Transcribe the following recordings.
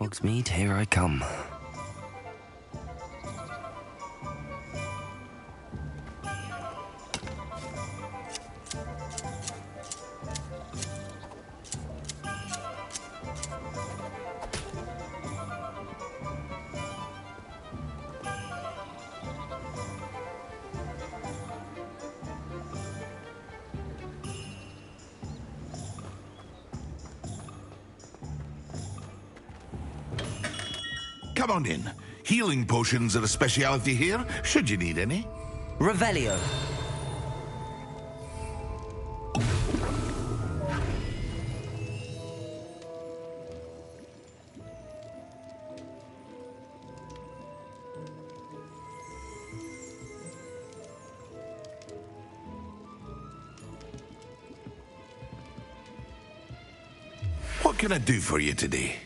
Hogsmeade, here I come. Come on in. Healing potions are a speciality here, should you need any. Revelio. What can I do for you today?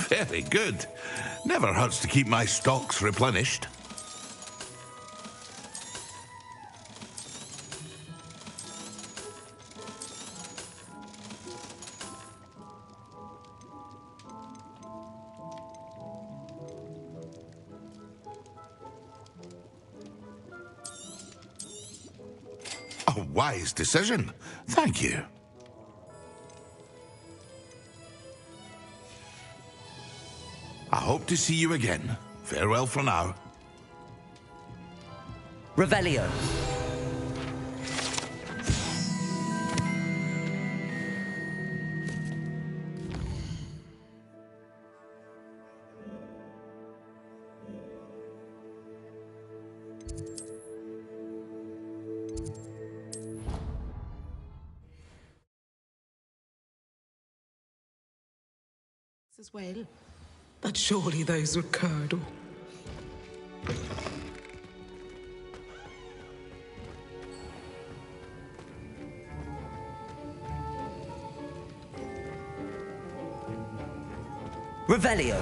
Very good. Never hurts to keep my stocks replenished. A wise decision. Thank you. I hope to see you again. Farewell for now. Revelio. As well. But surely those were curdle. Revelio.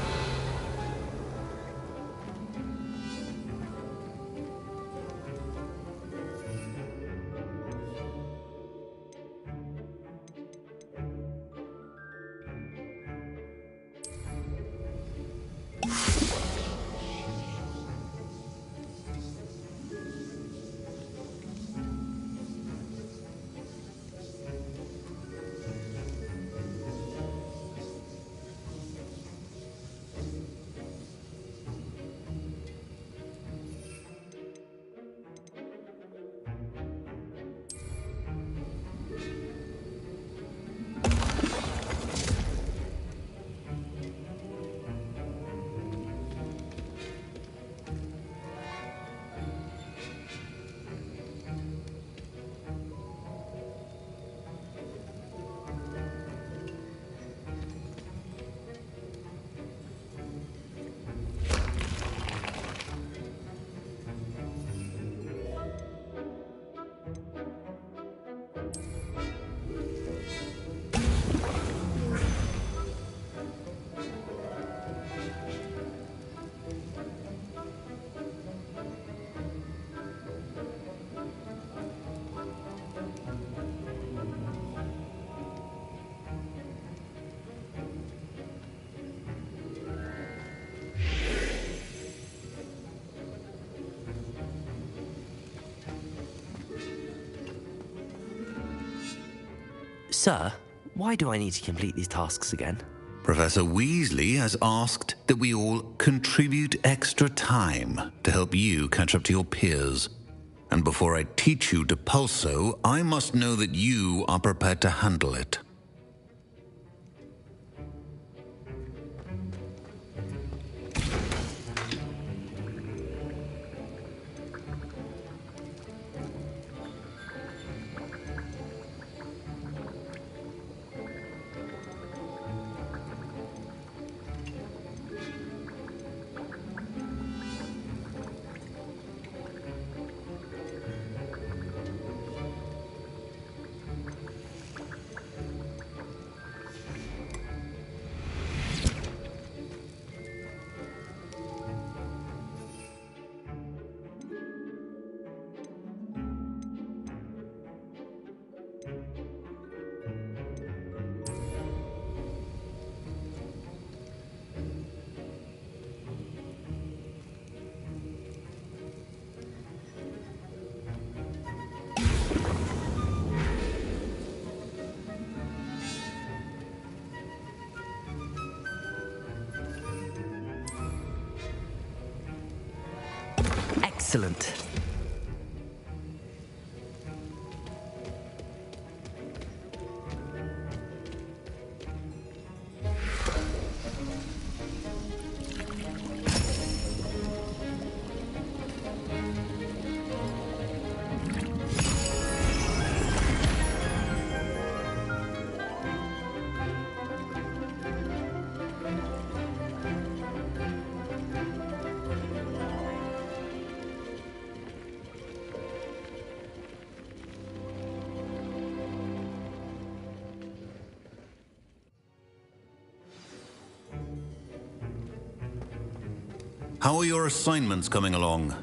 Sir, why do I need to complete these tasks again? Professor Weasley has asked that we all contribute extra time to help you catch up to your peers. And before I teach you Depulso, I must know that you are prepared to handle it. Excellent. How are your assignments coming along?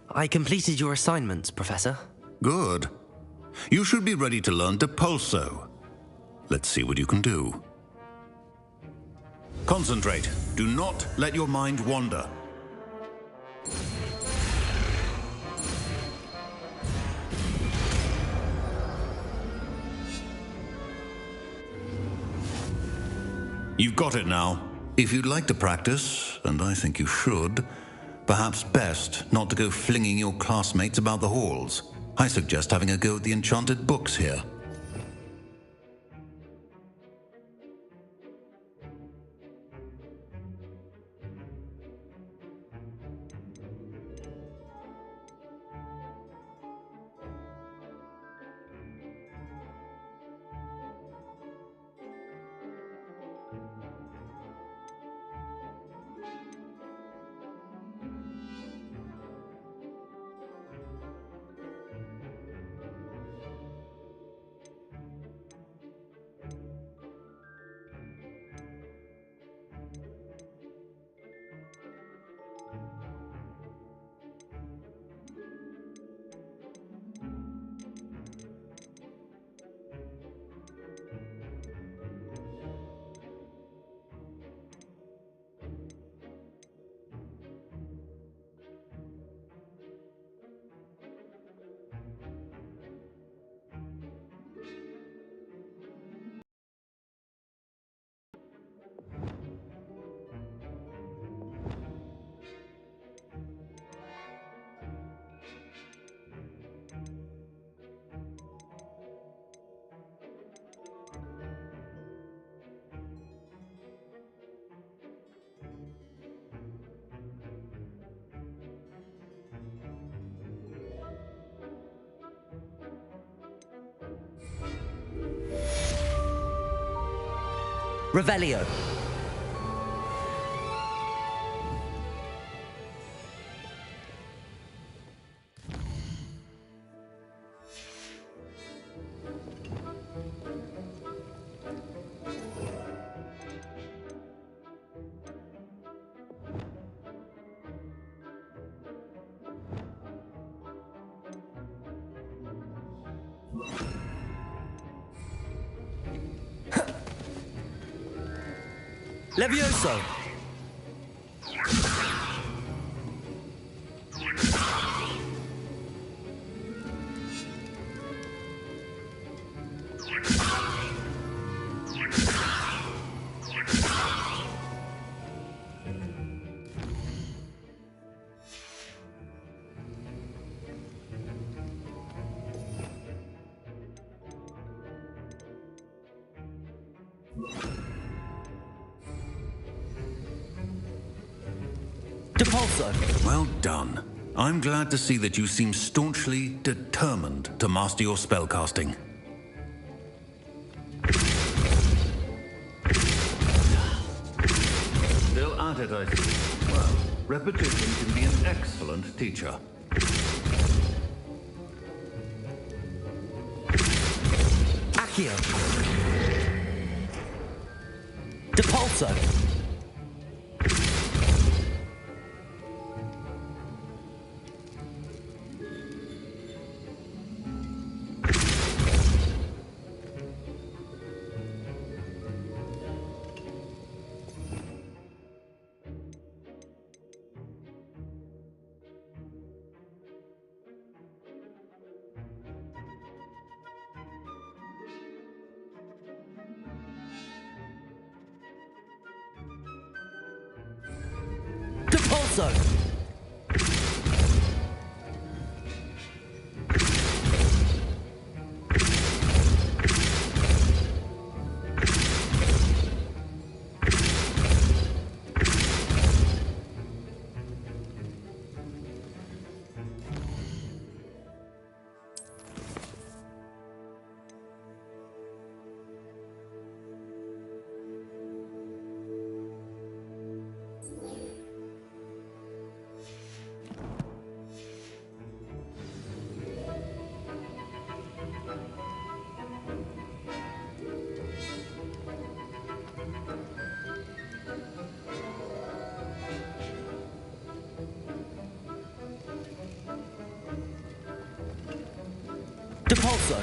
I completed your assignments, Professor. Good. You should be ready to learn Depulso. Let's see what you can do. Concentrate. Do not let your mind wander. You've got it now. If you'd like to practice, and I think you should, perhaps best not to go flinging your classmates about the halls. I suggest having a go at the enchanted books here. Revelio. Levioso! Depulso! Well done. I'm glad to see that you seem staunchly determined to master your spellcasting. Still at it, I see. Well, repetition can be an excellent teacher. Accio! Depulso! Depulso! Depulso!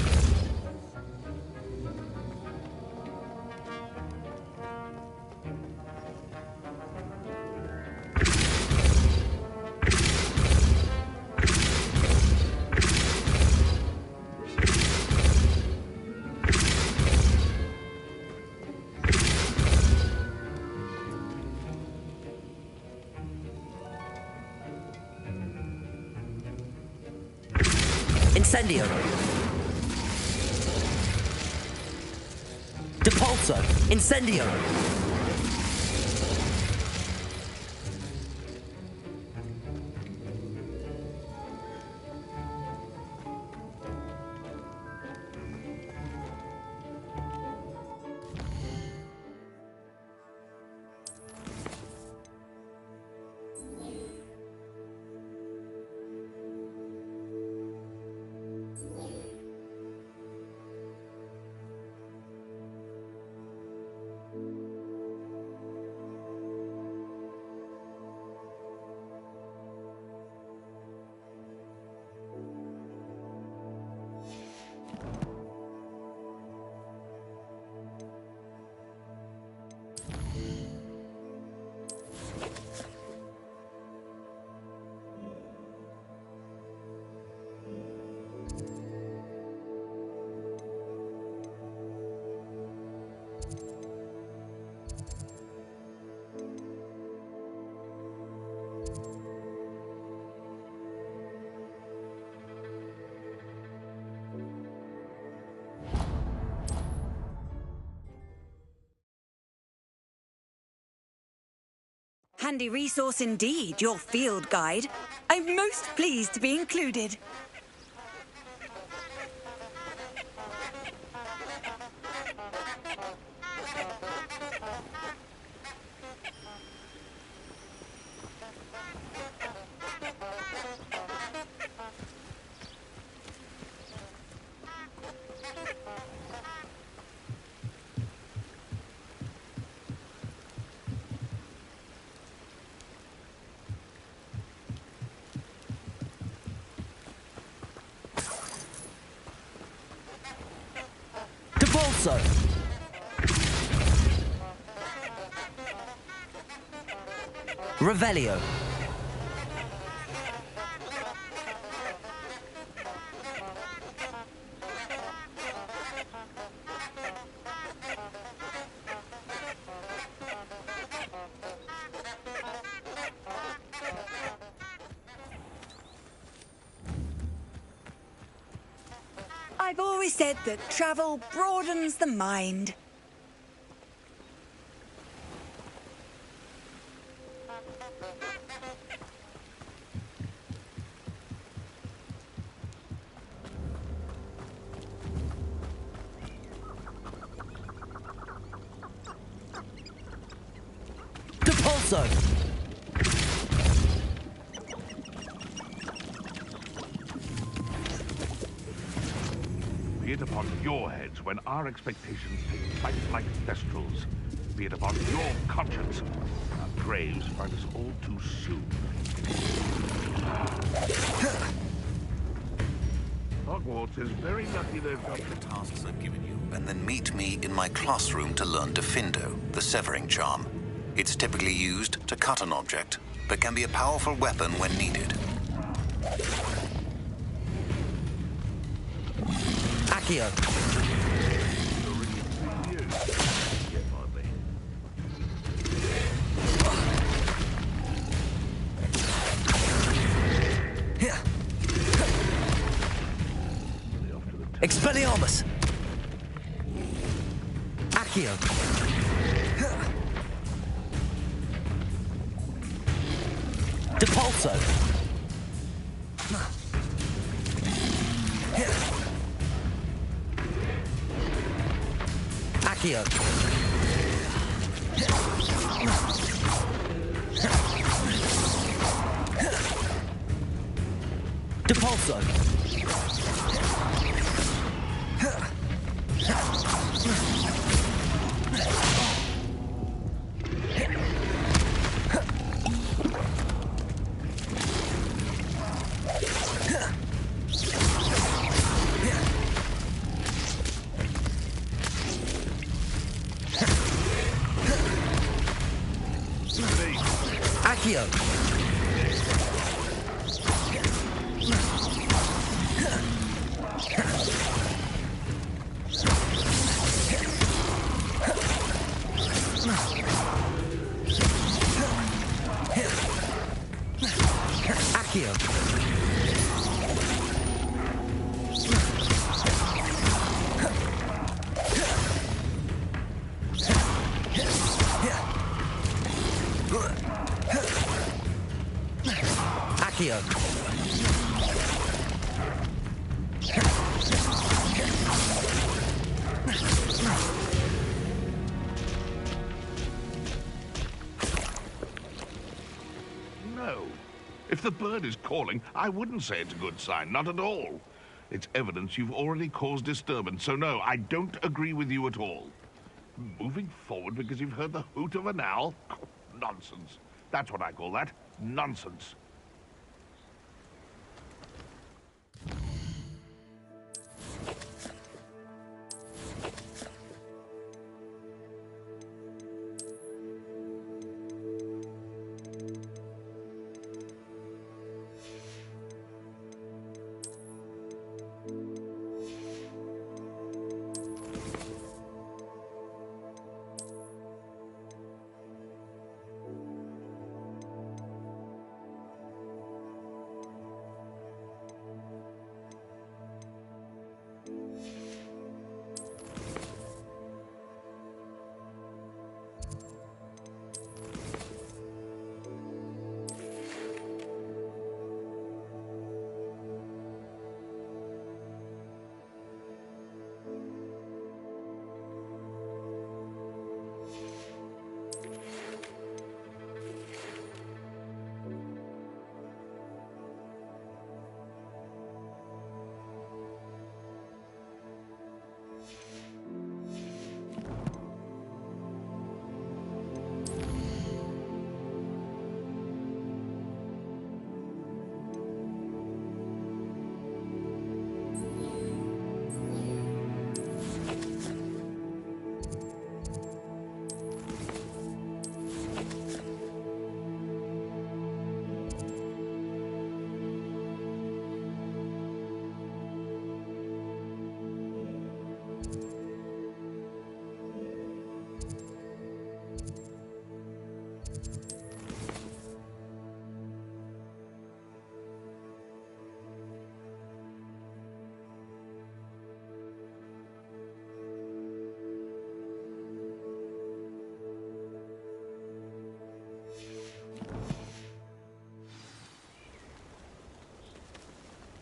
Incendio! Depulso! Incendio! Handy resource indeed, your field guide. I'm most pleased to be included. Depulso! Revelio! I've always said that travel broadens the mind. Depulso! Be it upon your heads when our expectations take flight like thestrals. Be it upon your conscience. Our graves find us all too soon. Hogwarts is very lucky they've got The tasks I've given you, and then meet me in my classroom to learn Diffindo, the severing charm. It's typically used to cut an object, but can be a powerful weapon when needed. Accio! Expelliarmus! Accio! Depulso! Accio! Depulso! Accio! Accio! Accio! No. If the bird is calling, I wouldn't say it's a good sign, not at all. It's evidence you've already caused disturbance, so no, I don't agree with you at all. Moving forward because you've heard the hoot of an owl? Nonsense. That's what I call that. Nonsense.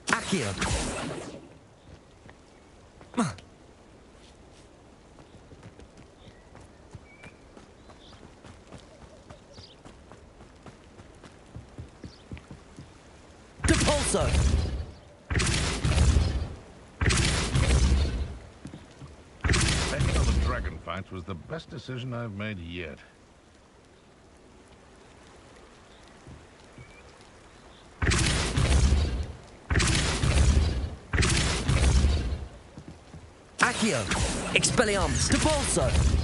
Accio! Depulso! Betting on the dragon fights was the best decision I've made yet. Accio! Expelliarmus! Depulso!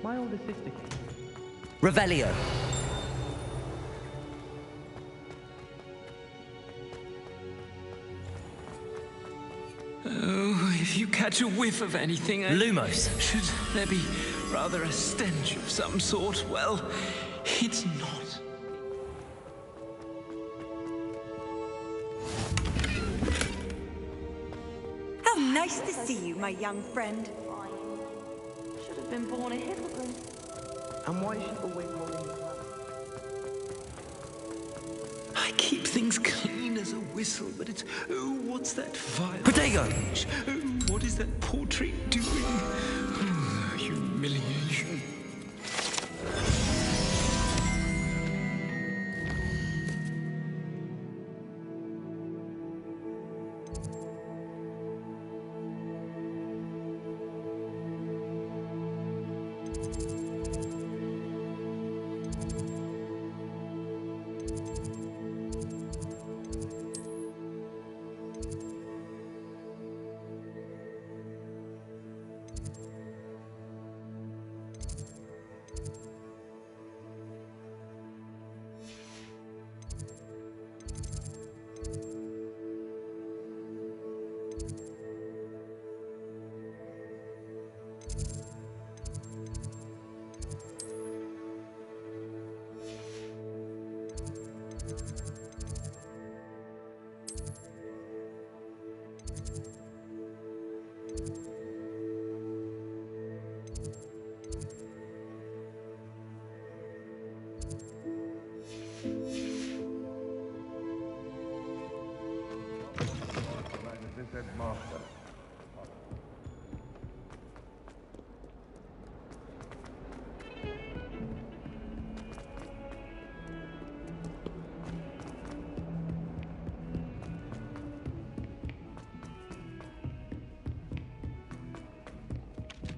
My older sister came. Revelio. Oh, if you catch a whiff of anything... Lumos. Should there be rather a stench of some sort? Well, it's not. How nice to see you, my young friend. Should have been born a hypocrite. And why is she always holding the cloud? I keep things clean as a whistle, but it's... Oh, what's that vile... Protego. Oh, what is that portrait doing? Oh, humiliation.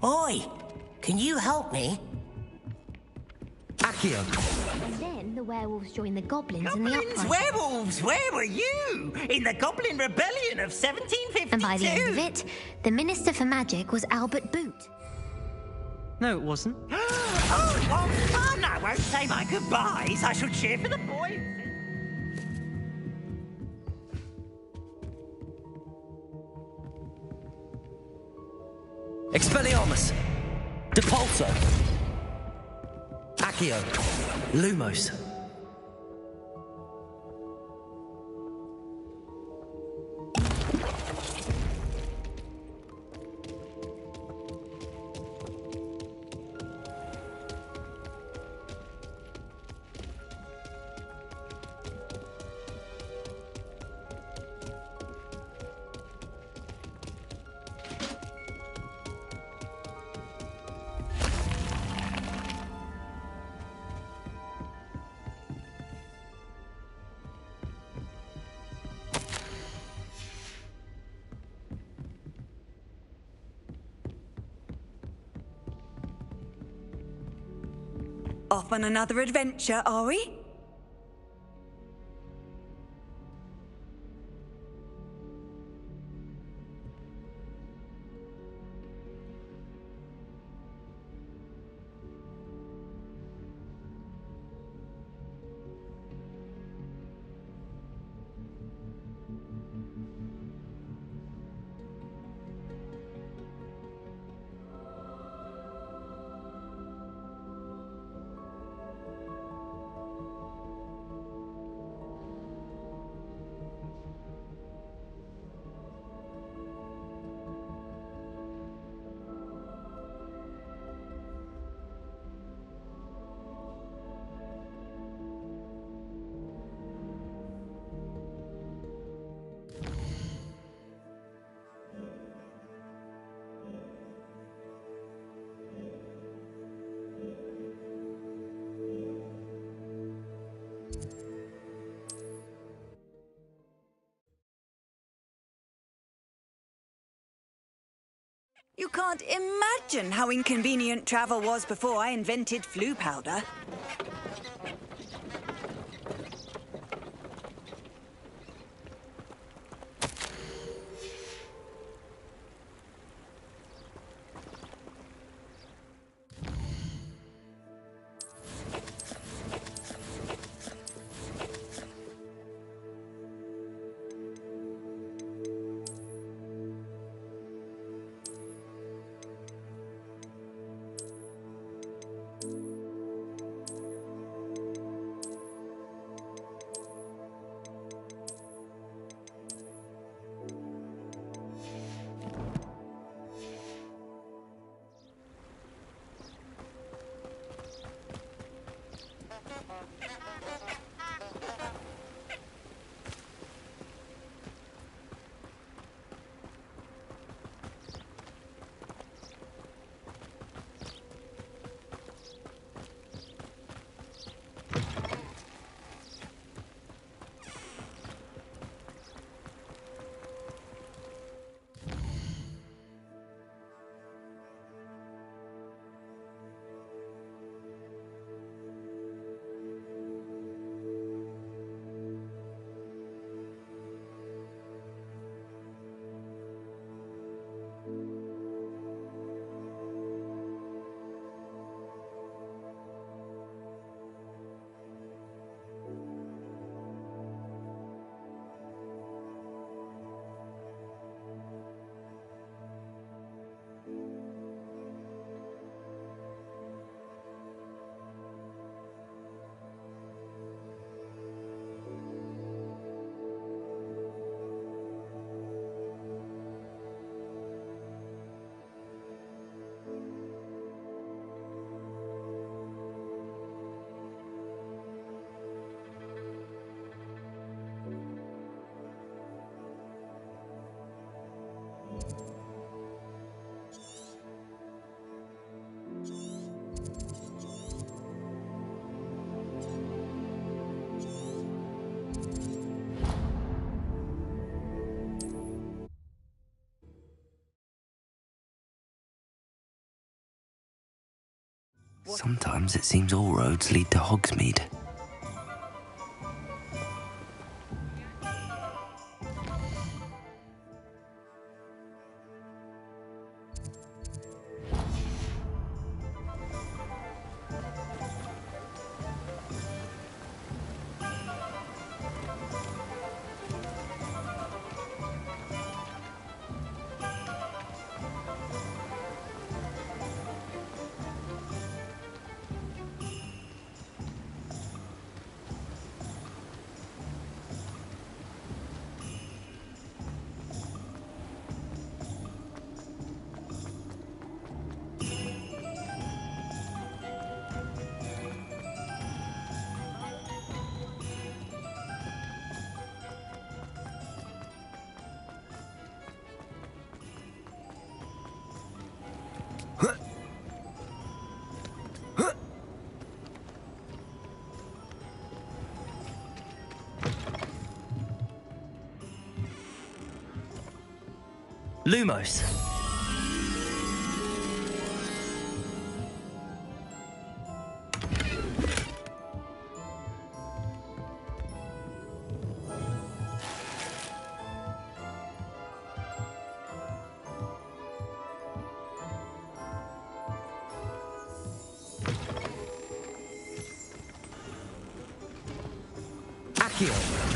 Oi! Can you help me? Accio. And then the werewolves joined the goblins in the Goblins, uprising. werewolves, where were you? In the Goblin Rebellion of 1752? And by the end of it, the Minister for Magic was Albert Boot. No, it wasn't. Oh, it was fun! I won't say my goodbyes. I shall cheer for the boy. Expelliarmus. Depulso. Accio. Lumos. Off on another adventure, are we? You can't imagine how inconvenient travel was before I invented flu powder. Sometimes it seems all roads lead to Hogsmeade. Lumos. Accio.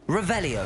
Revelio.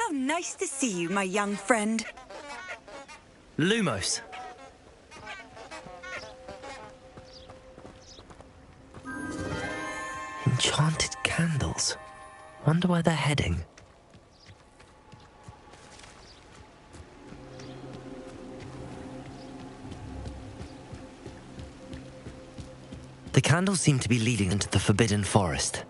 How nice to see you, my young friend. Lumos. Enchanted candles. Wonder where they're heading. The candles seem to be leading into the Forbidden Forest.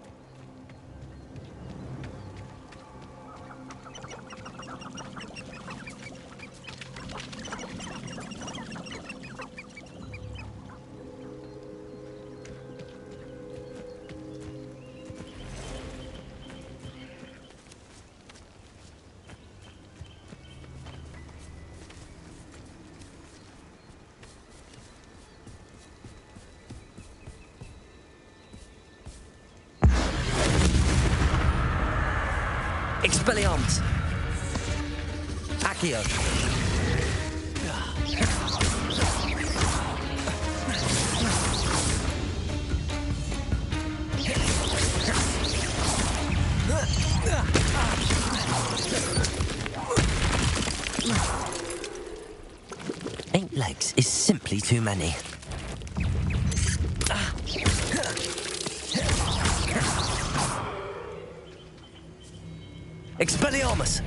Expelliarmus! Accio! Eight legs is simply too many. Expelliarmus!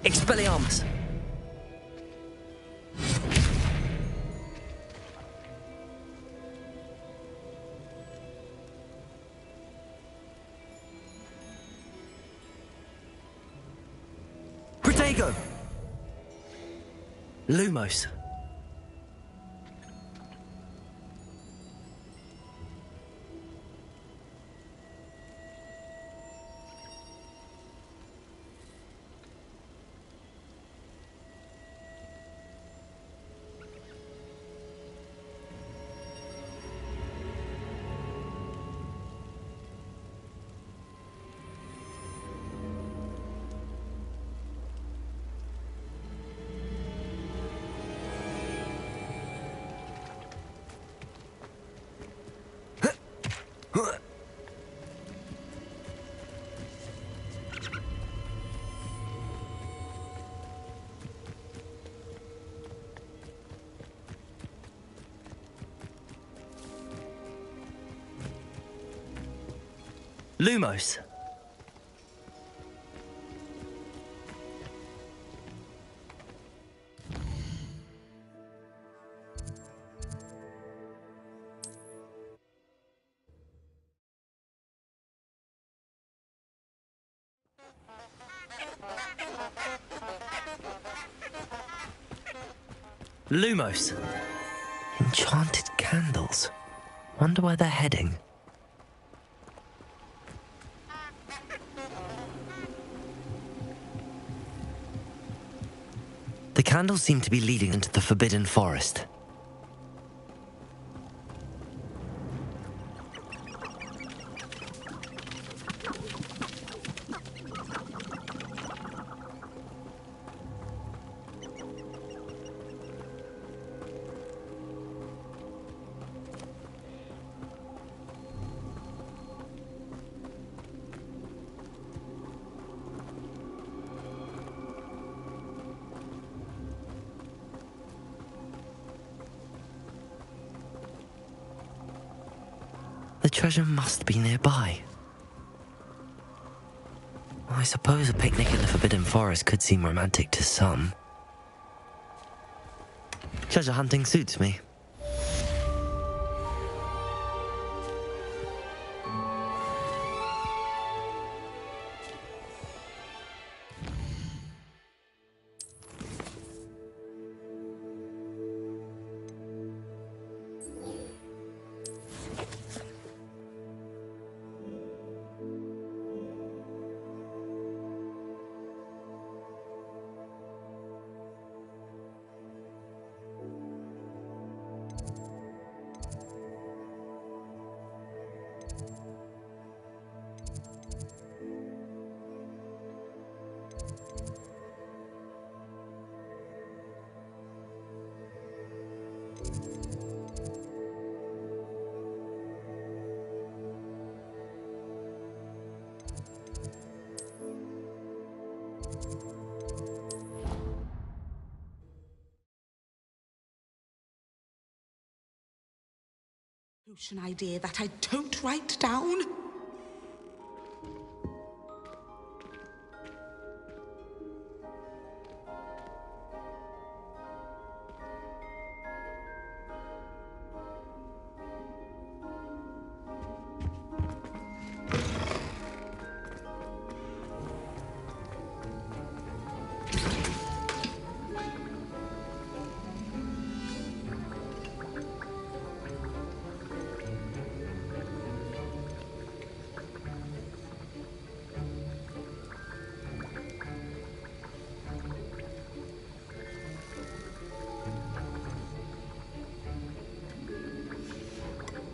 Expelliarmus! Protego! Lumos! Lumos. Lumos. Enchanted candles. Wonder where they're heading. The candles seem to be leading into the Forbidden Forest. The treasure must be nearby. I suppose a picnic in the Forbidden Forest could seem romantic to some. Treasure hunting suits me. An idea that I don't write down.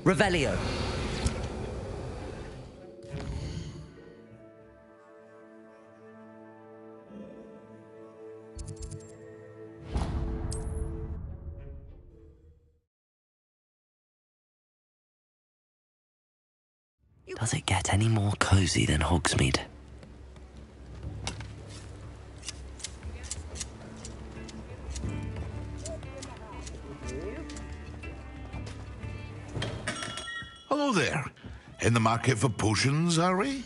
Revelio. Does it get any more cozy than Hogsmeade? Hello there. In the market for potions, are we?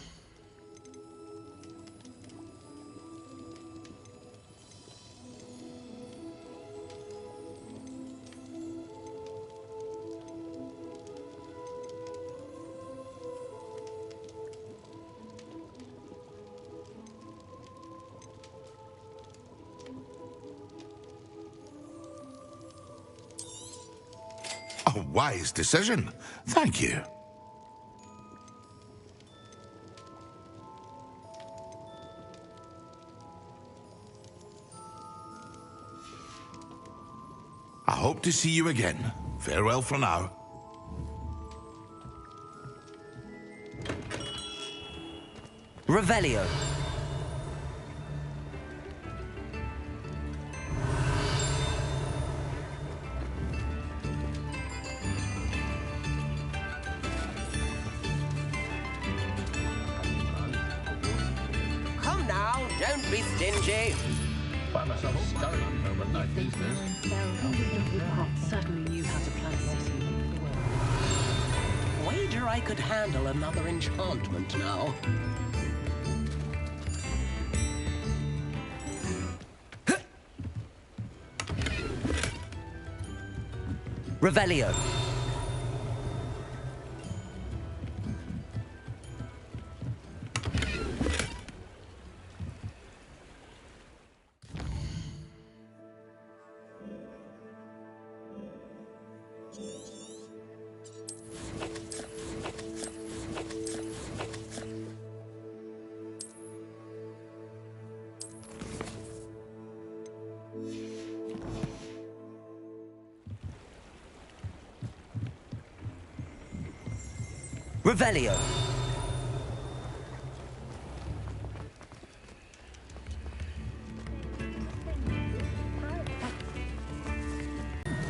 A wise decision. Thank you. I hope to see you again. Farewell for now. Revelio. Come now, don't be stingy. Certainly knew how to plan a city. Wager I could handle another enchantment now. Revelio. Revelio.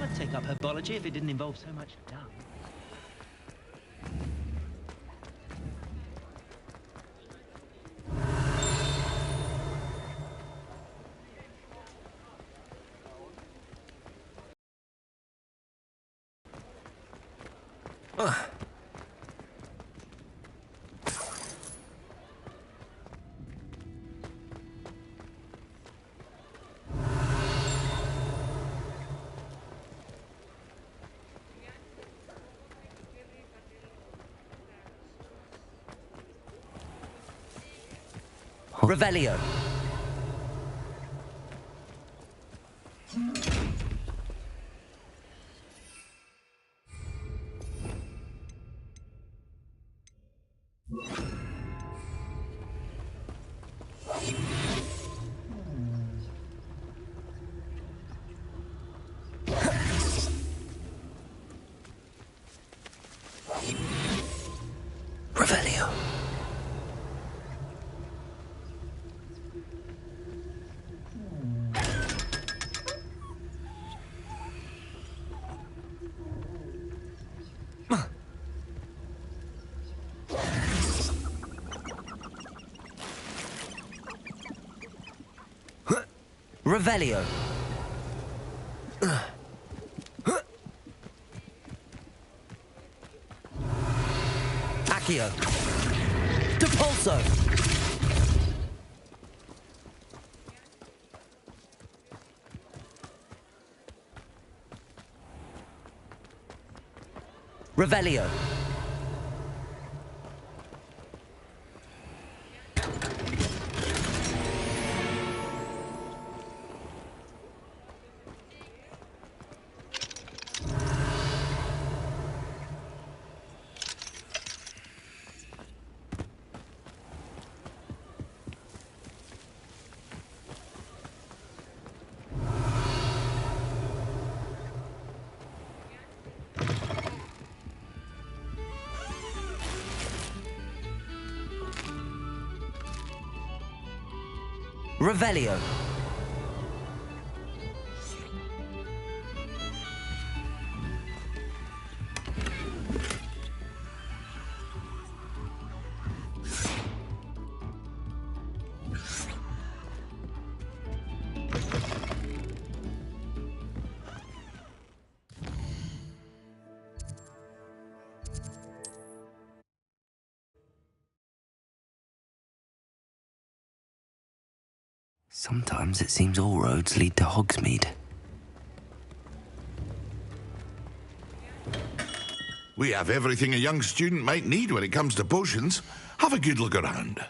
I'd take up herbology if it didn't involve so much dung. Revelio. Revelio. Revelio. Accio. Depulso. Revelio. Revelio. Sometimes it seems all roads lead to Hogsmeade. We have everything a young student might need when it comes to potions. Have a good look around.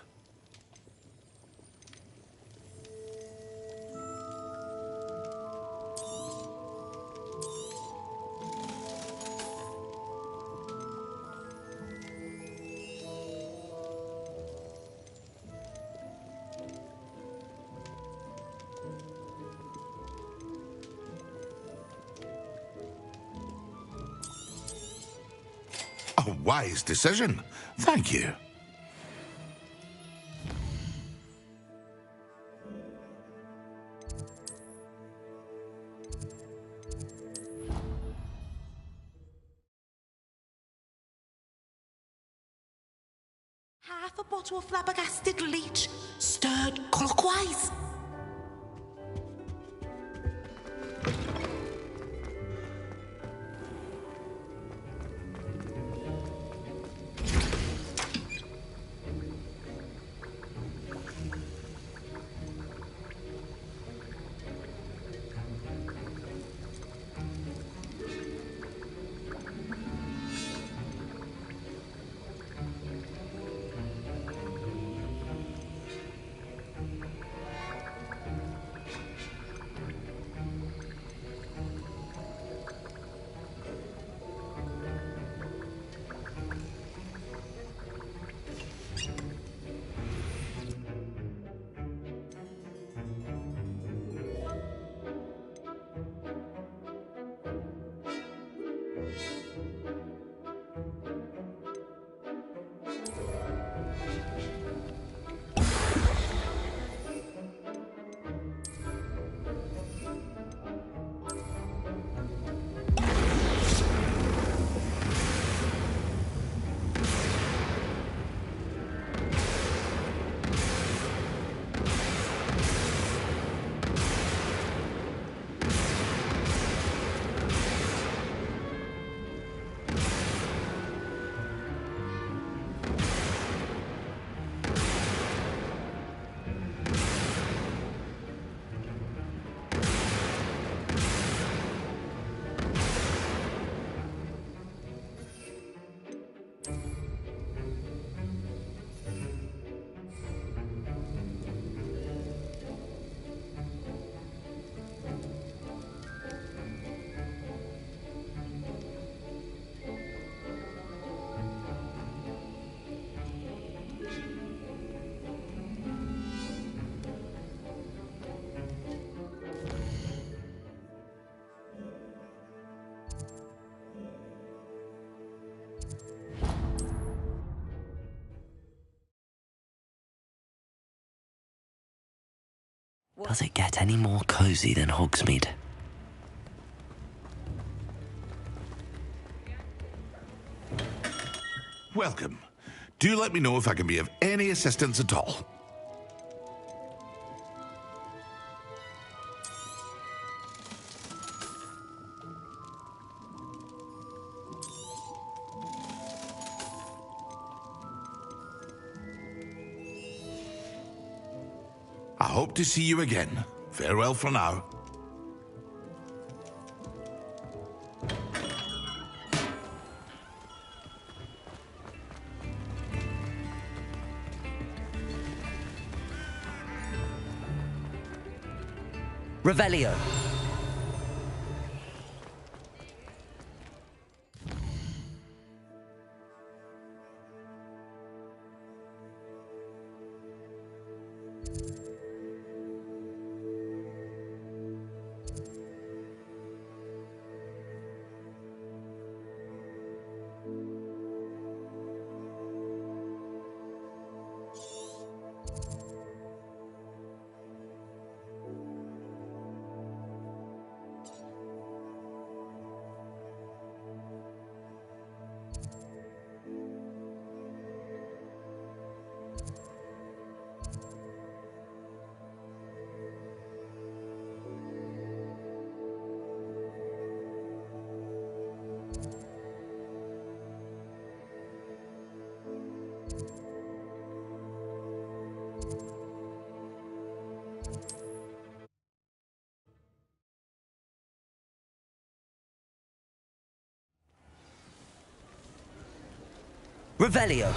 A wise decision. Thank you. Half a bottle of flabbergasted leech, stirred clockwise. Does it get any more cozy than Hogsmeade? Welcome. Do let me know if I can be of any assistance at all. hope to see you again. Farewell for now. Revelio. Revelio.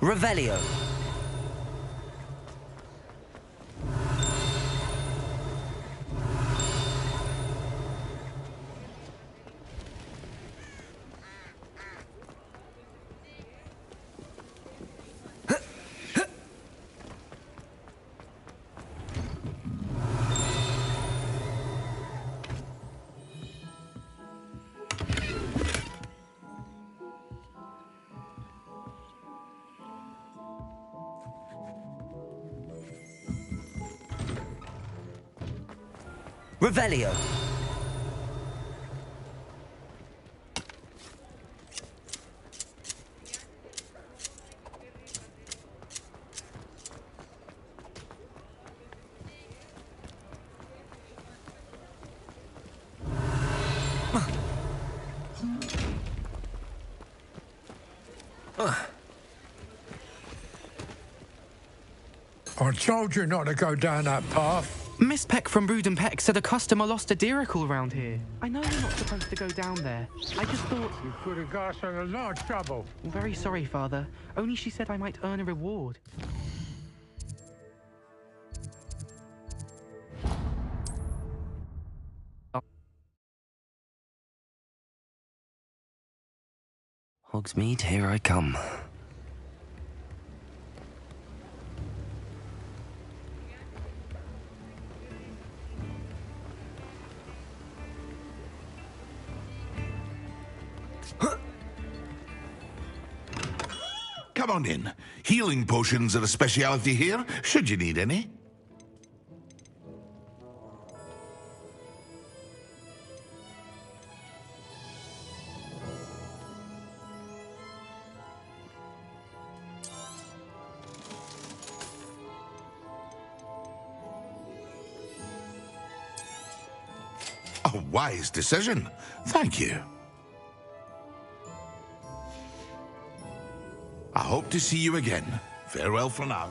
Revelio. Revelio. I told you not to go down that path. Miss Peck from Brood and Peck said a customer lost a diricle around here. I know you're not supposed to go down there. I just thought... You could have got us in a lot of trouble. I'm very sorry, Father. Only she said I might earn a reward. Hogsmeade, here I come. Come on in. Healing potions are a speciality here, should you need any. A wise decision. Thank you. I hope to see you again. Farewell for now.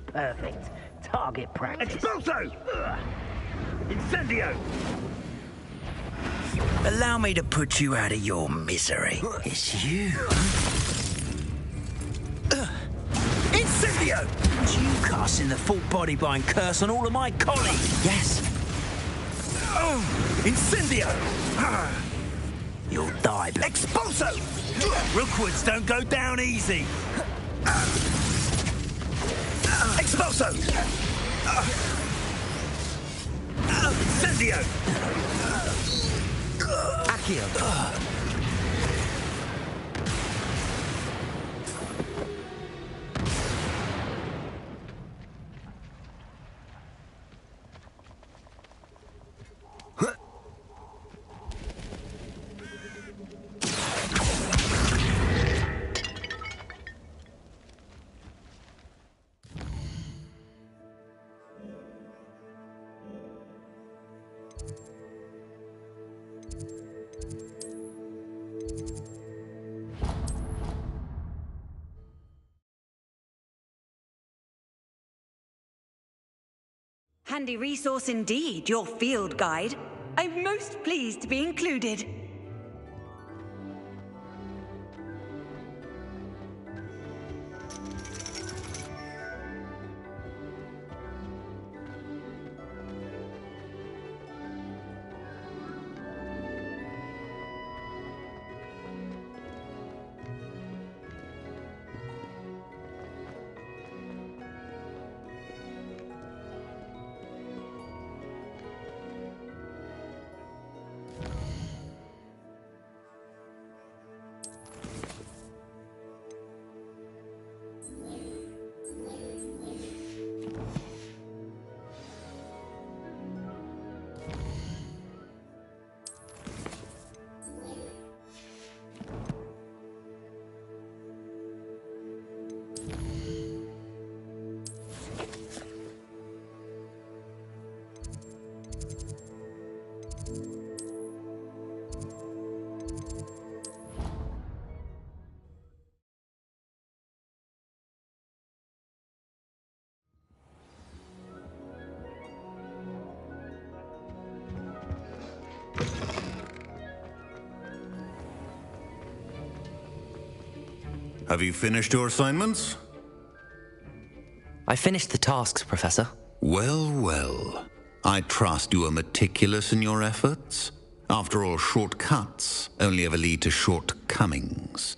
Perfect. Target practice. Expulso! Incendio! Allow me to put you out of your misery. It's you. Incendio! It's you casting the full body bind curse on all of my colleagues. Yes. Incendio! You'll die. Expulso! Rookwoods don't go down easy. Expulso! Incendio! Accio. Handy resource indeed, your field guide. I'm most pleased to be included. Have you finished your assignments? I finished the tasks, Professor. Well, well. I trust you are meticulous in your efforts. After all, shortcuts only ever lead to shortcomings.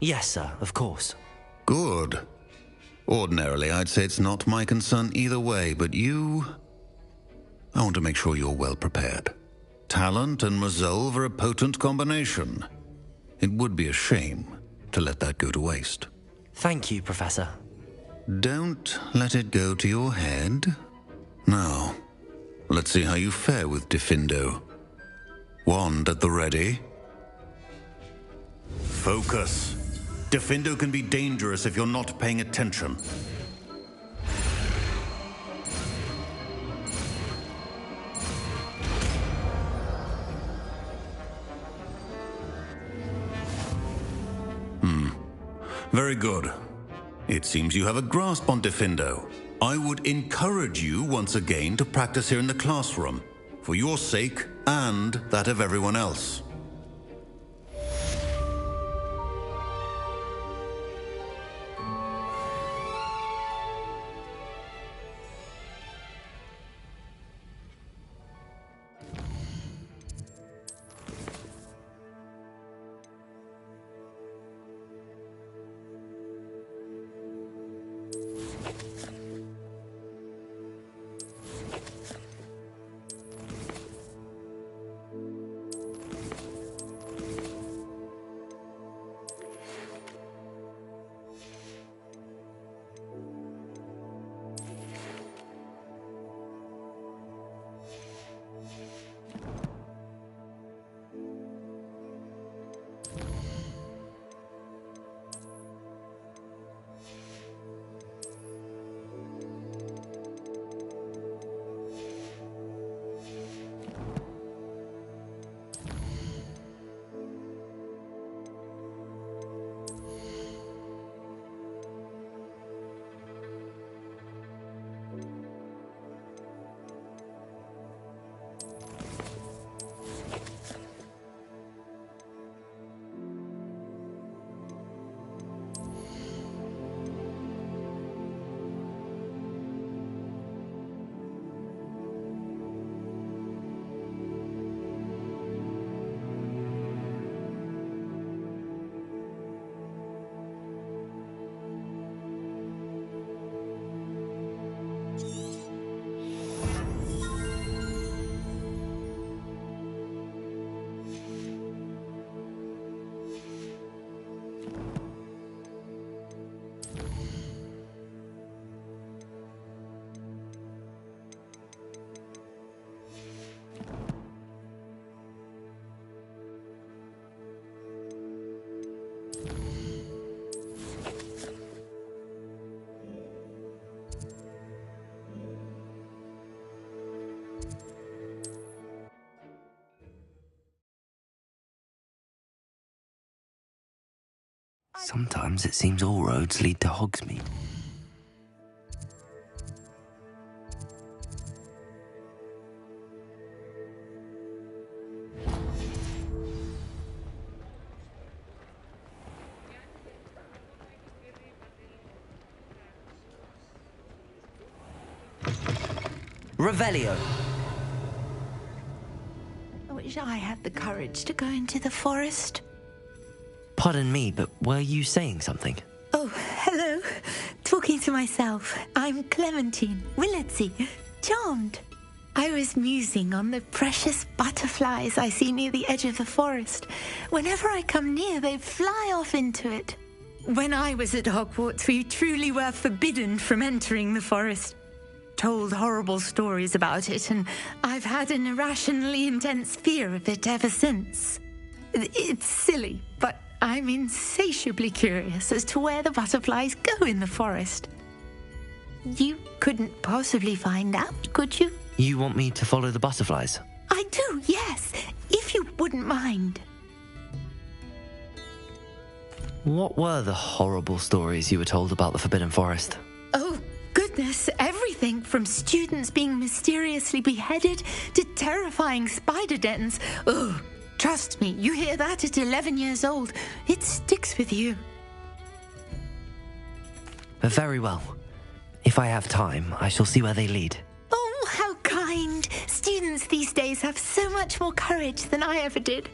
Yes, sir, of course. Good. Ordinarily, I'd say it's not my concern either way, but you... I want to make sure you're well prepared. Talent and resolve are a potent combination. It would be a shame to let that go to waste. Thank you, Professor. Don't let it go to your head. Now, let's see how you fare with Diffindo. Wand at the ready. Focus. Diffindo can be dangerous if you're not paying attention. Very good. It seems you have a grasp on Diffindo. I would encourage you once again to practice here in the classroom, for your sake and that of everyone else. Sometimes it seems all roads lead to Hogsmeade. Revelio. I wish I had the courage to go into the forest. Pardon me, but were you saying something? Oh, hello. Talking to myself. I'm Clementine Willardsey. Charmed. I was musing on the precious butterflies I see near the edge of the forest. Whenever I come near, they fly off into it. When I was at Hogwarts, we truly were forbidden from entering the forest. Told horrible stories about it, and I've had an irrationally intense fear of it ever since. It's silly, but I'm insatiably curious as to where the butterflies go in the forest. You couldn't possibly find out, could you? You want me to follow the butterflies? I do, yes, if you wouldn't mind. What were the horrible stories you were told about the Forbidden Forest? Oh, goodness, everything from students being mysteriously beheaded to terrifying spider dens. Oh, trust me, you hear that at 11 years old. It sticks with you. Very well. If I have time, I shall see where they lead. Oh, how kind. Students these days have so much more courage than I ever did.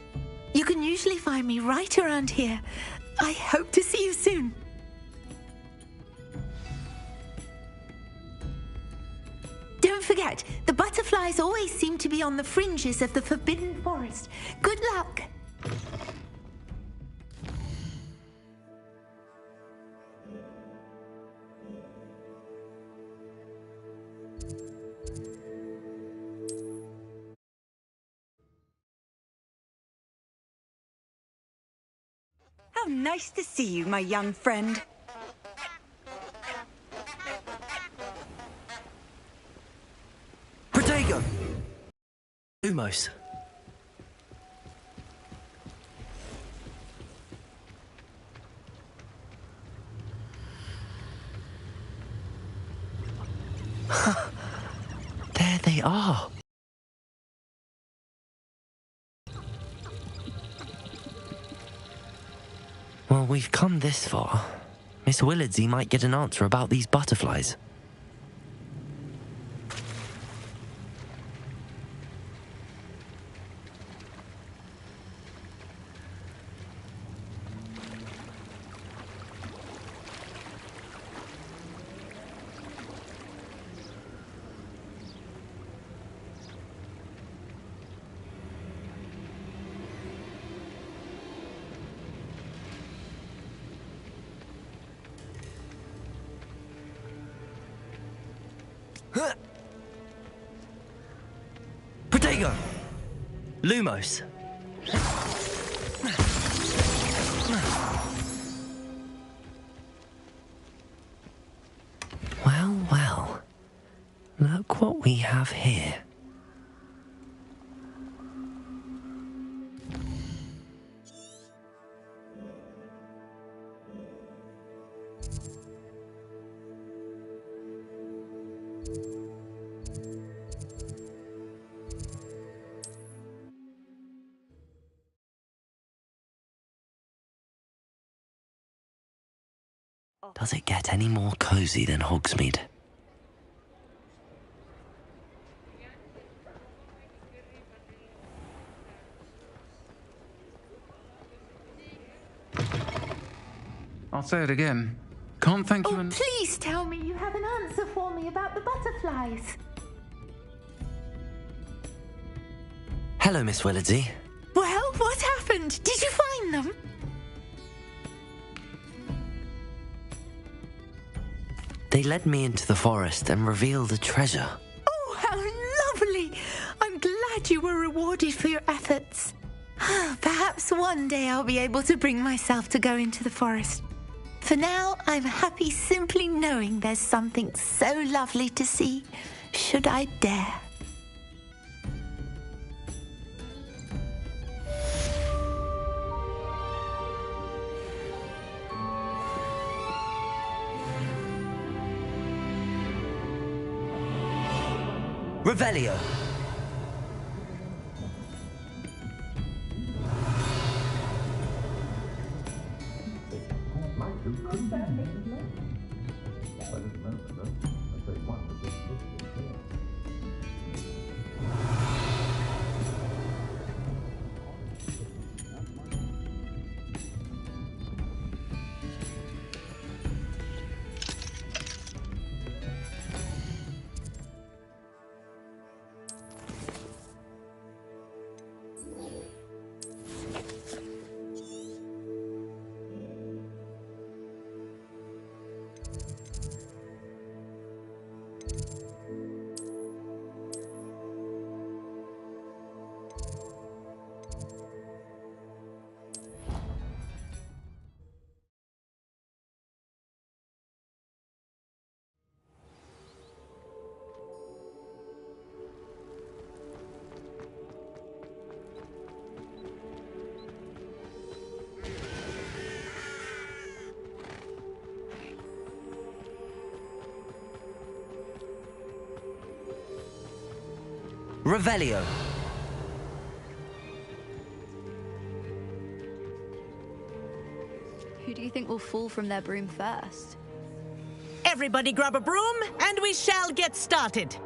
You can usually find me right around here. I hope to see you soon. Don't forget, the butterflies always seem to be on the fringes of the Forbidden Forest. Good luck. How nice to see you, my young friend. Protego! Lumos. There they are. Well, we've come this far. Miss Willardsey might get an answer about these butterflies. Protego. Lumos. Well, well. Look what we have here. Does it get any more cozy than Hogsmeade? I'll say it again. Can't thank you Oh, enough. please tell me you have an answer for me about the butterflies. Hello, Miss Willardsey. Well, what happened? Did you find them? They led me into the forest and revealed a treasure. Oh, how lovely! I'm glad you were rewarded for your efforts. Perhaps one day I'll be able to bring myself to go into the forest. For now, I'm happy simply knowing there's something so lovely to see, should I dare. Revelio. Revelio. Who do you think will fall from their broom first? Everybody grab a broom, and we shall get started.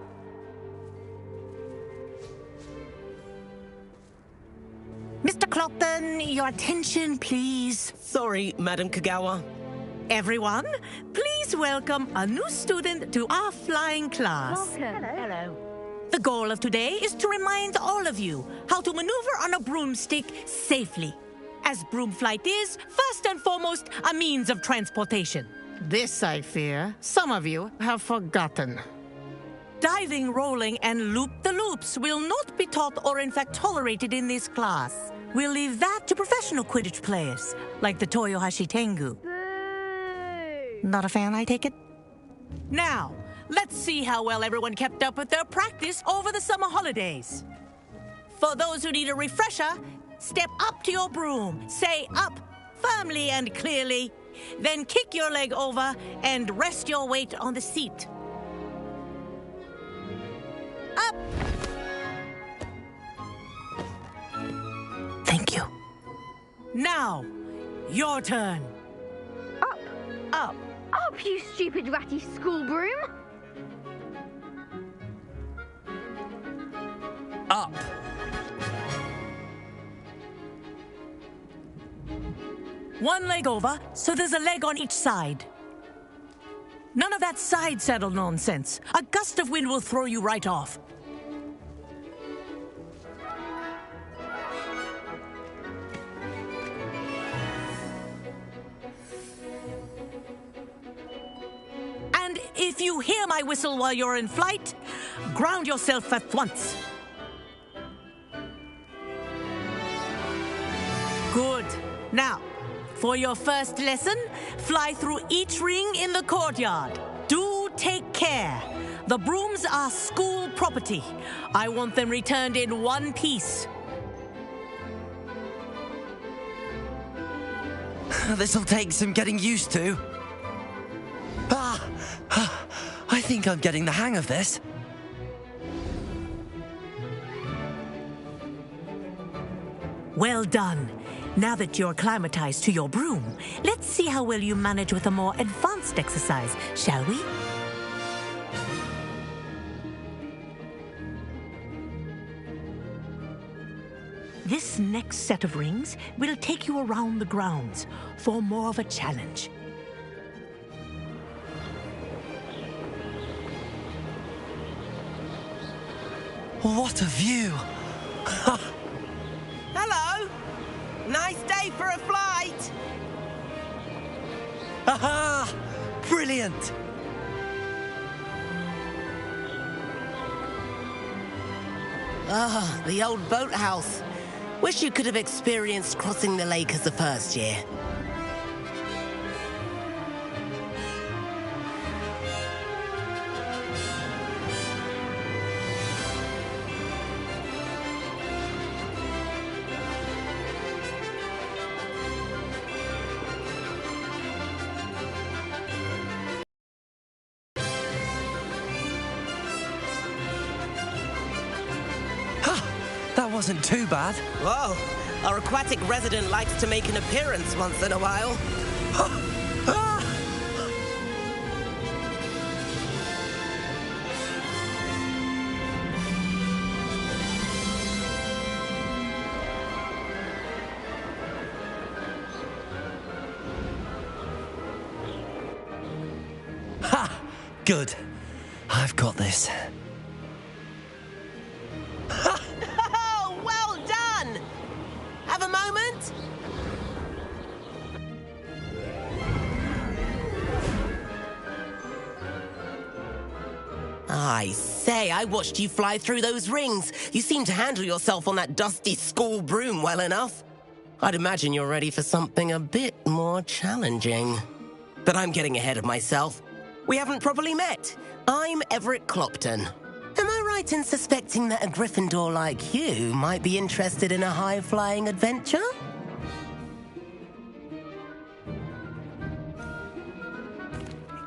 Mr. Clopton, your attention, please. Sorry, Madam Kagawa. Everyone, please welcome a new student to our flying class. Welcome. Hello. The goal of today is to remind all of you how to maneuver on a broomstick safely, as broom flight is, first and foremost, a means of transportation. This, I fear, some of you have forgotten. Diving, rolling, and loop-the-loops will not be taught or in fact tolerated in this class. We'll leave that to professional Quidditch players, like the Toyohashi Tengu. Not a fan, I take it? Now, let's see how well everyone kept up with their practice over the summer holidays. For those who need a refresher, step up to your broom, say up firmly and clearly, then kick your leg over and rest your weight on the seat. Up! Thank you. Now, your turn. Up! Up! Up, you stupid ratty school broom! Up. One leg over, so there's a leg on each side. None of that side saddle nonsense. A gust of wind will throw you right off. And if you hear my whistle while you're in flight, ground yourself at once. Good. Now, for your first lesson, fly through each ring in the courtyard. Do take care. The brooms are school property. I want them returned in one piece. This'll take some getting used to. I think I'm getting the hang of this. Well done. Now that you're acclimatized to your broom, let's see how well you manage with a more advanced exercise, shall we? This next set of rings will take you around the grounds for more of a challenge. What a view! Hello! Nice day for a flight! Aha! Brilliant! Ah, the old boathouse. Wish you could have experienced crossing the lake as a first year. wasn't too bad. Whoa, our aquatic resident likes to make an appearance once in a while. Ha! Good. I've got this. Oh, well done! Have a moment? I say, I watched you fly through those rings. You seem to handle yourself on that dusty school broom well enough. I'd imagine you're ready for something a bit more challenging. But I'm getting ahead of myself. We haven't properly met. I'm Everett Clopton. Am I right in suspecting that a Gryffindor like you might be interested in a high-flying adventure?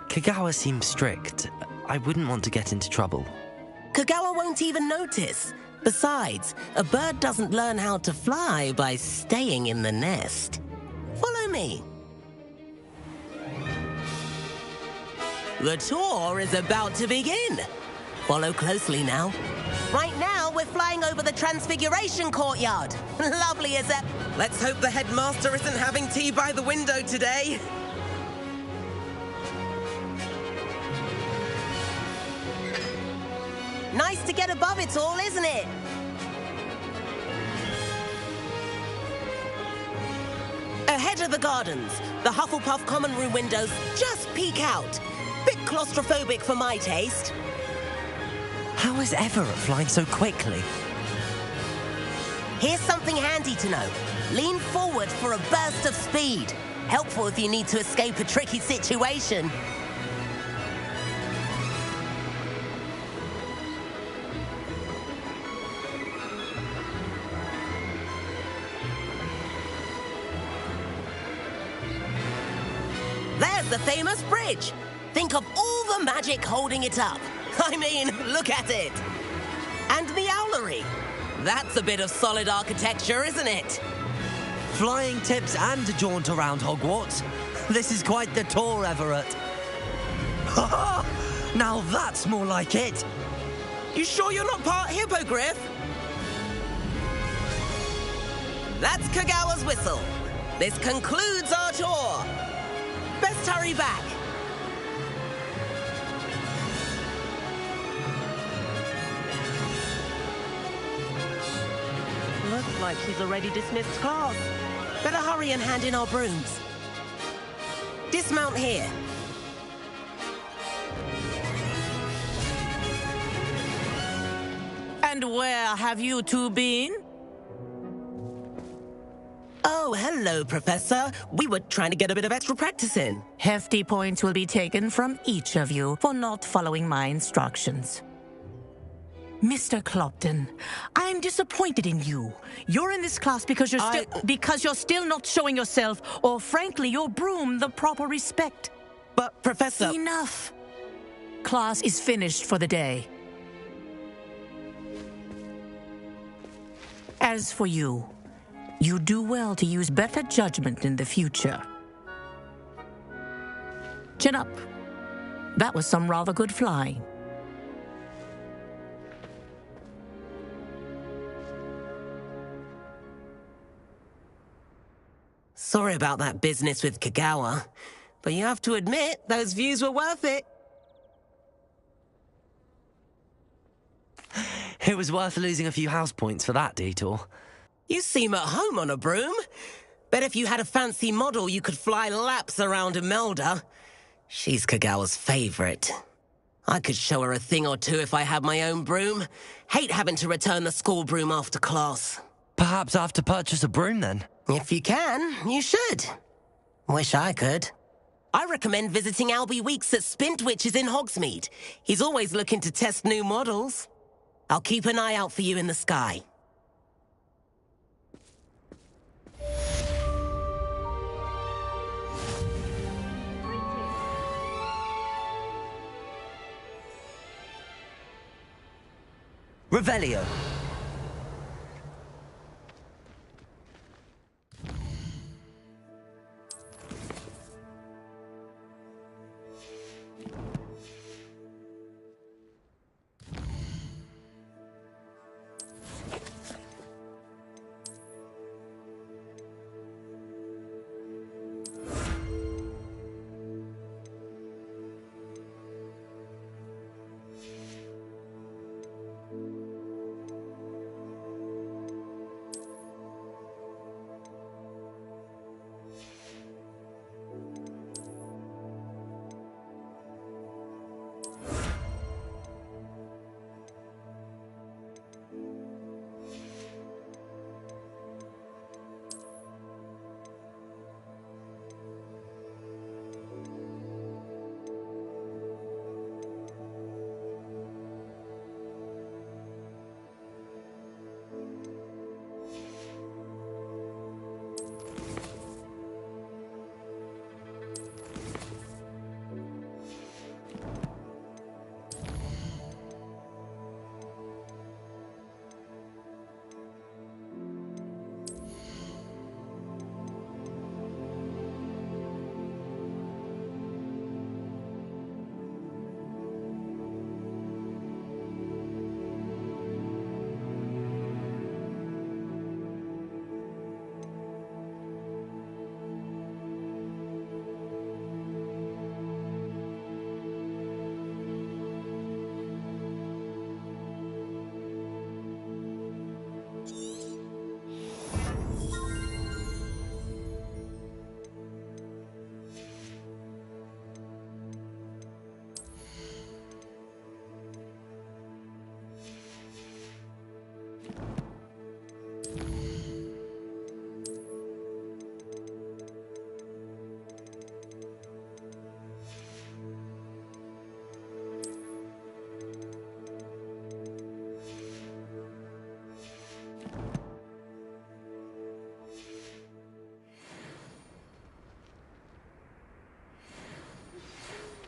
Kagawa seems strict. I wouldn't want to get into trouble. Kagawa won't even notice. Besides, a bird doesn't learn how to fly by staying in the nest. Follow me. The tour is about to begin. Follow closely now. Right now, we're flying over the Transfiguration Courtyard. Lovely as ever. Let's hope the headmaster isn't having tea by the window today. Nice to get above it all, isn't it? Ahead of the gardens, the Hufflepuff common room windows just peek out. Bit claustrophobic for my taste. How is Everett flying so quickly? Here's something handy to know. Lean forward for a burst of speed. Helpful if you need to escape a tricky situation. There's the famous bridge. Think of all the magic holding it up. I mean, look at it. And the owlery. That's a bit of solid architecture, isn't it? Flying tips and a jaunt around Hogwarts. This is quite the tour, Everett. Ha ha! Now that's more like it. You sure you're not part hippogriff? That's Kagawa's whistle. This concludes our tour. Best hurry back. Looks like she's already dismissed class. Better hurry and hand in our brooms. Dismount here. And where have you two been? Oh, hello, Professor. We were trying to get a bit of extra practice in. Hefty points will be taken from each of you for not following my instructions. Mr. Clopton, I'm disappointed in you. You're in this class because you're still not showing yourself, or frankly, your broom, the proper respect. But, Professor... Enough. Class is finished for the day. As for you, you do well to use better judgment in the future. Chin up. That was some rather good flying. Sorry about that business with Kagawa, but you have to admit those views were worth it. It was worth losing a few house points for that detour. You seem at home on a broom. Bet if you had a fancy model, you could fly laps around Imelda. She's Kagawa's favorite. I could show her a thing or two if I had my own broom. Hate having to return the school broom after class. Perhaps I have to purchase a broom then? If you can, you should. Wish I could. I recommend visiting Albie Weeks at Spintwitches in Hogsmeade. He's always looking to test new models. I'll keep an eye out for you in the sky. Revelio.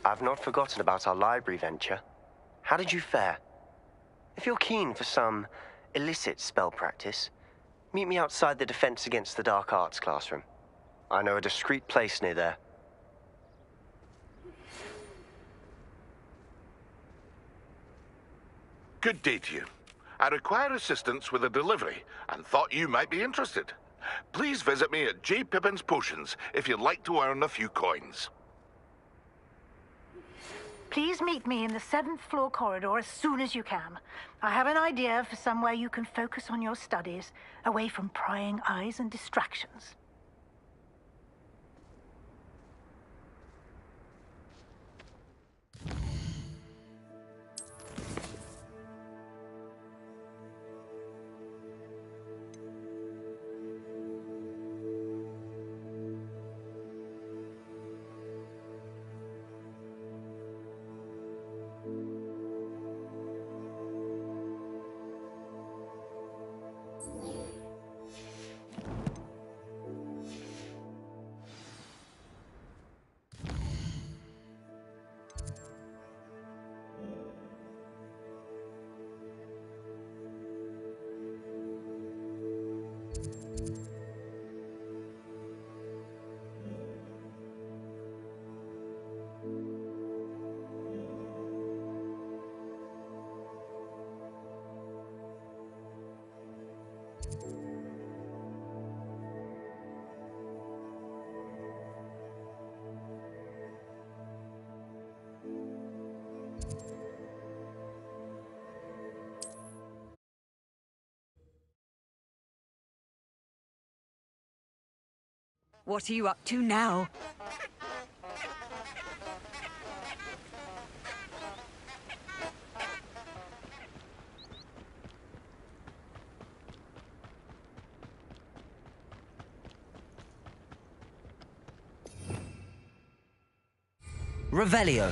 I've not forgotten about our library venture. How did you fare? If you're keen for some illicit spell practice, meet me outside the Defense Against the Dark Arts classroom. I know a discreet place near there. Good day to you. I require assistance with a delivery and thought you might be interested. Please visit me at J. Pippin's Potions if you'd like to earn a few coins. Please meet me in the 7th floor corridor as soon as you can. I have an idea for somewhere you can focus on your studies, away from prying eyes and distractions. What are you up to now? Revelio.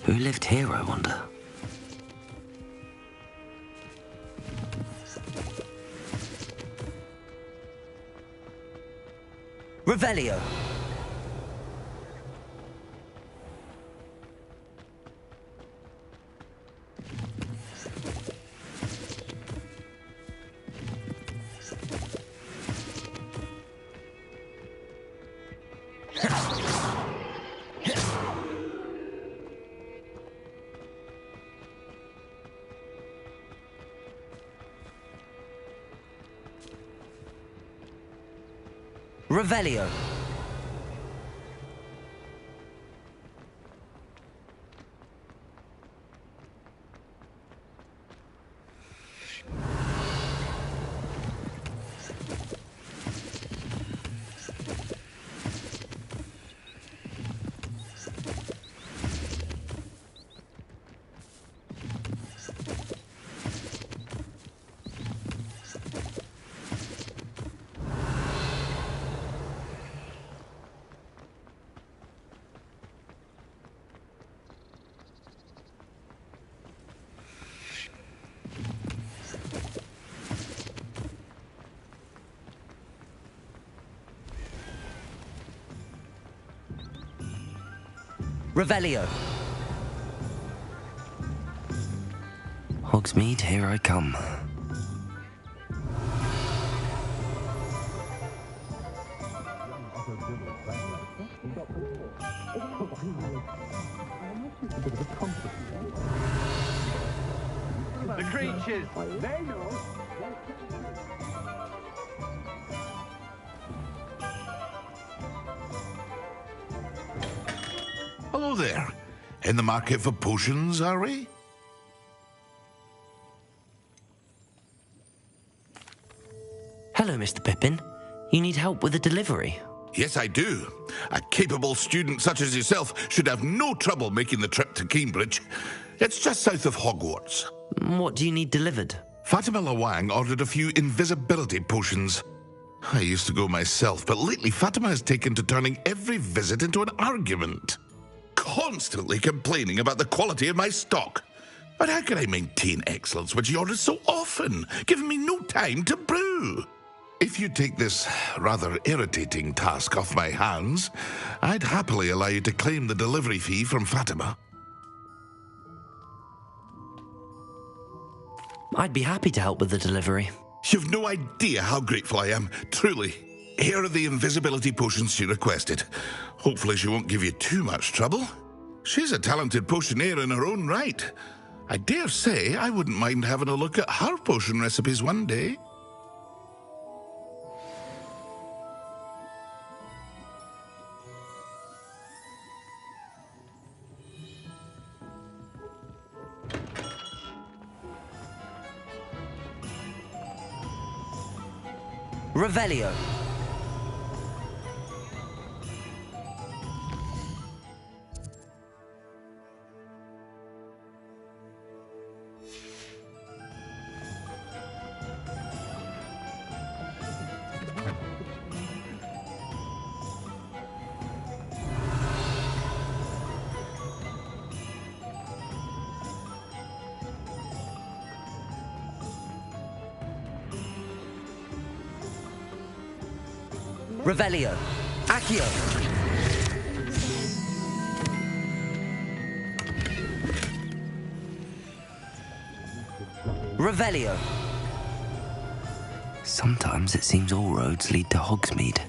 Who lived here, I wonder? Revelio. Revelio. Revelio. Hogsmeade, here I come. The creatures! They know! Hello there. In the market for potions, are we? Hello, Mr. Pippin. You need help with a delivery? Yes, I do. A capable student such as yourself should have no trouble making the trip to Cambridge. It's just south of Hogwarts. What do you need delivered? Fatima Lawang ordered a few invisibility potions. I used to go myself, but lately Fatima has taken to turning every visit into an argument. Constantly complaining about the quality of my stock. But how can I maintain excellence when she orders so often, giving me no time to brew? If you take this rather irritating task off my hands, I'd happily allow you to claim the delivery fee from Fatima. I'd be happy to help with the delivery. You've no idea how grateful I am, truly. Here are the invisibility potions she requested. Hopefully she won't give you too much trouble. She's a talented potioneer in her own right. I dare say I wouldn't mind having a look at her potion recipes one day. Revelio. Revelio. Accio. Revelio. Sometimes it seems all roads lead to Hogsmeade.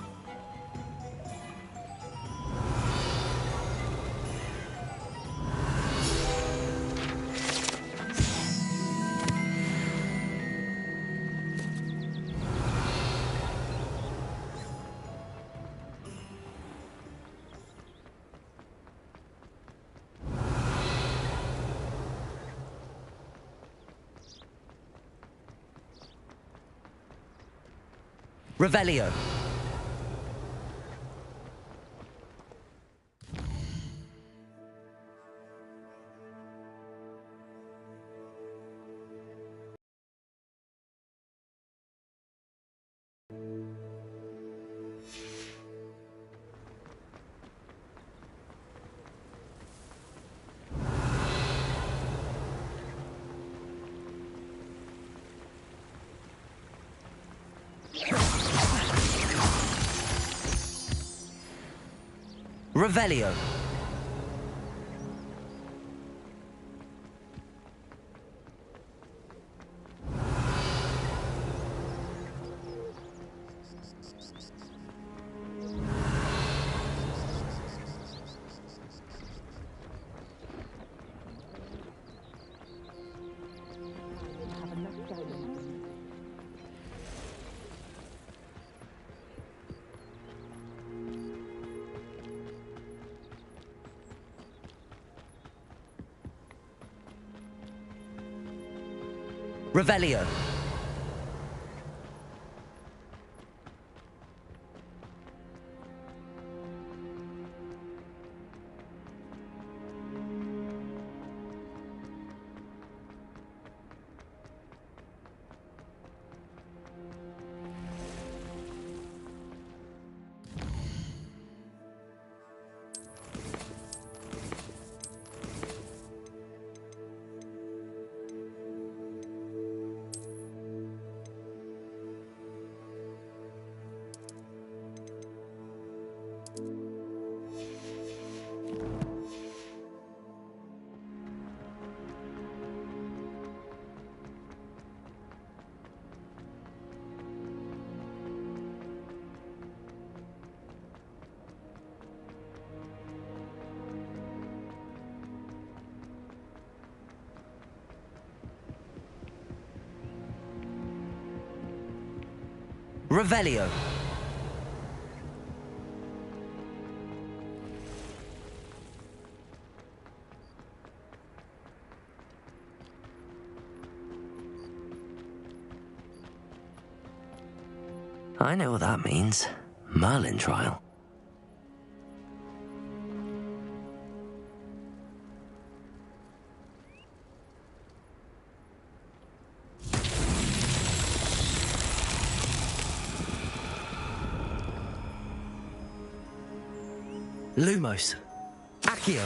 Revelio. Revelio. Revelio. Revelio. I know what that means. Merlin trial. Lumos. Accio.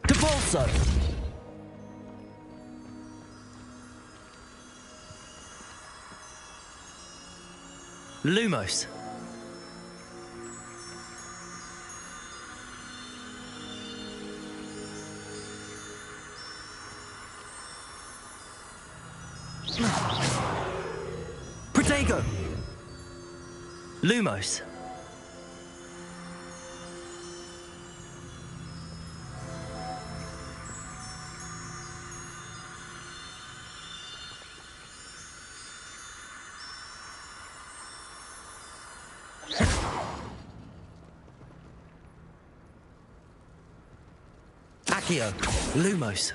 Depulso. Lumos. Protego. Lumos. Accio. Lumos.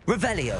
Revelio.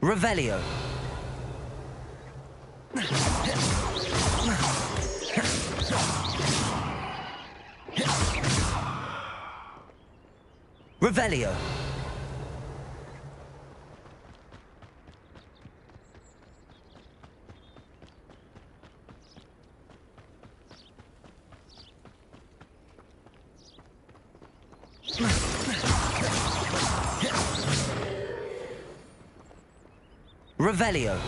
Revelio. Revelio. Revelio.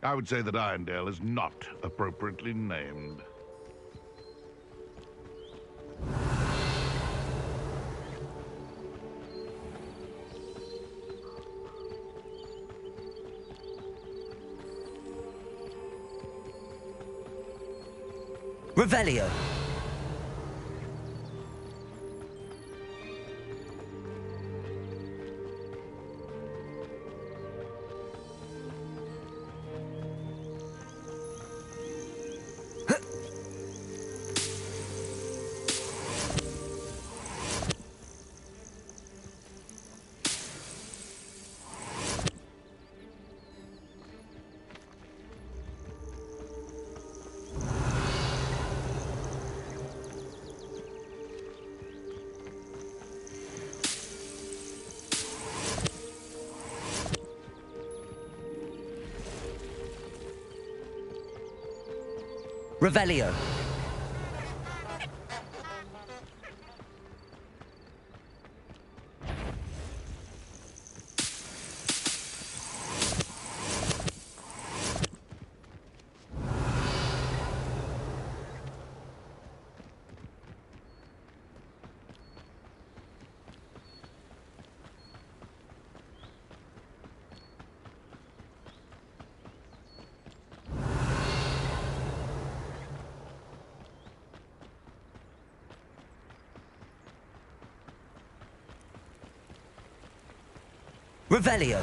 I would say that Irondale is not appropriately named. Revelio. Revelio. Revelio.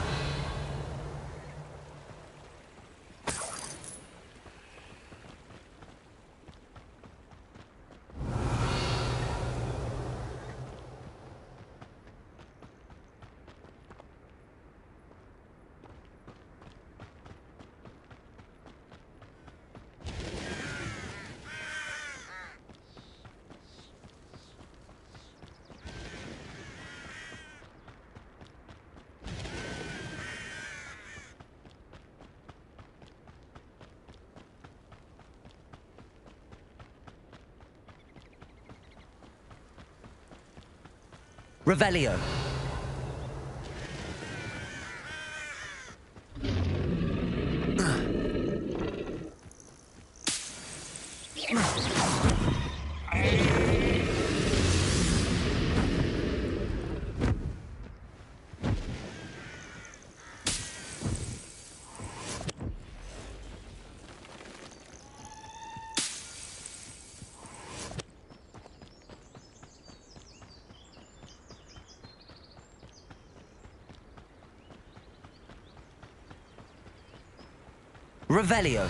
Revelio. Revelio.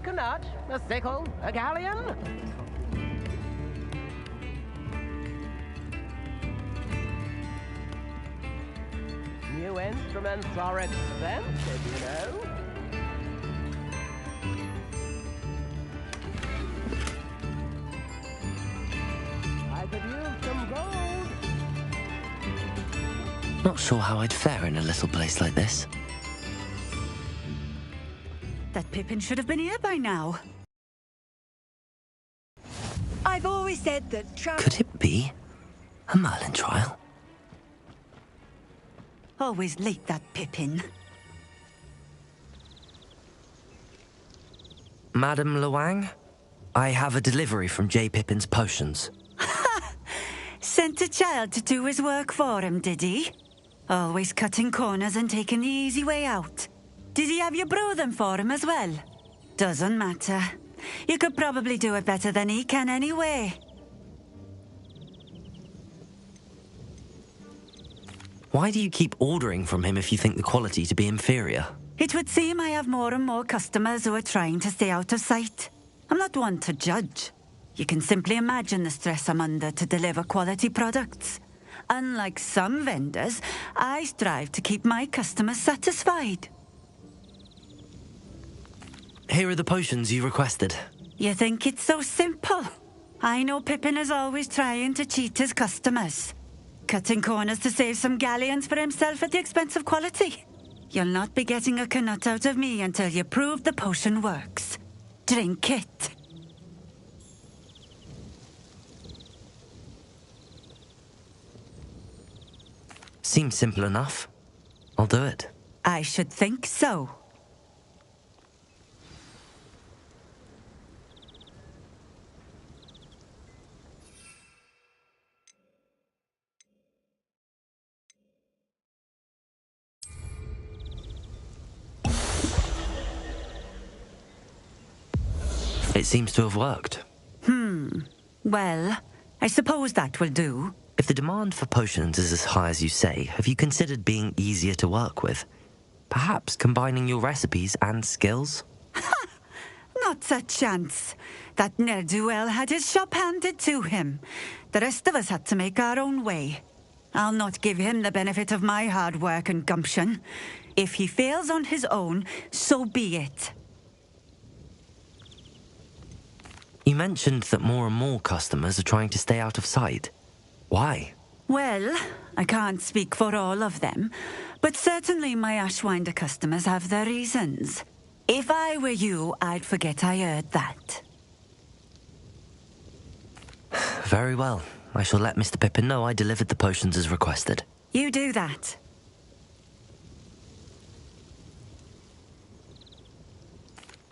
A nut, a sickle, a galleon. New instruments are expensive, you know. I could use some gold. Not sure how I'd fare in a little place like this. That Pippin should have been here by now. I've always said that Could it be a Merlin trial? Always late, that Pippin. Madam Luang, I have a delivery from J. Pippin's potions. Sent a child to do his work for him, did he? Always cutting corners and taking the easy way out. Did he have you brew them for him as well? Doesn't matter. You could probably do it better than he can anyway. Why do you keep ordering from him if you think the quality to be inferior? It would seem I have more and more customers who are trying to stay out of sight. I'm not one to judge. You can simply imagine the stress I'm under to deliver quality products. Unlike some vendors, I strive to keep my customers satisfied. Here are the potions you requested. You think it's so simple? I know Pippin is always trying to cheat his customers. Cutting corners to save some galleons for himself at the expense of quality. You'll not be getting a canut out of me until you prove the potion works. Drink it. Seems simple enough. I'll do it. I should think so. It seems to have worked. Well, I suppose that will do. If the demand for potions is as high as you say, have you considered being easier to work with? Perhaps combining your recipes and skills? Not a chance. That ne'er-do-well had his shop handed to him. The rest of us had to make our own way. I'll not give him the benefit of my hard work and gumption. If he fails on his own, so be it. You mentioned that more and more customers are trying to stay out of sight. Why? Well, I can't speak for all of them, but certainly my Ashwinder customers have their reasons. If I were you, I'd forget I heard that. Very well. I shall let Mr. Pippin know I delivered the potions as requested. You do that.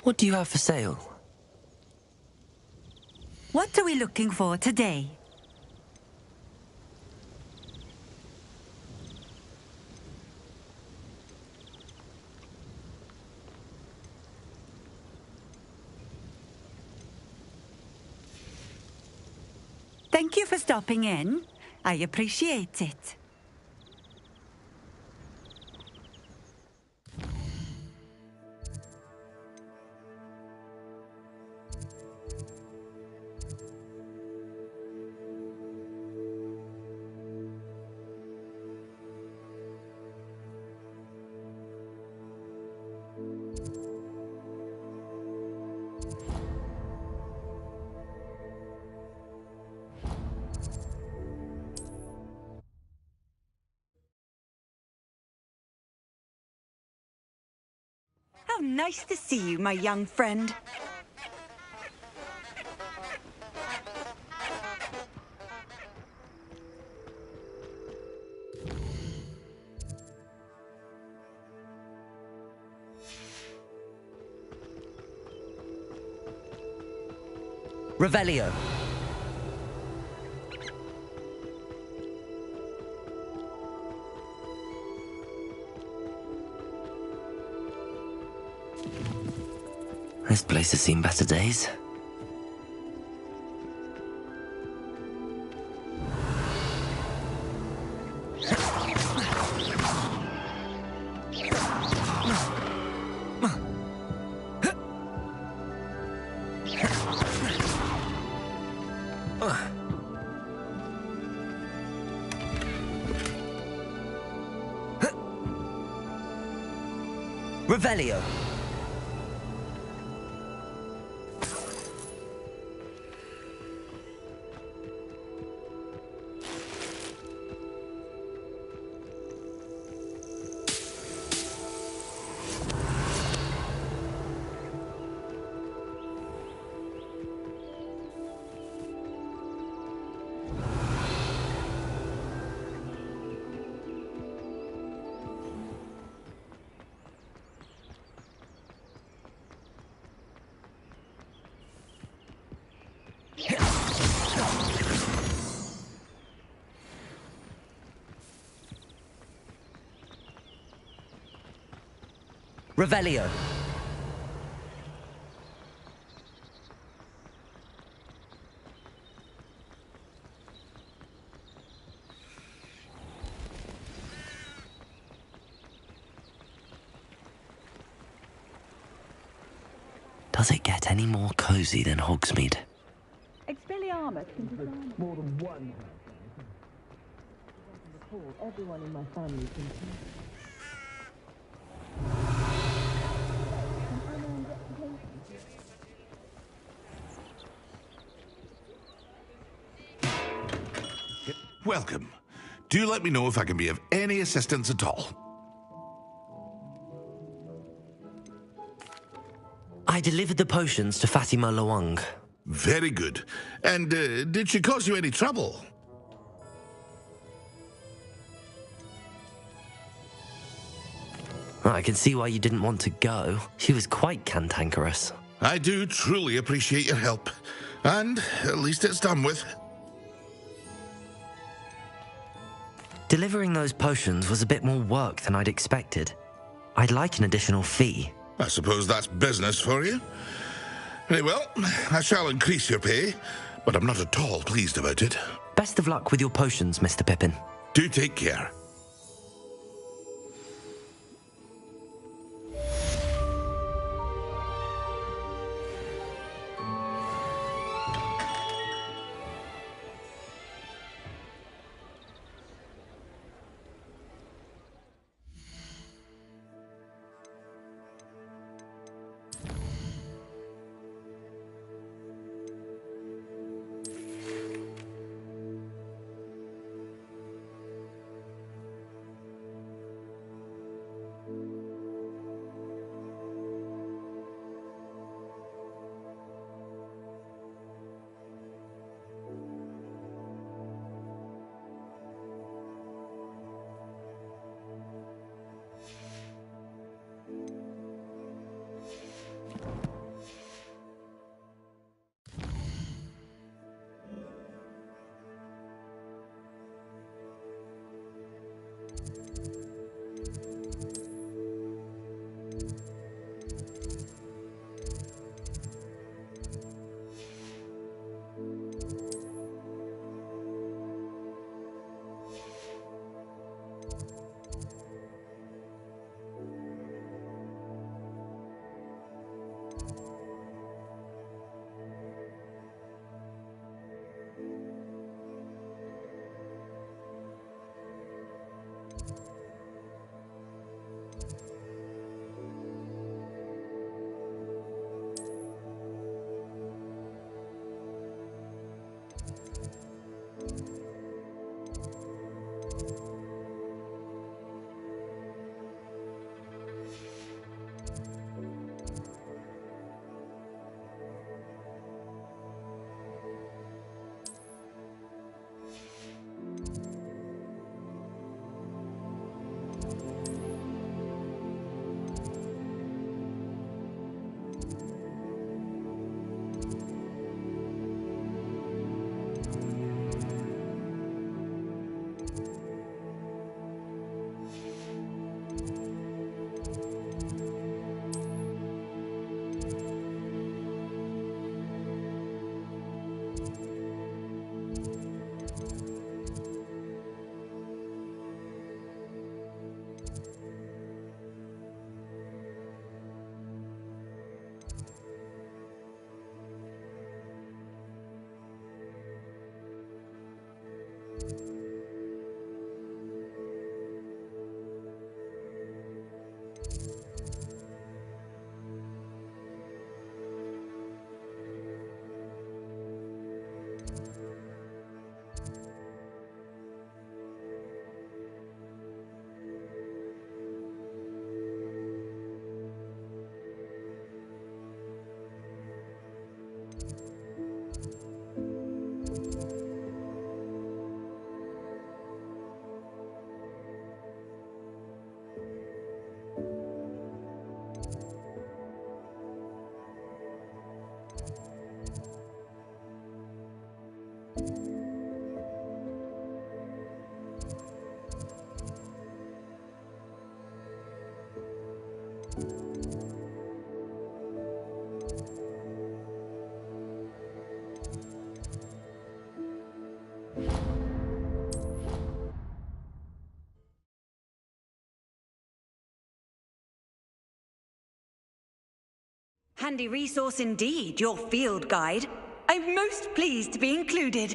What do you have for sale? What are we looking for today? Thank you for stopping in. I appreciate it. How nice to see you, my young friend. Revelio. This place has seen better days. Revelio. Revelio. Does it get any more cozy than Hogsmeade? Expelliarmus can design more than one. Everyone in my family can Welcome. Do let me know if I can be of any assistance at all. I delivered the potions to Fatima Lawang. Very good. And did she cause you any trouble? I can see why you didn't want to go. She was quite cantankerous. I do truly appreciate your help. And at least it's done with. Delivering those potions was a bit more work than I'd expected. I'd like an additional fee. I suppose that's business for you. Very well, I shall increase your pay, but I'm not at all pleased about it. Best of luck with your potions, Mr. Pippin. Do take care. handy resource indeed, your field guide. I'm most pleased to be included.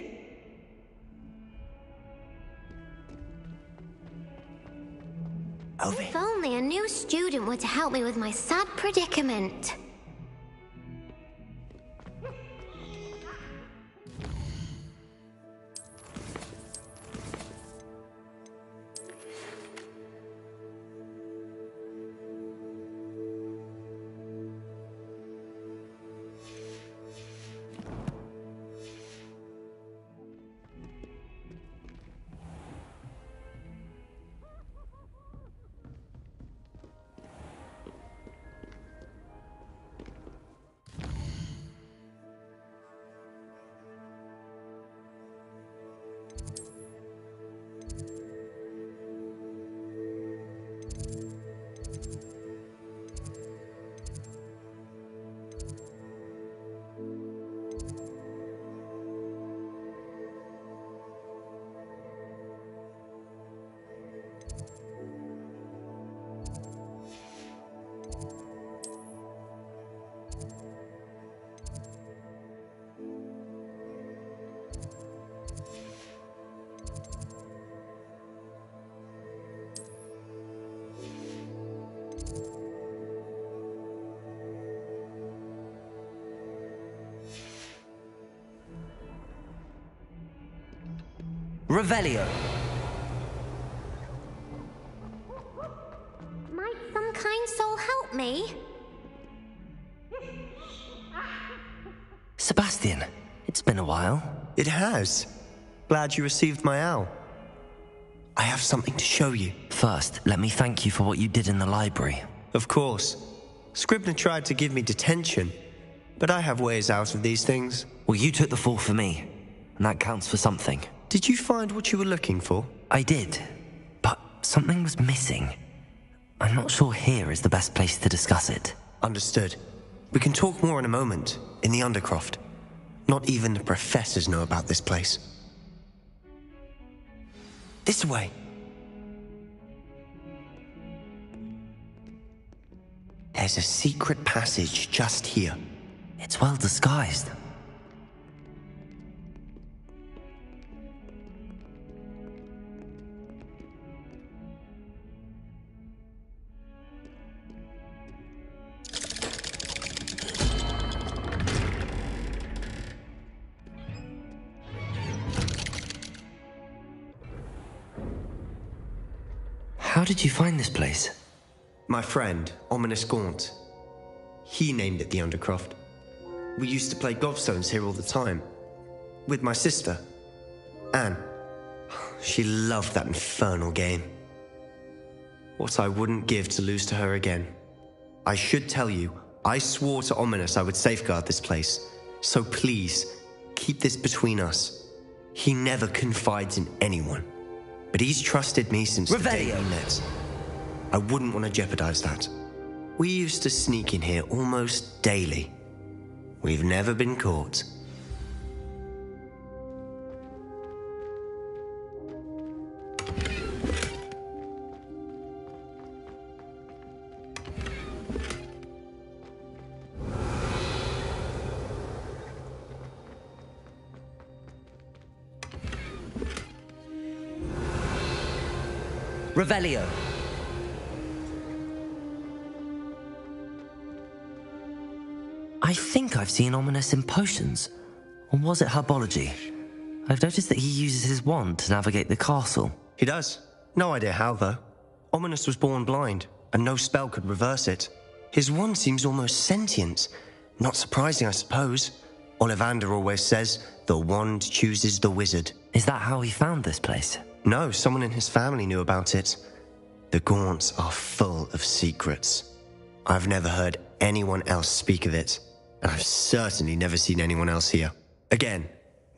If only a new student were to help me with my sad predicament. Revelio. Might some kind soul help me? Sebastian, it's been a while. It has. Glad you received my owl. I have something to show you. First, let me thank you for what you did in the library. Of course. Scribner tried to give me detention, but I have ways out of these things. Well, you took the fall for me, and that counts for something. Did you find what you were looking for? I did, but something was missing. I'm not sure here is the best place to discuss it. Understood. We can talk more in a moment, in the Undercroft. Not even the professors know about this place. This way. There's a secret passage just here. It's well disguised. How did you find this place? My friend, Ominous Gaunt. He named it the Undercroft. We used to play gobstones here all the time. With my sister, Anne. She loved that infernal game. What I wouldn't give to lose to her again. I should tell you, I swore to Ominous I would safeguard this place. So please, keep this between us. He never confides in anyone. But he's trusted me since the day we met. I wouldn't want to jeopardize that. We used to sneak in here almost daily. We've never been caught. Revelio. I think I've seen Ominous in potions. Or was it herbology? I've noticed that he uses his wand to navigate the castle. He does. No idea how, though. Ominous was born blind, and no spell could reverse it. His wand seems almost sentient. Not surprising, I suppose. Ollivander always says, the wand chooses the wizard. Is that how he found this place? No, someone in his family knew about it. The Gaunts are full of secrets. I've never heard anyone else speak of it, and I've certainly never seen anyone else here. Again,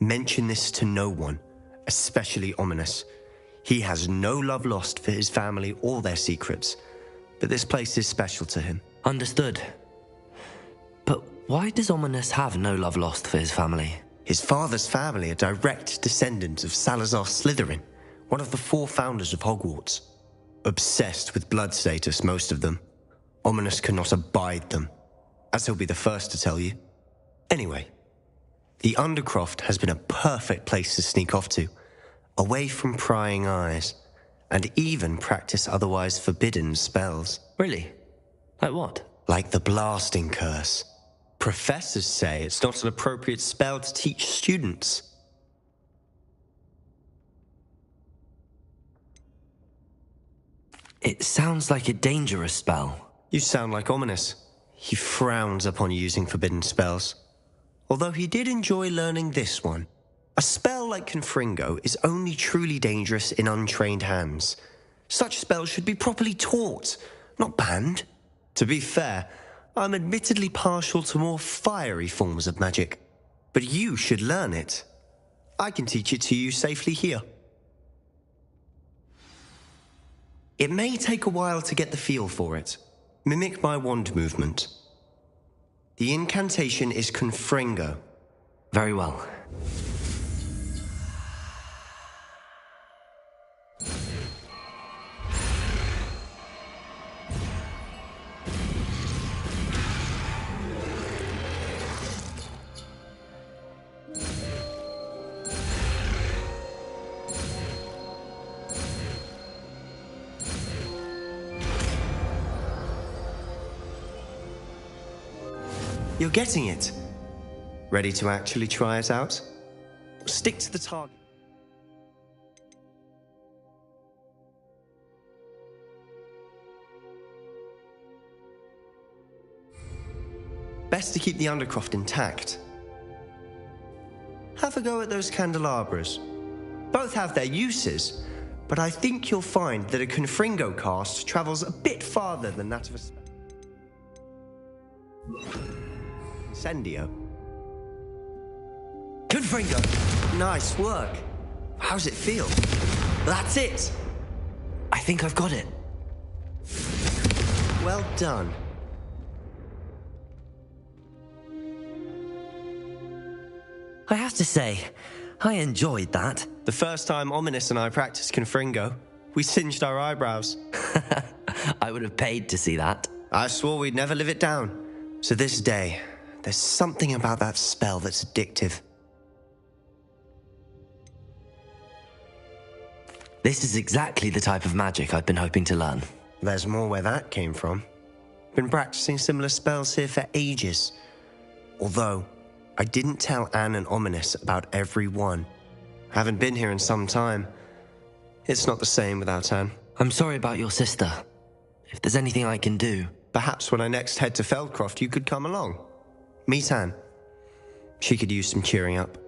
mention this to no one, especially Ominous. He has no love lost for his family or their secrets, but this place is special to him. Understood. But why does Ominous have no love lost for his family? His father's family are direct descendants of Salazar Slytherin, one of the 4 founders of Hogwarts. Obsessed with blood status, most of them. Ominous cannot abide them. as he'll be the first to tell you. Anyway, the Undercroft has been a perfect place to sneak off to, away from prying eyes, and even practice otherwise forbidden spells. Really? Like what? Like the blasting curse. Professors say it's not an appropriate spell to teach students. It sounds like a dangerous spell. You sound like Ominous. He frowns upon using forbidden spells. Although he did enjoy learning this one. A spell like Confringo is only truly dangerous in untrained hands. Such spells should be properly taught, not banned. To be fair, I'm admittedly partial to more fiery forms of magic. But you should learn it. I can teach it to you safely here. It may take a while to get the feel for it. Mimic my wand movement. The incantation is Confringo. Very well. You're getting it. Ready to actually try it out? Stick to the target. Best to keep the Undercroft intact. Have a go at those candelabras. Both have their uses, but I think you'll find that a Confringo cast travels a bit farther than that of a spell. Incendio. Confringo! Nice work. How's it feel? That's it! I think I've got it. Well done. I have to say, I enjoyed that. The first time Ominous and I practiced Confringo, we singed our eyebrows. I would have paid to see that. I swore we'd never live it down. So this day, there's something about that spell that's addictive. This is exactly the type of magic I've been hoping to learn. There's more where that came from. Been practicing similar spells here for ages. Although, I didn't tell Anne and Ominous about every one. Haven't been here in some time. It's not the same without Anne. I'm sorry about your sister. If there's anything I can do... Perhaps when I next head to Feldcroft, you could come along. Meet Anne. She could use some cheering up.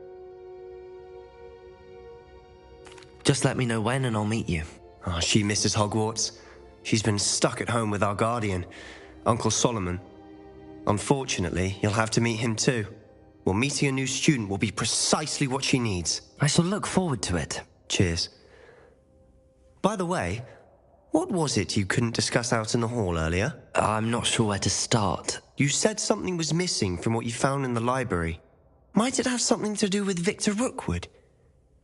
Just let me know when and I'll meet you. Oh, she misses Hogwarts. She's been stuck at home with our guardian, Uncle Solomon. Unfortunately, you'll have to meet him too. Well, meeting a new student will be precisely what she needs. I shall look forward to it. Cheers. By the way, what was it you couldn't discuss out in the hall earlier? I'm not sure where to start. You said something was missing from what you found in the library. Might it have something to do with Victor Rookwood?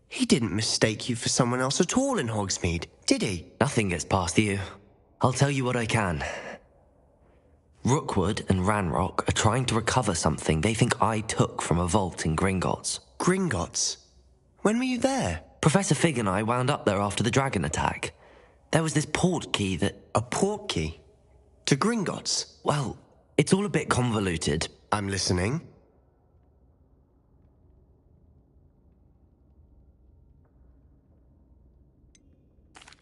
He didn't mistake you for someone else at all in Hogsmeade, did he? Nothing gets past you. I'll tell you what I can. Rookwood and Ranrock are trying to recover something they think I took from a vault in Gringotts. Gringotts? When were you there? Professor Fig and I wound up there after the dragon attack. There was this port key that... A port key? To Gringotts? Well, it's all a bit convoluted. I'm listening.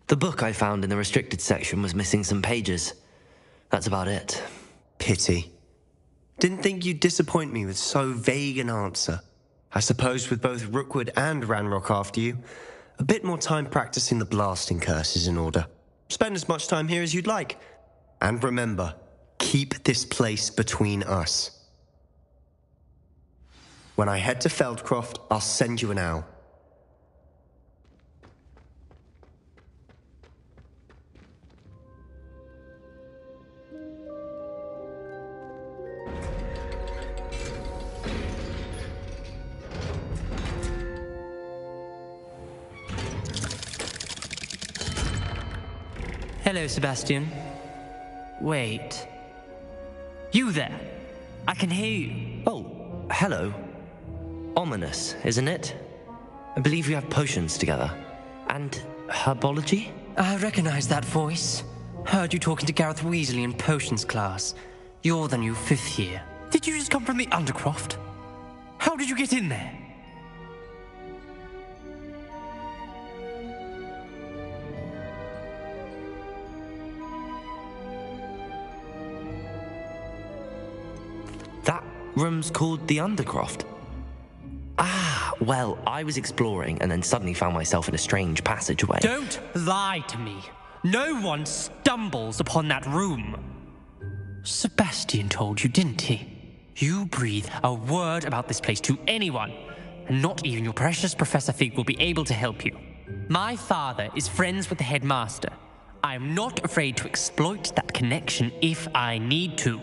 The book I found in the restricted section was missing some pages. That's about it. Pity. Didn't think you'd disappoint me with so vague an answer. I suppose with both Rookwood and Ranrock after you, a bit more time practicing the blasting curse is in order. Spend as much time here as you'd like. And remember, keep this place between us. When I head to Feldcroft, I'll send you an owl. Hello, Sebastian. Wait. You there? I can hear you. Oh, hello. Ominous, isn't it? I believe we have potions together. And herbology? I recognize that voice. Heard you talking to Gareth Weasley in potions class. You're the new 5th year. Did you just come from the Undercroft? How did you get in there? That room's called the Undercroft. Ah, well, I was exploring and then suddenly found myself in a strange passageway. Don't lie to me. No one stumbles upon that room. Sebastian told you, didn't he? You breathe a word about this place to anyone, and not even your precious Professor Fig will be able to help you. My father is friends with the headmaster. I am not afraid to exploit that connection if I need to.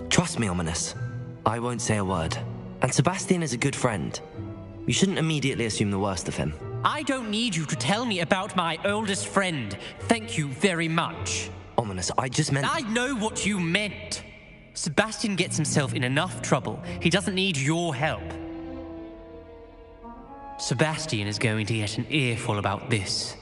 Trust me, Ominous. I won't say a word. And Sebastian is a good friend. You shouldn't immediately assume the worst of him. I don't need you to tell me about my oldest friend. Thank you very much. Ominous, I just meant... I know what you meant. Sebastian gets himself in enough trouble. He doesn't need your help. Sebastian is going to get an earful about this.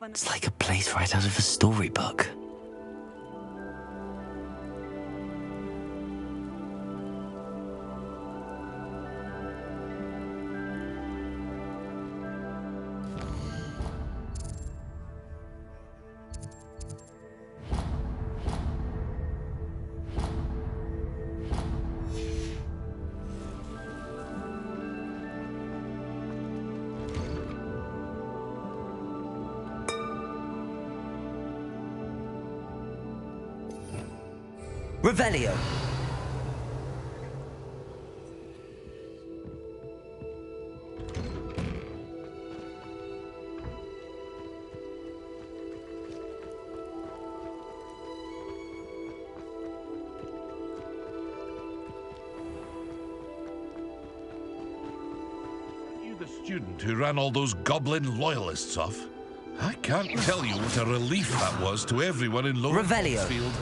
It's like a place right out of a storybook. Revelio. You the student who ran all those goblin loyalists off? I can't tell you what a relief that was to everyone in Lower Revelio. Field.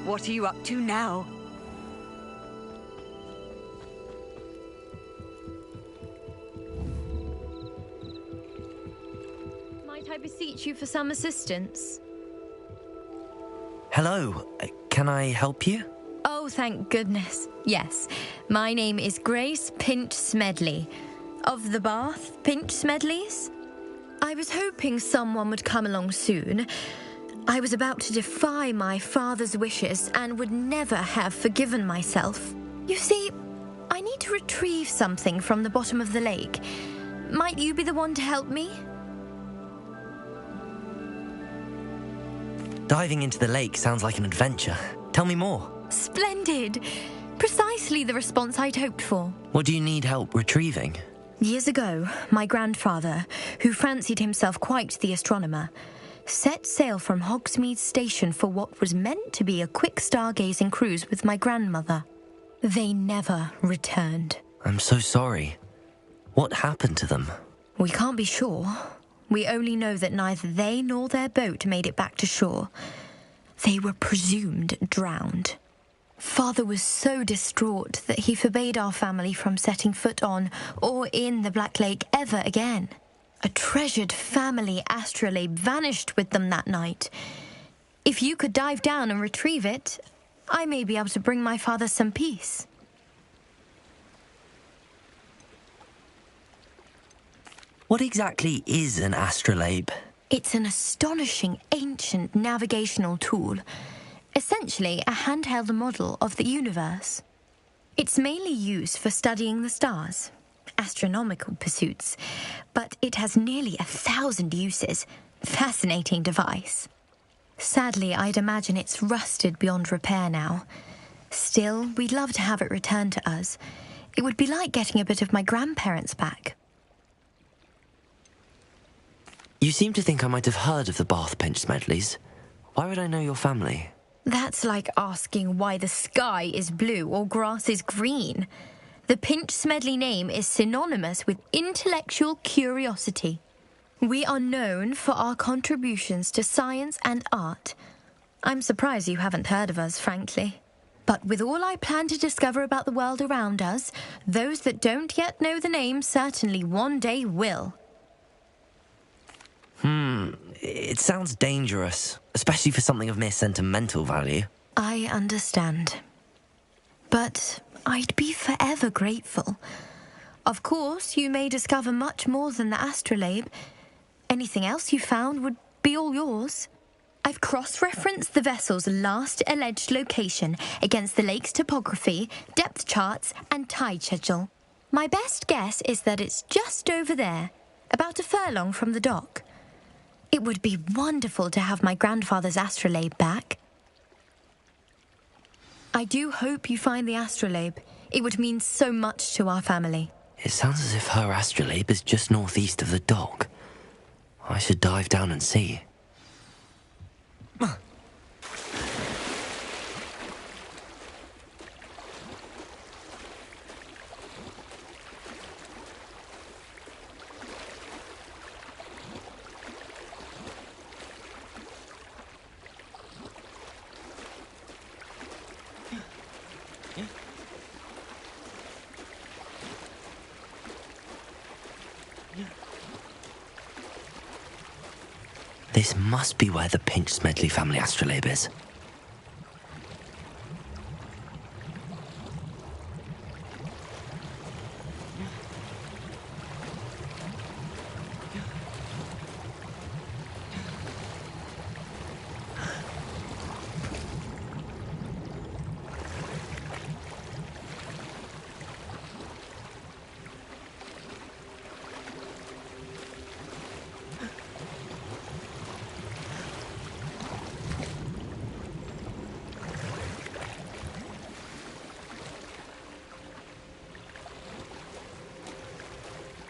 What are you up to now? Might I beseech you for some assistance? Hello, can I help you? Oh, thank goodness. Yes, my name is Grace Pinch Smedley, of the Bath Pinch Smedleys. I was hoping someone would come along soon. I was about to defy my father's wishes and would never have forgiven myself. You see, I need to retrieve something from the bottom of the lake. Might you be the one to help me? Diving into the lake sounds like an adventure. Tell me more. Splendid! Precisely the response I'd hoped for. What do you need help retrieving? Years ago, my grandfather, who fancied himself quite the astronomer, set sail from Hogsmeade Station for what was meant to be a quick stargazing cruise with my grandmother. They never returned. I'm so sorry. What happened to them? We can't be sure. We only know that neither they nor their boat made it back to shore. They were presumed drowned. Father was so distraught that he forbade our family from setting foot on or in the Black Lake ever again. A treasured family astrolabe vanished with them that night. If you could dive down and retrieve it, I may be able to bring my father some peace. What exactly is an astrolabe? It's an astonishing ancient navigational tool. Essentially, a handheld model of the universe. It's mainly used for studying the stars, astronomical pursuits, but it has nearly 1,000 uses. Fascinating device. Sadly, I'd imagine it's rusted beyond repair now. Still, we'd love to have it returned to us. It would be like getting a bit of my grandparents back. You seem to think I might have heard of the Bath Pinch Smedleys. Why would I know your family? That's like asking why the sky is blue or grass is green. The Pinch Smedley name is synonymous with intellectual curiosity. We are known for our contributions to science and art. I'm surprised you haven't heard of us, frankly. But with all I plan to discover about the world around us, those that don't yet know the name certainly one day will. It sounds dangerous, especially for something of mere sentimental value. I understand. But I'd be forever grateful. Of course, you may discover much more than the astrolabe. Anything else you found would be all yours. I've cross-referenced the vessel's last alleged location against the lake's topography, depth charts, and tide schedule. My best guess is that it's just over there, about a furlong from the dock. It would be wonderful to have my grandfather's astrolabe back. I do hope you find the astrolabe. It would mean so much to our family. It sounds as if her astrolabe is just northeast of the dock. I should dive down and see. This must be where the Pinch Smedley family astrolabe is.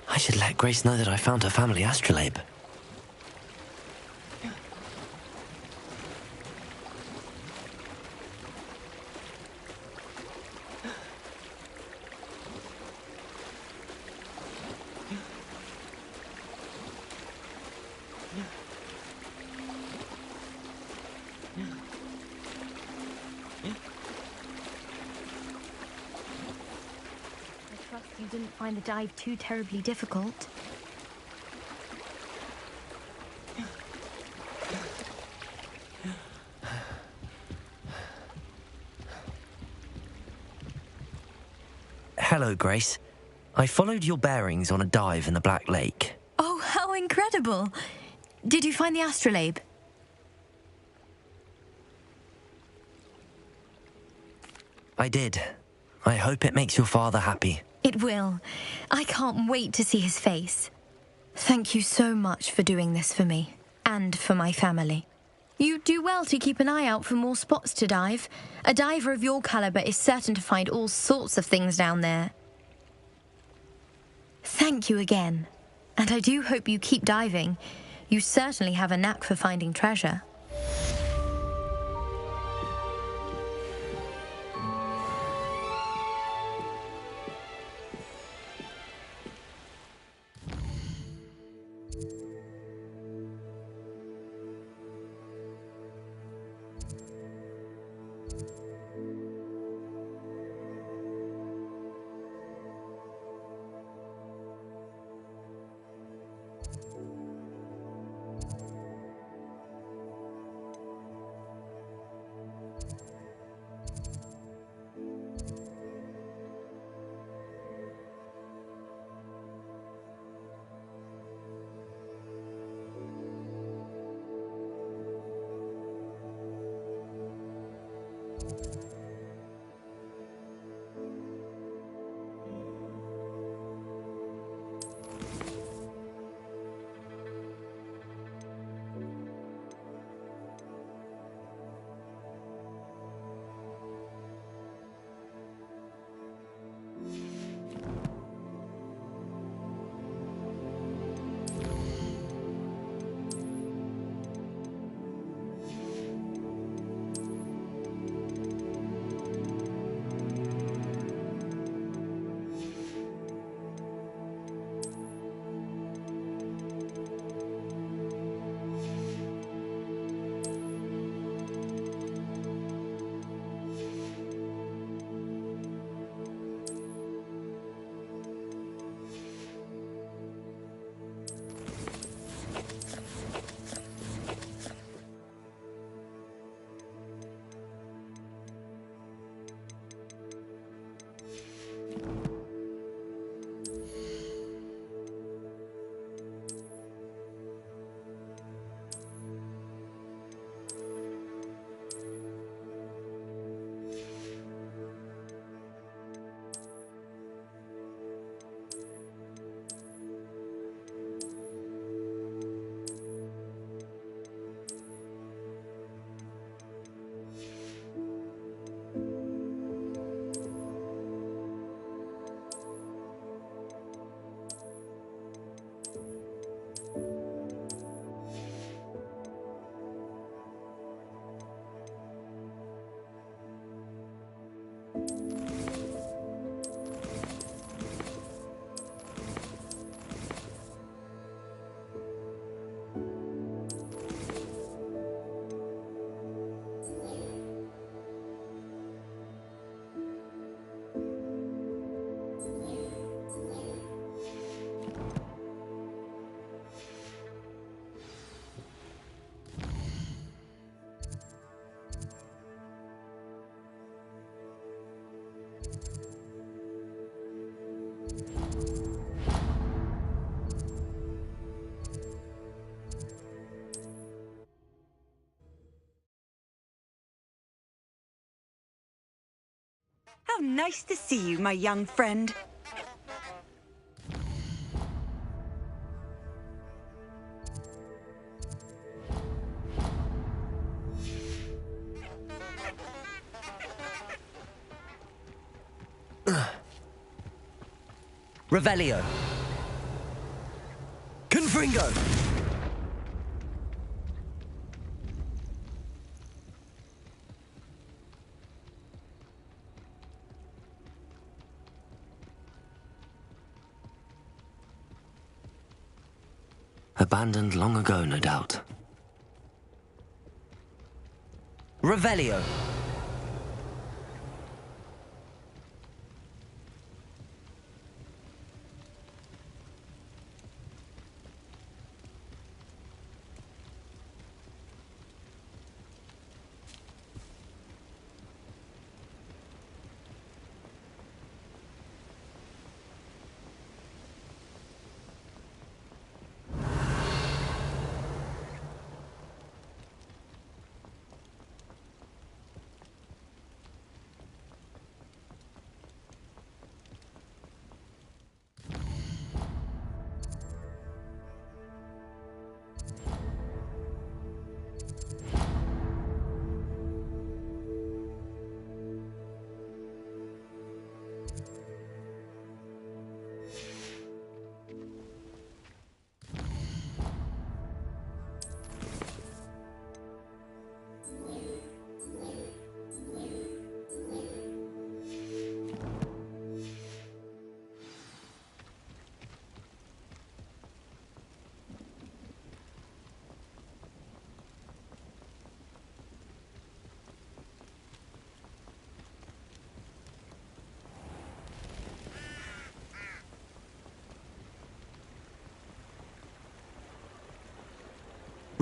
I should let Grace know that I found her family astrolabe. didn't find the dive too terribly difficult. Hello, Grace. I followed your bearings on a dive in the Black Lake. Oh, how incredible! Did you find the astrolabe? I did. I hope it makes your father happy. It will. I can't wait to see his face. Thank you so much for doing this for me, and for my family. You do well to keep an eye out for more spots to dive. A diver of your caliber is certain to find all sorts of things down there. Thank you again. And I do hope you keep diving. You certainly have a knack for finding treasure. How nice to see you, my young friend. Revelio. Confringo. Abandoned long ago, no doubt. Revelio.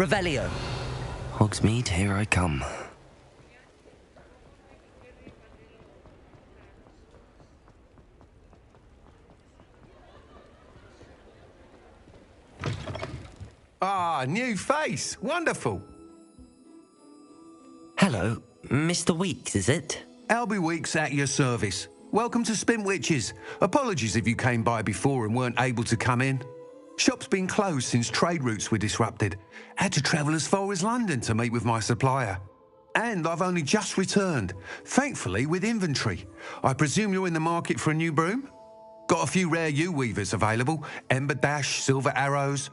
Revelio. Hogsmeade, here I come. Ah, new face. Wonderful. Hello, Mr. Weeks, is it? Albie Weeks at your service. Welcome to Spintwitches. Apologies if you came by before and weren't able to come in. Shop's been closed since trade routes were disrupted. Had to travel as far as London to meet with my supplier. And I've only just returned, thankfully with inventory. I presume you're in the market for a new broom? Got a few rare U-weavers available. Ember Dash, Silver Arrows.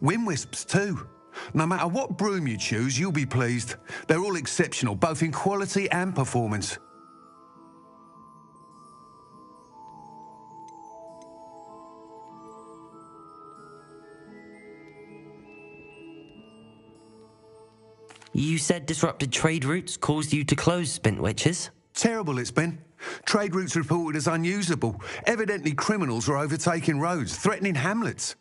Wind Wisps too. No matter what broom you choose, you'll be pleased. They're all exceptional, both in quality and performance. You said disrupted trade routes caused you to close Spintwitches? Terrible it's been. Trade routes reported as unusable. Evidently criminals are overtaking roads, threatening hamlets.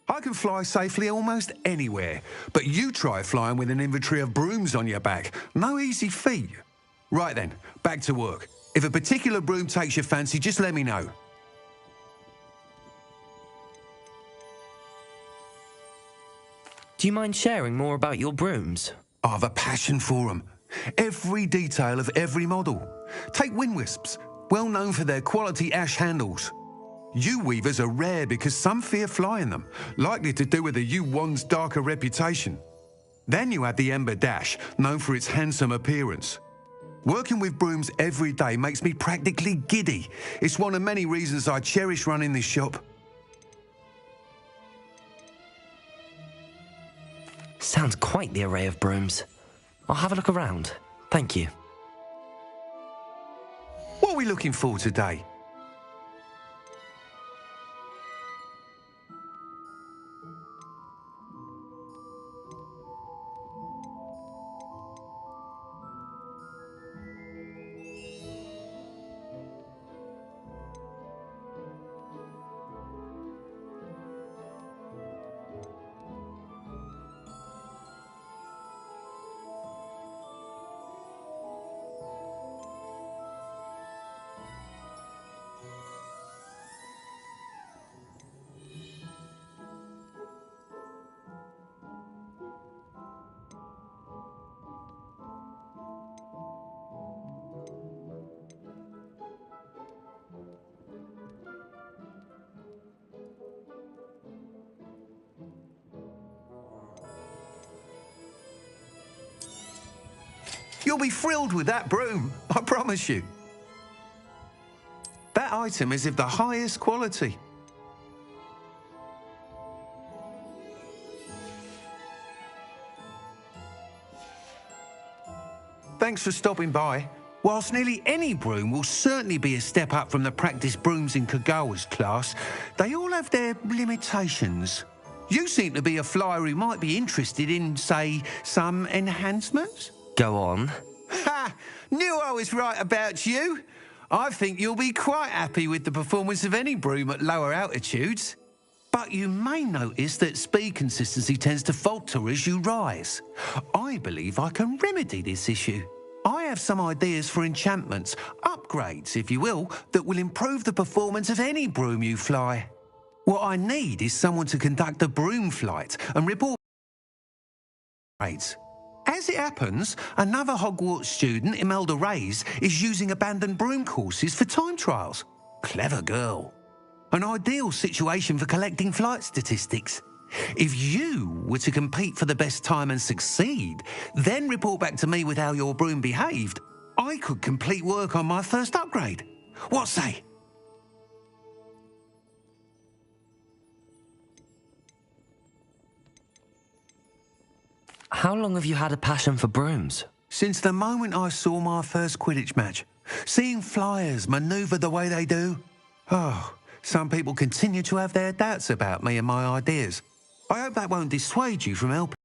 I can fly safely almost anywhere, but you try flying with an inventory of brooms on your back. No easy feat. Right then, back to work. If a particular broom takes your fancy, just let me know. Do you mind sharing more about your brooms? I've a passion for them. Every detail of every model. Take Wind Wisps, well known for their quality ash handles. U-weavers are rare because some fear flying them, likely to do with the U-wand's darker reputation. Then you have the Ember Dash, known for its handsome appearance. Working with brooms every day makes me practically giddy. It's one of many reasons I cherish running this shop. Sounds quite the array of brooms. I'll have a look around. Thank you. What are we looking for today? You'll be thrilled with that broom, I promise you. That item is of the highest quality. Thanks for stopping by. Whilst nearly any broom will certainly be a step up from the practice brooms in Kagawa's class, they all have their limitations. You seem to be a flyer who might be interested in, say, some enhancements? Go on. Ha! Knew I was right about you. I think you'll be quite happy with the performance of any broom at lower altitudes. But you may notice that speed consistency tends to falter as you rise. I believe I can remedy this issue. I have some ideas for enchantments, upgrades, if you will, that will improve the performance of any broom you fly. What I need is someone to conduct a broom flight and report grades. As it happens, another Hogwarts student, Imelda Reyes, is using abandoned broom courses for time trials. Clever girl. An ideal situation for collecting flight statistics. If you were to compete for the best time and succeed, then report back to me with how your broom behaved, I could complete work on my first upgrade. What say? How long have you had a passion for brooms? Since the moment I saw my first Quidditch match. Seeing flyers manoeuvre the way they do. Oh, some people continue to have their doubts about me and my ideas. I hope that won't dissuade you from helping.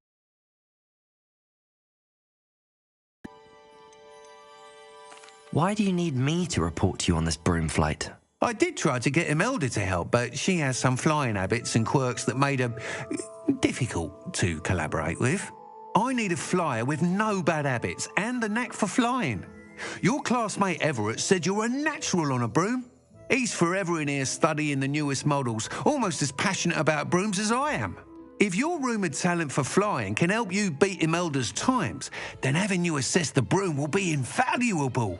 Why do you need me to report to you on this broom flight? I did try to get Imelda to help, but she has some flying habits and quirks that made her difficult to collaborate with. I need a flyer with no bad habits and the knack for flying. Your classmate Everett said you're a natural on a broom. He's forever in here studying the newest models, almost as passionate about brooms as I am. If your rumoured talent for flying can help you beat Imelda's times, then having you assess the broom will be invaluable.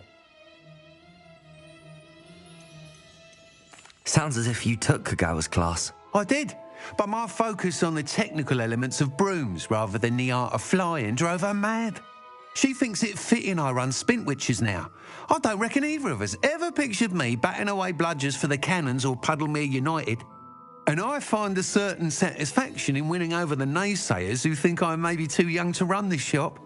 Sounds as if you took Kagawa's class. I did, but my focus on the technical elements of brooms rather than the art of flying drove her mad. She thinks it fitting I run Spintwitches now. I don't reckon either of us ever pictured me batting away bludgers for the Cannons or Puddlemere United. And I find a certain satisfaction in winning over the naysayers who think I may be too young to run this shop.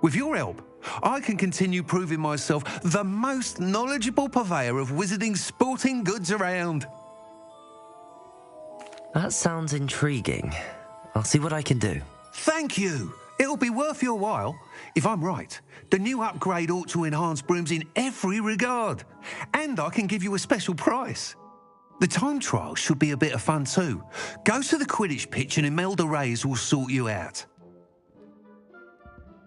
With your help, I can continue proving myself the most knowledgeable purveyor of wizarding sporting goods around. That sounds intriguing. I'll see what I can do. Thank you. It'll be worth your while. If I'm right, the new upgrade ought to enhance brooms in every regard. And I can give you a special price. The time trial should be a bit of fun too. Go to the Quidditch pitch and Imelda Reyes will sort you out.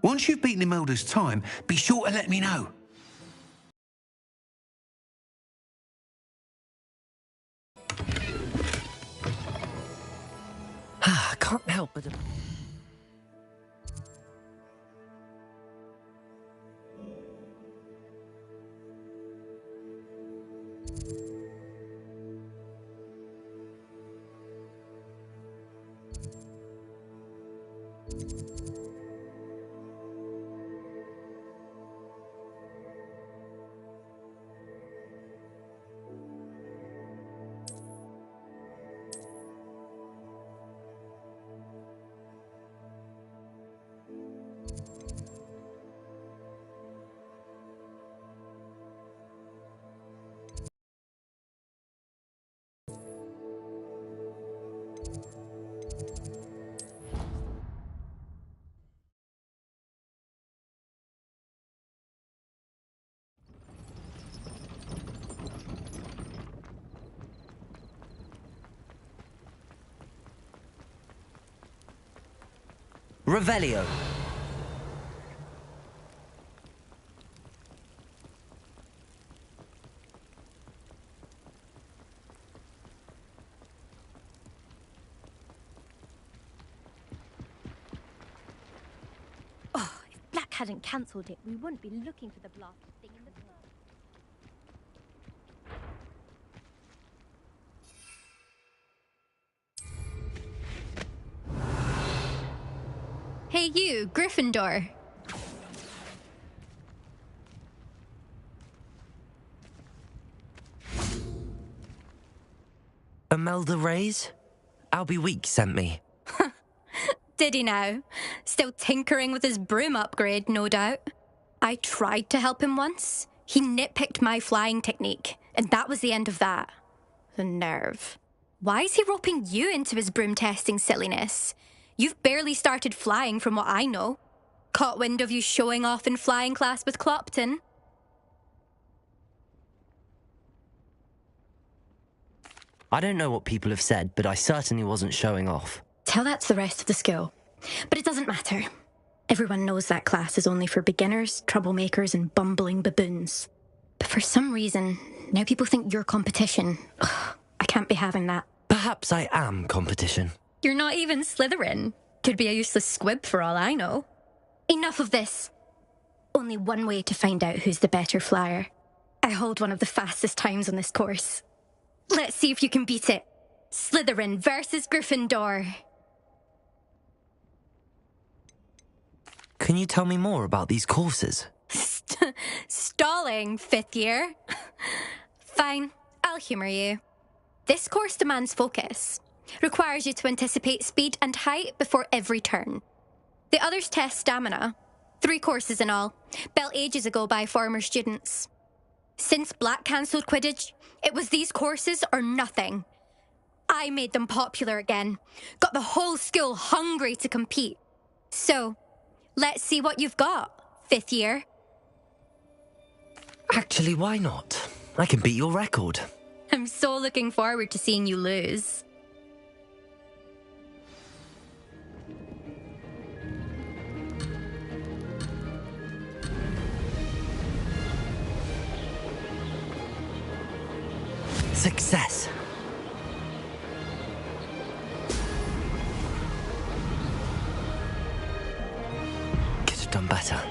Once you've beaten Imelda's time, be sure to let me know. I can't help but... Revelio. Oh, if Black hadn't cancelled it, we wouldn't be looking for the blasted thing in the first. Hey you, Gryffindor. Imelda Reyes? Albie Week sent me. Did he now? Still tinkering with his broom upgrade, no doubt. I tried to help him once. He nitpicked my flying technique, and that was the end of that. The nerve. Why is he roping you into his broom testing silliness? You've barely started flying from what I know. Caught wind of you showing off in flying class with Clopton. I don't know what people have said, but I certainly wasn't showing off. Tell that to the rest of the school. But it doesn't matter. Everyone knows that class is only for beginners, troublemakers, and bumbling baboons. But for some reason, now people think you're competition. Ugh, I can't be having that. Perhaps I am competition. You're not even Slytherin. Could be a useless squib for all I know. Enough of this. Only one way to find out who's the better flyer. I hold one of the fastest times on this course. Let's see if you can beat it. Slytherin versus Gryffindor. Can you tell me more about these courses? Stalling, 5th year. Fine, I'll humour you. This course demands focus. Requires you to anticipate speed and height before every turn. The others test stamina. 3 courses in all, built ages ago by former students. Since Black cancelled Quidditch, it was these courses or nothing. I made them popular again. Got the whole school hungry to compete. So, let's see what you've got, 5th year. Actually, why not? I can beat your record. I'm so looking forward to seeing you lose. Success. Could have done better.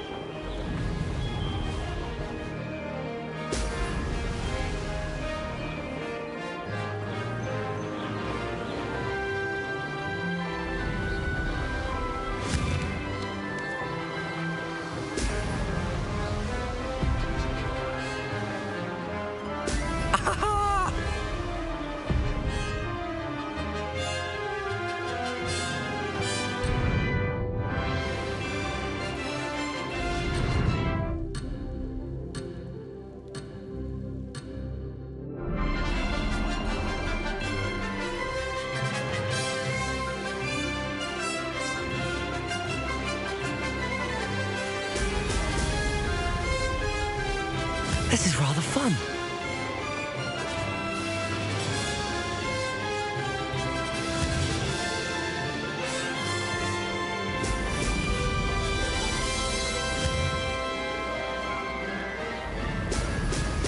This is rather fun.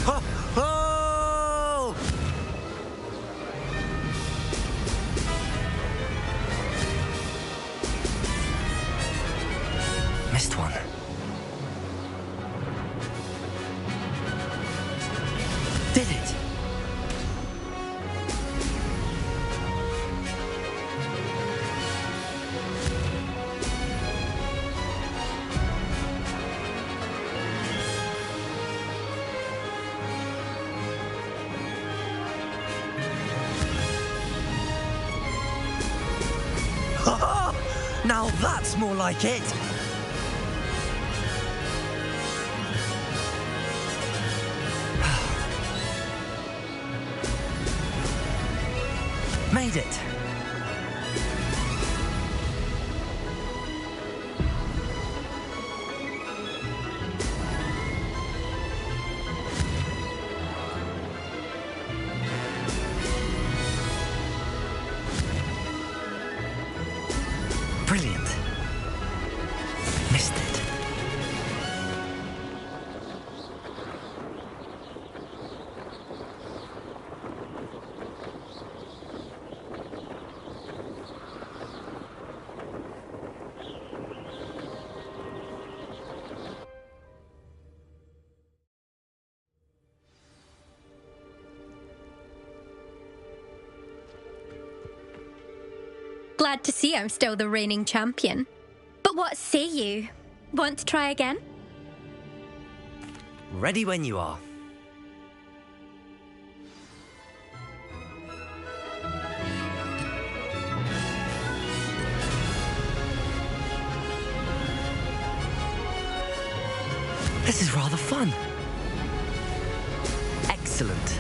Ho! Ho! Missed one. Did it? Now that's more like it. Made it. Brilliant. Missed it. Glad to see I'm still the reigning champion. But what say you? Want to try again? Ready when you are. This is rather fun. Excellent.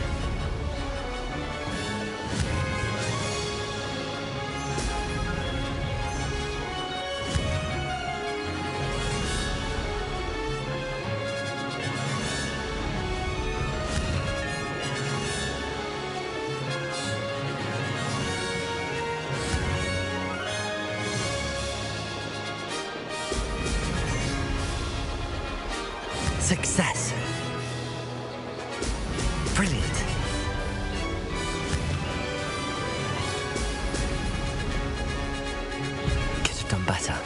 Success. Brilliant. Could have done better.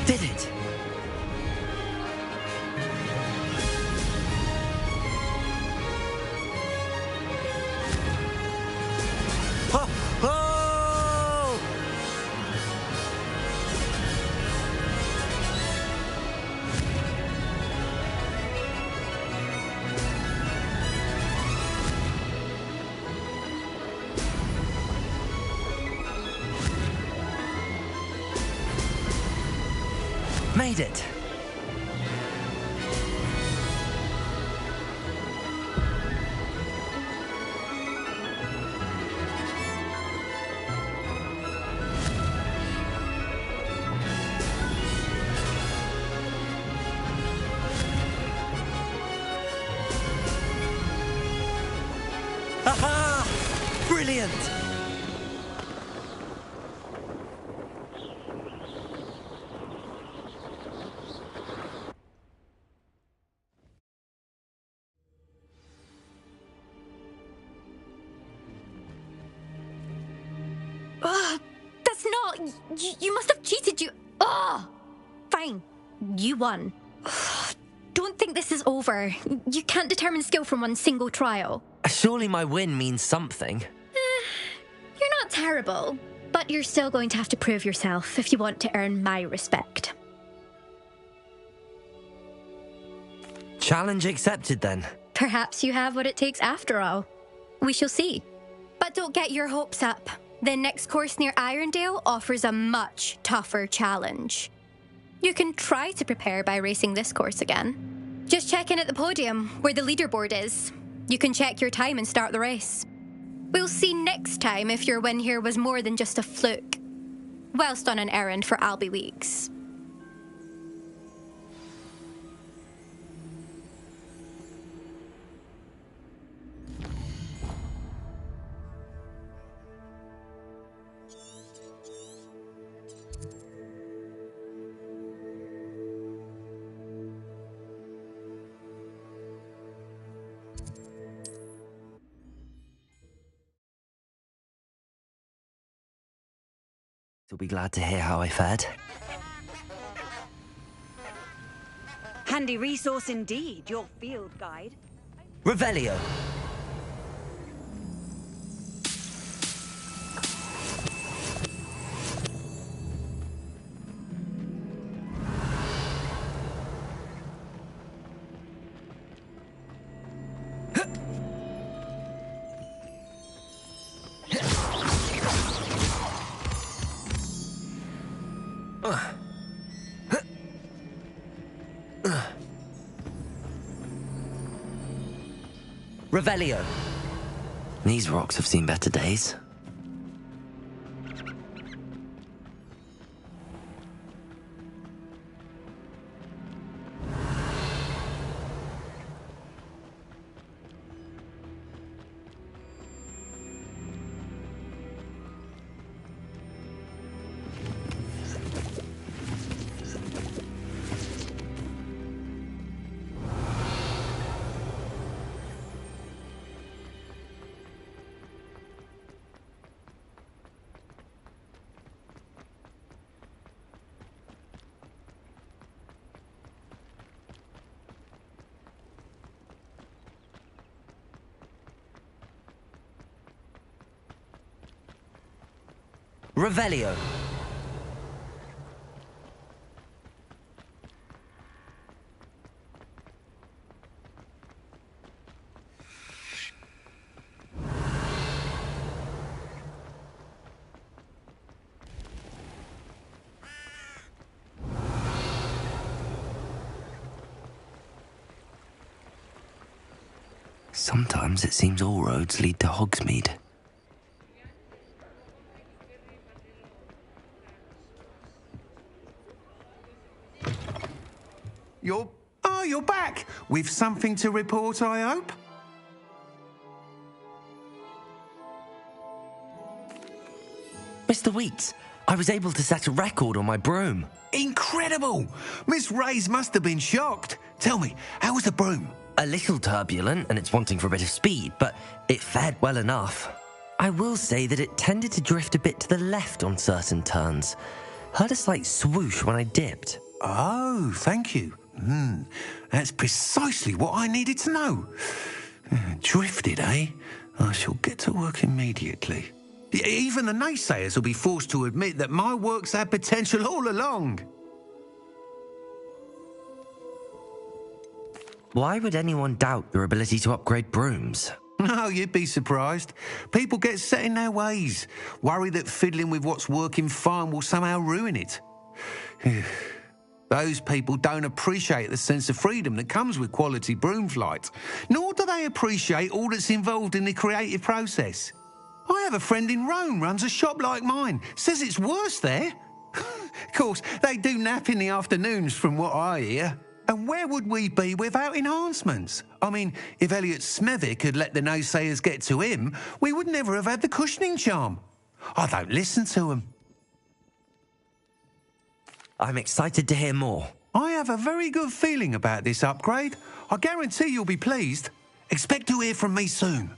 Did it? Ho! Ho! Made it. Brilliant! That's not... You must have cheated, you... Ugh! Fine. You won. Don't think this is over. You can't determine skill from one single trial. Surely my win means something. You're not terrible, but you're still going to have to prove yourself if you want to earn my respect. Challenge accepted, then. Perhaps you have what it takes after all. We shall see. But don't get your hopes up. The next course near Irondale offers a much tougher challenge. You can try to prepare by racing this course again. Just check in at the podium, where the leaderboard is. You can check your time and start the race. We'll see next time if your win here was more than just a fluke, whilst on an errand for Albie Weeks. You'll be glad to hear how I fared. Handy resource indeed, your field guide. Revelio. Revelio. These rocks have seen better days. Revelio. Sometimes it seems all roads lead to Hogsmeade. You're back! With something to report, I hope? Mr. Weeks, I was able to set a record on my broom. Incredible! Miss Ray's must have been shocked. Tell me, how was the broom? A little turbulent, and it's wanting for a bit of speed, but it fared well enough. I will say that it tended to drift a bit to the left on certain turns. Heard a slight swoosh when I dipped. Oh, thank you. That's precisely what I needed to know. Drifted, eh? I shall get to work immediately. Even the naysayers will be forced to admit that my work's had potential all along. Why would anyone doubt your ability to upgrade brooms? Oh, you'd be surprised. People get set in their ways, worry that fiddling with what's working fine will somehow ruin it. Those people don't appreciate the sense of freedom that comes with quality broom flight, nor do they appreciate all that's involved in the creative process. I have a friend in Rome runs a shop like mine, says it's worse there. Of course, they do nap in the afternoons from what I hear. And where would we be without enhancements? I mean, if Elliot Smethwick had let the naysayers get to him, we would never have had the cushioning charm. I don't listen to them. I'm excited to hear more. I have a very good feeling about this upgrade. I guarantee you'll be pleased. Expect to hear from me soon.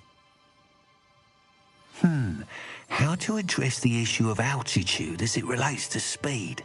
How to address the issue of altitude as it relates to speed?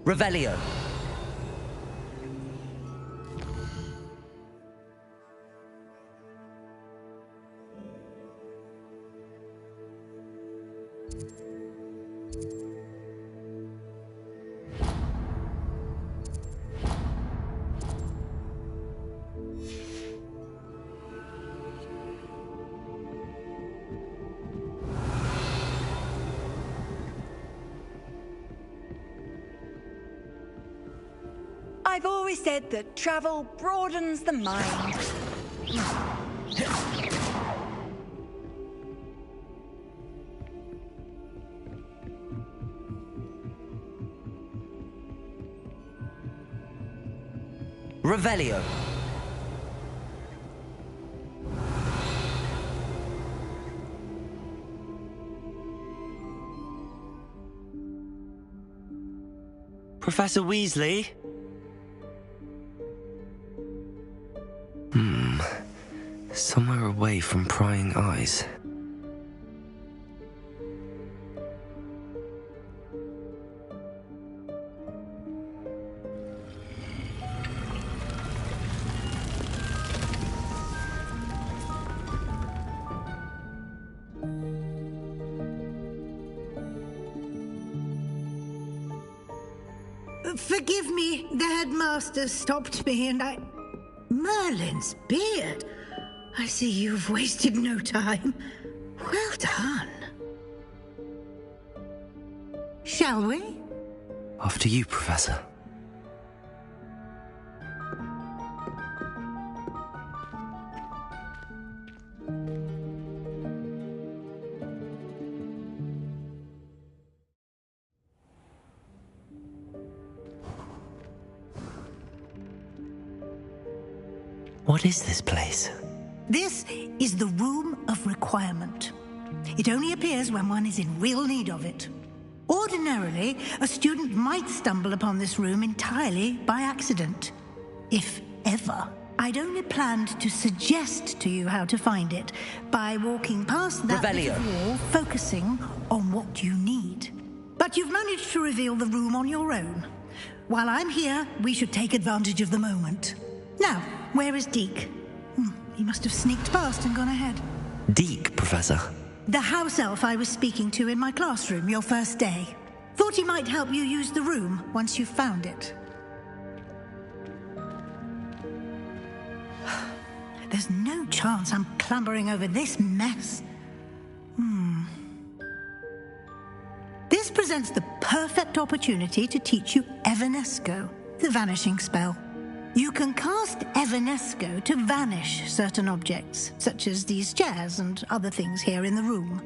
Revelio. I've always said that travel broadens the mind. Revelio. Professor Weasley? Somewhere away from prying eyes. Forgive me, the headmaster stopped me and I... Merlin's beard! I see you've wasted no time. Well done. Shall we? After you, Professor. What is this place? This is the Room of Requirement. It only appears when one is in real need of it. Ordinarily, a student might stumble upon this room entirely by accident. If ever. I'd only planned to suggest to you how to find it by walking past that bit of wall, focusing on what you need. But you've managed to reveal the room on your own. While I'm here, we should take advantage of the moment. Now, where is Deke? He must have sneaked past and gone ahead. Deke, Professor. The house elf I was speaking to in my classroom your first day. Thought he might help you use the room once you found it. There's no chance I'm clambering over this mess. This presents the perfect opportunity to teach you Evanesco, the vanishing spell. You can cast Evanesco to vanish certain objects, such as these chairs and other things here in the room.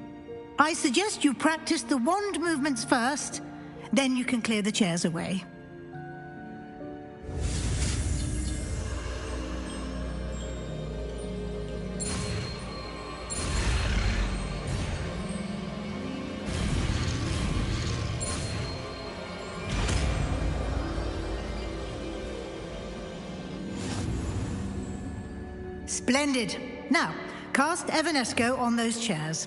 I suggest you practice the wand movements first, then you can clear the chairs away. Splendid. Now, cast Evanesco on those chairs.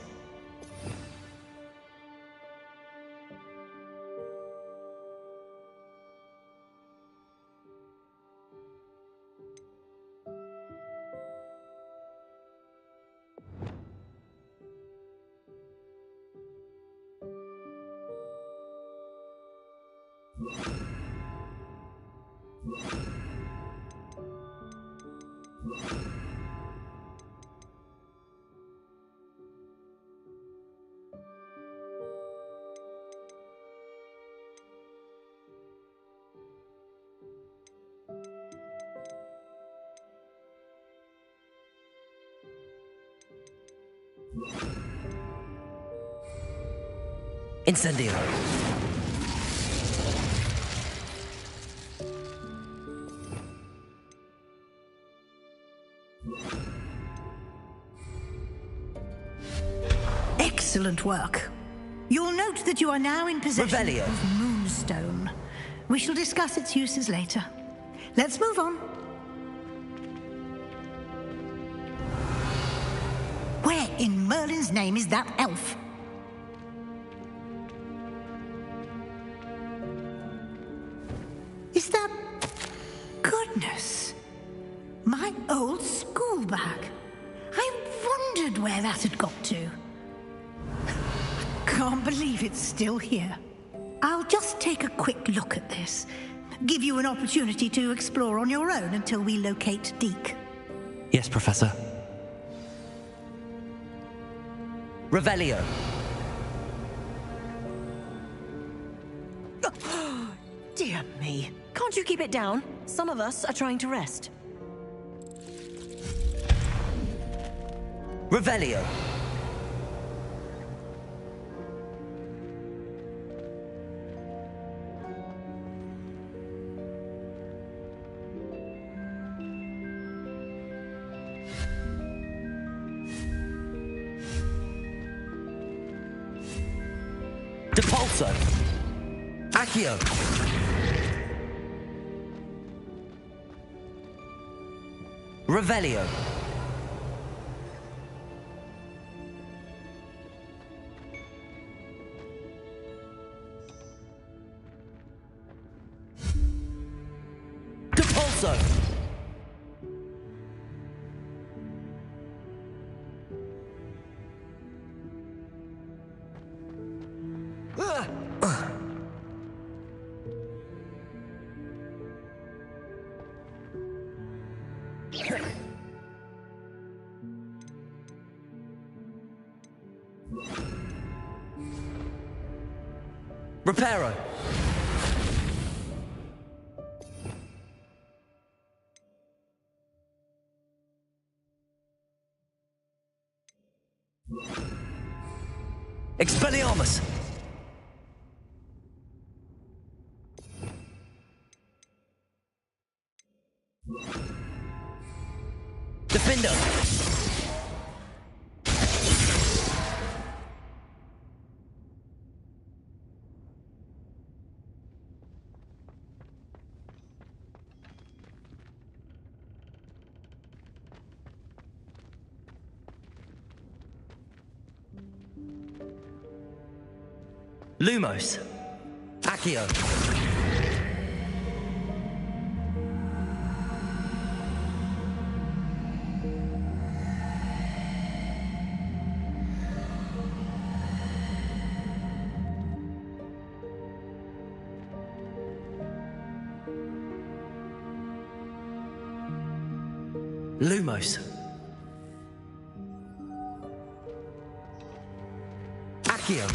Incendio. Excellent work. You'll note that you are now in possession Revelio. of Moonstone. We shall discuss its uses later. Let's move on. Where in Merlin's name is that elf? Is that... Goodness. My old school bag. I wondered where that had got to. Can't believe it's still here. I'll just take a quick look at this. Give you an opportunity to explore on your own until we locate Deke. Yes, Professor. Revelio. Dear me. Can't you keep it down? Some of us are trying to rest. Revelio. Depulso. Accio. Revelio. Depulso. Reparo. Expelliarmus. Defender. Lumos. Accio. Lumos. Accio.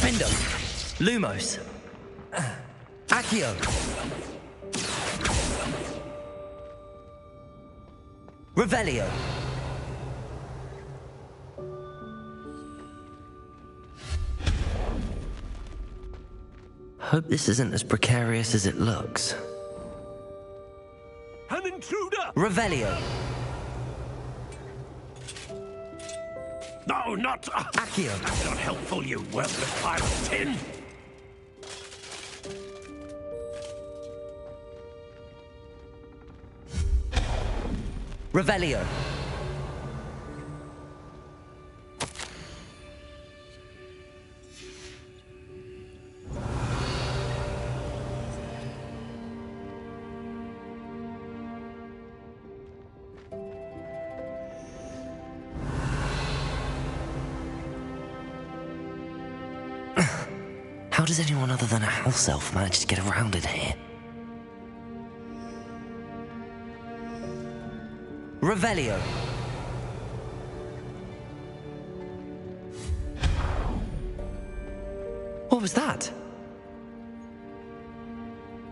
Profindo. Lumos. Accio. Revelio. Hope this isn't as precarious as it looks. An intruder! Revelio. No, not... Accio. That's not helpful, you worthless pile of tin! Revelio. How does anyone other than a house elf manage to get around in here? Revelio. What was that?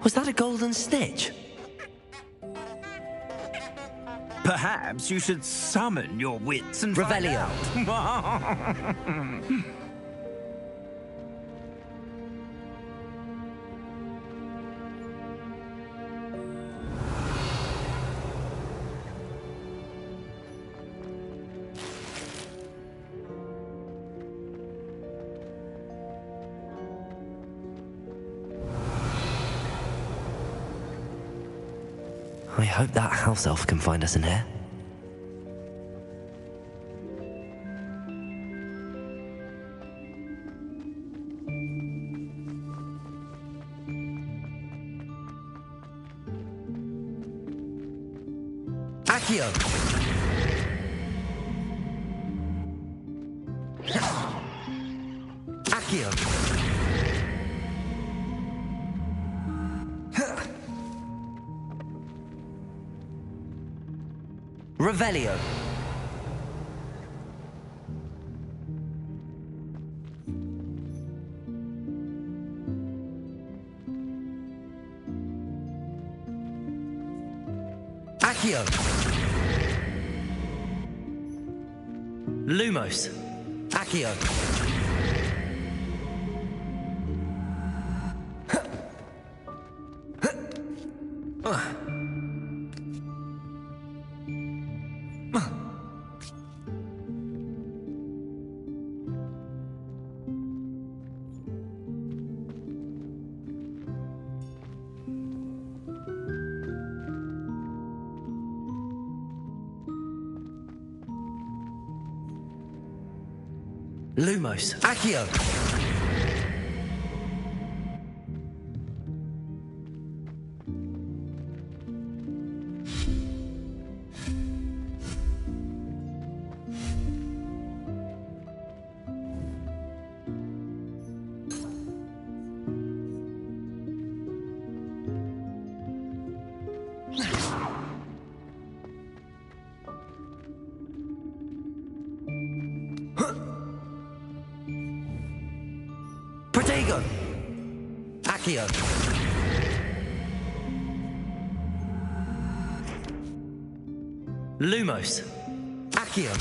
Was that a golden snitch? Perhaps you should summon your wits and Revelio. find out. I hope that house elf can find us in here. Accio! Accio! Revelio. Accio. Lumos. Accio. Lumos. Accio. Protego. Accio. Lumos. Accio.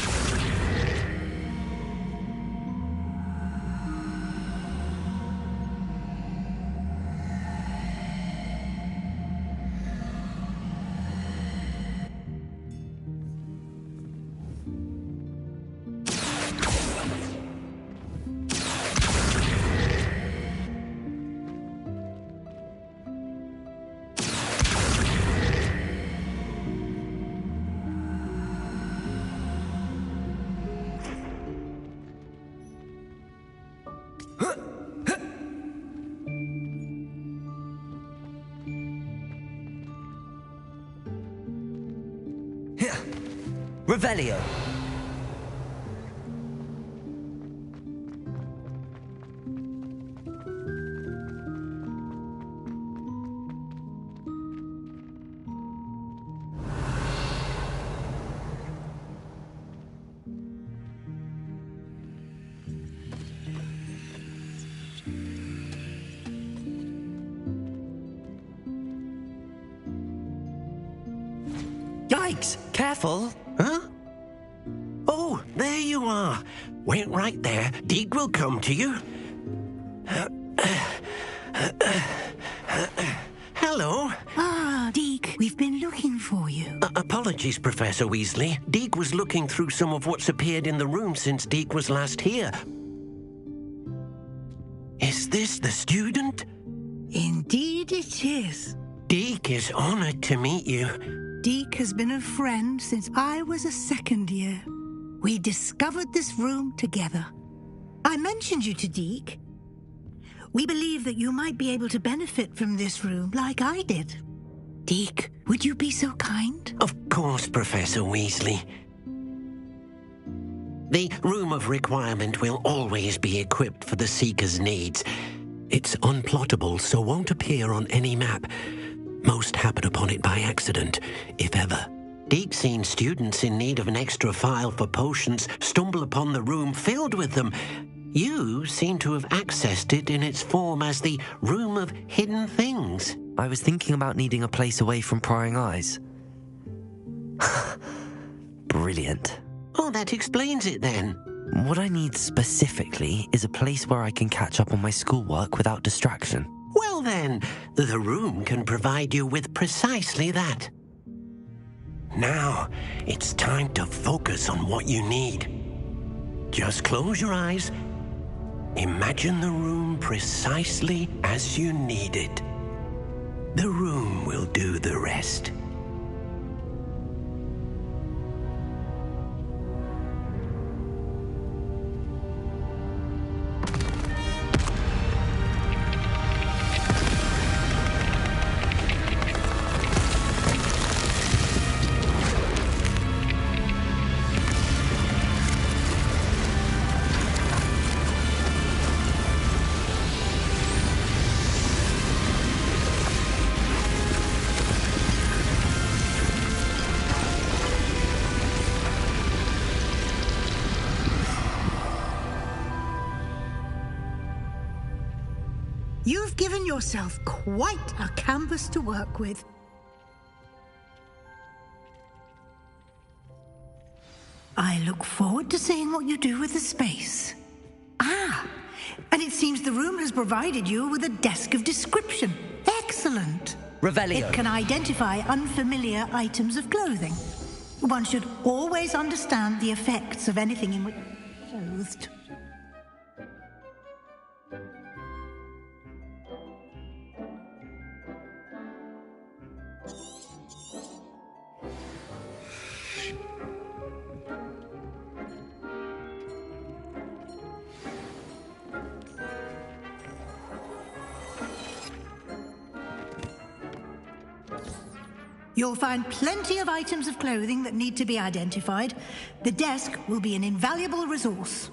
Revelio. Yikes! Careful! Huh? Oh, there you are. Wait right there. Deke will come to you. Hello. Ah, Deke, we've been looking for you. Apologies, Professor Weasley. Deke was looking through some of what's appeared in the room since Deke was last here. Is this the student? Indeed it is. Deke is honored to meet you. Deke has been a friend since I was a second year. We discovered this room together. I mentioned you to Deke. We believe that you might be able to benefit from this room like I did. Deke, would you be so kind? Of course, Professor Weasley. The Room of Requirement will always be equipped for the Seeker's needs. It's unplottable, so won't appear on any map. Most happen upon it by accident, if ever. Deke's seen students in need of an extra file for potions stumble upon the room filled with them. You seem to have accessed it in its form as the Room of Hidden Things. I was thinking about needing a place away from prying eyes. Brilliant. Oh, that explains it then. What I need specifically is a place where I can catch up on my schoolwork without distraction. Well then, the room can provide you with precisely that. Now, it's time to focus on what you need. Just close your eyes. Imagine the room precisely as you need it. The room will do the rest. You've given yourself quite a canvas to work with. I look forward to seeing what you do with the space. Ah, and it seems the room has provided you with a desk of description. Excellent. Revelio. It can identify unfamiliar items of clothing. One should always understand the effects of anything in which clothed. You'll find plenty of items of clothing that need to be identified. The desk will be an invaluable resource.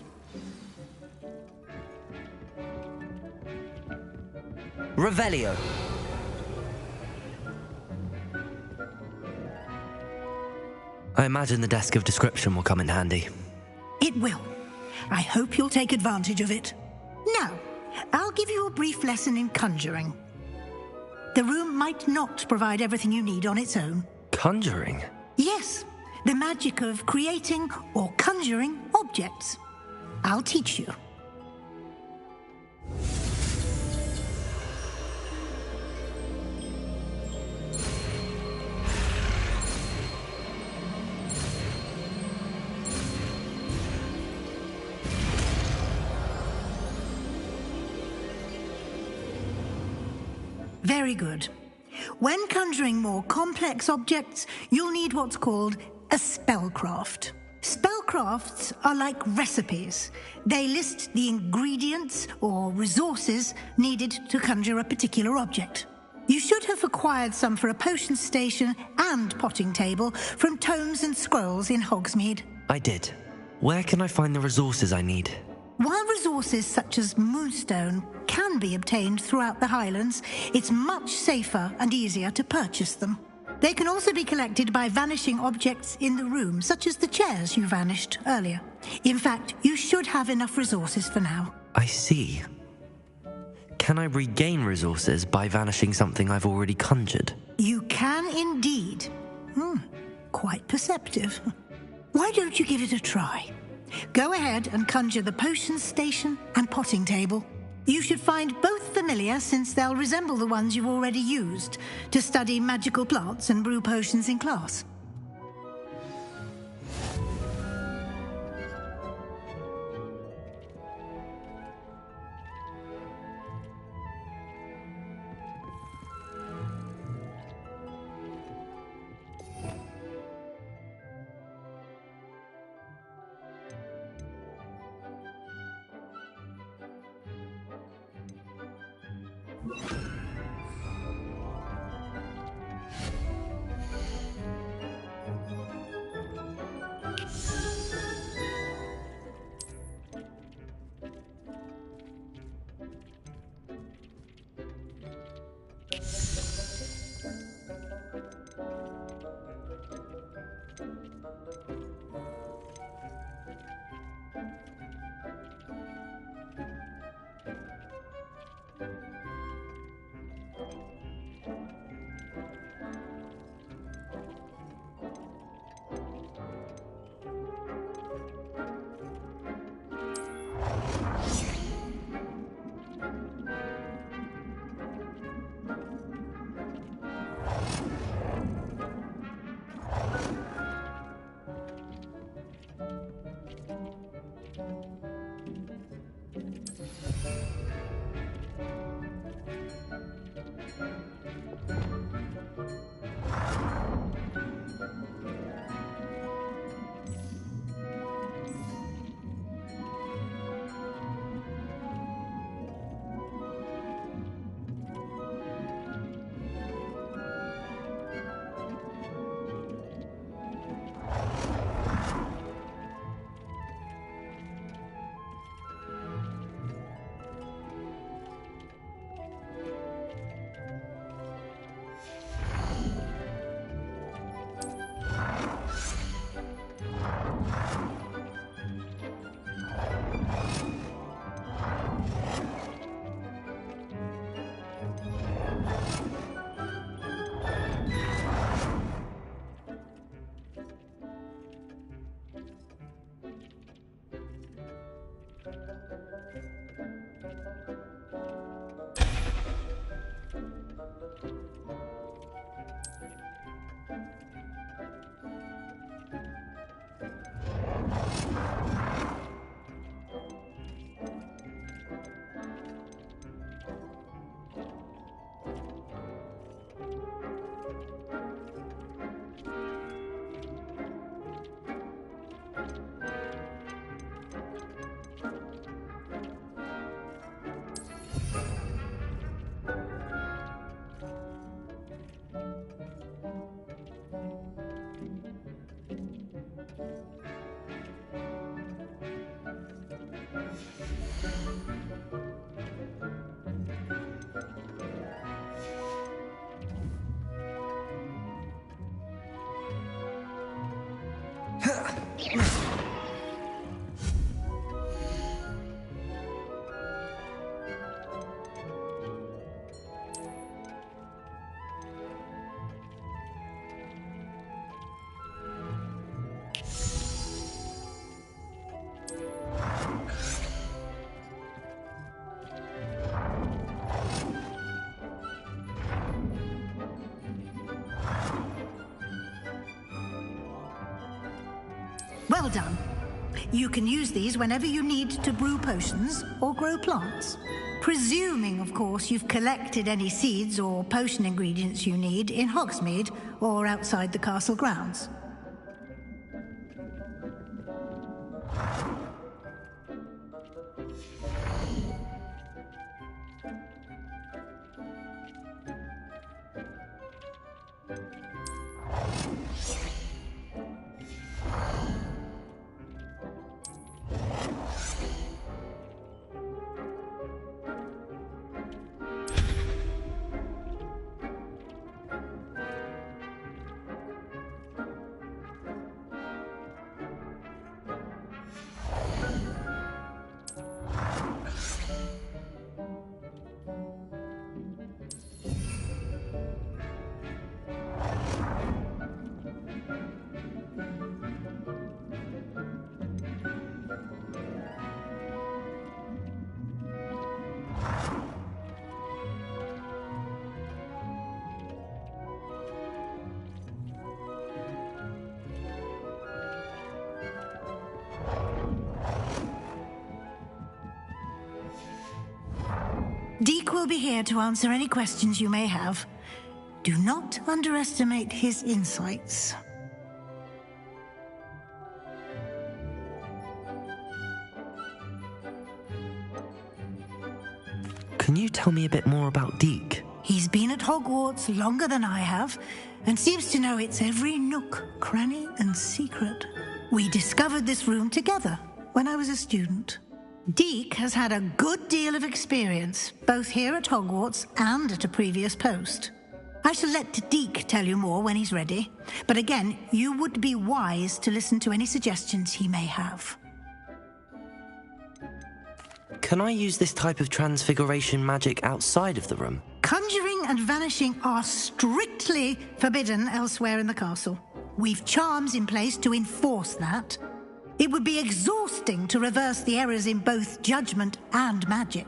Revelio. I imagine the desk of description will come in handy. It will. I hope you'll take advantage of it. Now, I'll give you a brief lesson in conjuring. The room might not provide everything you need on its own. Conjuring? Yes, the magic of creating or conjuring objects. I'll teach you. Very good. When conjuring more complex objects, you'll need what's called a spellcraft. Spellcrafts are like recipes. They list the ingredients or resources needed to conjure a particular object. You should have acquired some for a potion station and potting table from tomes and scrolls in Hogsmeade. I did. Where can I find the resources I need? While resources such as moonstone can be obtained throughout the Highlands, it's much safer and easier to purchase them. They can also be collected by vanishing objects in the room, such as the chairs you vanished earlier. In fact, you should have enough resources for now. I see. Can I regain resources by vanishing something I've already conjured? You can indeed. Quite perceptive. Why don't you give it a try? Go ahead and conjure the potions station and potting table. You should find both familiar, since they'll resemble the ones you've already used to study magical plants and brew potions in class. Well done. You can use these whenever you need to brew potions or grow plants. Presuming, of course, you've collected any seeds or potion ingredients you need in Hogsmeade or outside the castle grounds. Deke will be here to answer any questions you may have. Do not underestimate his insights. Can you tell me a bit more about Deke? He's been at Hogwarts longer than I have, and seems to know its every nook, cranny, and secret. We discovered this room together when I was a student. Deke has had a good deal of experience, both here at Hogwarts and at a previous post. I shall let Deke tell you more when he's ready, but again, you would be wise to listen to any suggestions he may have. Can I use this type of transfiguration magic outside of the room? Conjuring and vanishing are strictly forbidden elsewhere in the castle. We've charms in place to enforce that. It would be exhausting to reverse the errors in both judgment and magic.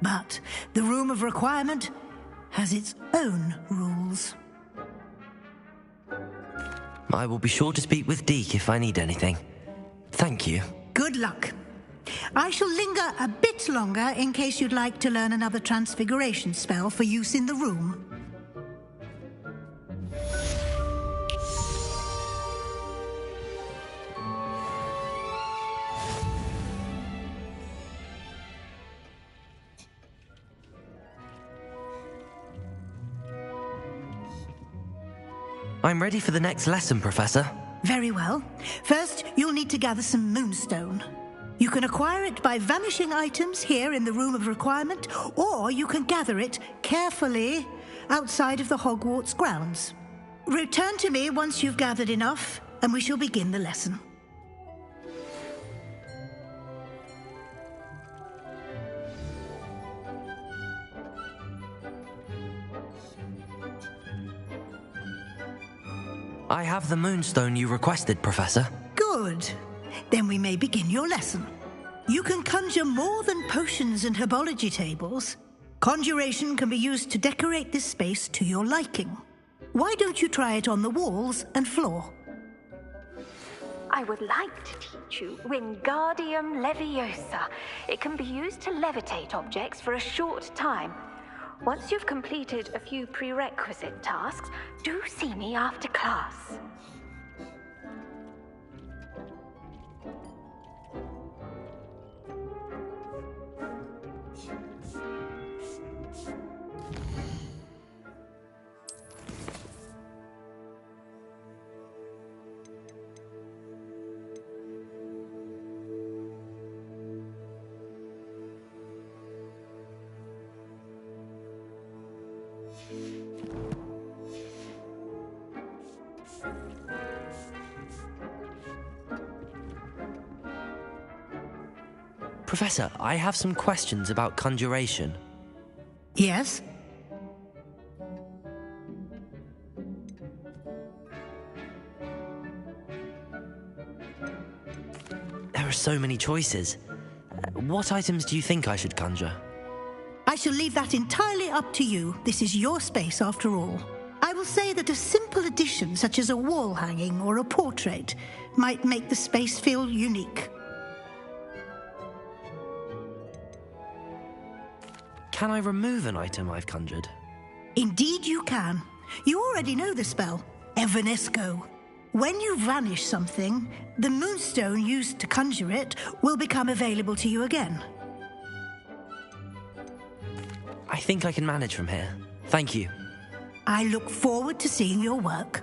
But the Room of Requirement has its own rules. I will be sure to speak with Deke if I need anything. Thank you. Good luck. I shall linger a bit longer in case you'd like to learn another transfiguration spell for use in the room. I'm ready for the next lesson, Professor. Very well. First, you'll need to gather some moonstone. You can acquire it by vanishing items here in the Room of Requirement, or you can gather it carefully outside of the Hogwarts grounds. Return to me once you've gathered enough, and we shall begin the lesson. I have the moonstone you requested, Professor. Good. Then we may begin your lesson. You can conjure more than potions and herbology tables. Conjuration can be used to decorate this space to your liking. Why don't you try it on the walls and floor? I would like to teach you Wingardium Leviosa. It can be used to levitate objects for a short time. Once you've completed a few prerequisite tasks, do see me after class. Professor, I have some questions about conjuration. Yes? There are so many choices. What items do you think I should conjure? I shall leave that entirely up to you. This is your space after all. I will say that a simple addition such as a wall hanging or a portrait might make the space feel unique. Can I remove an item I've conjured? Indeed you can. You already know the spell, Evanesco. When you vanish something, the moonstone used to conjure it will become available to you again. I think I can manage from here. Thank you. I look forward to seeing your work.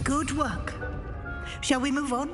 Good work. Shall we move on?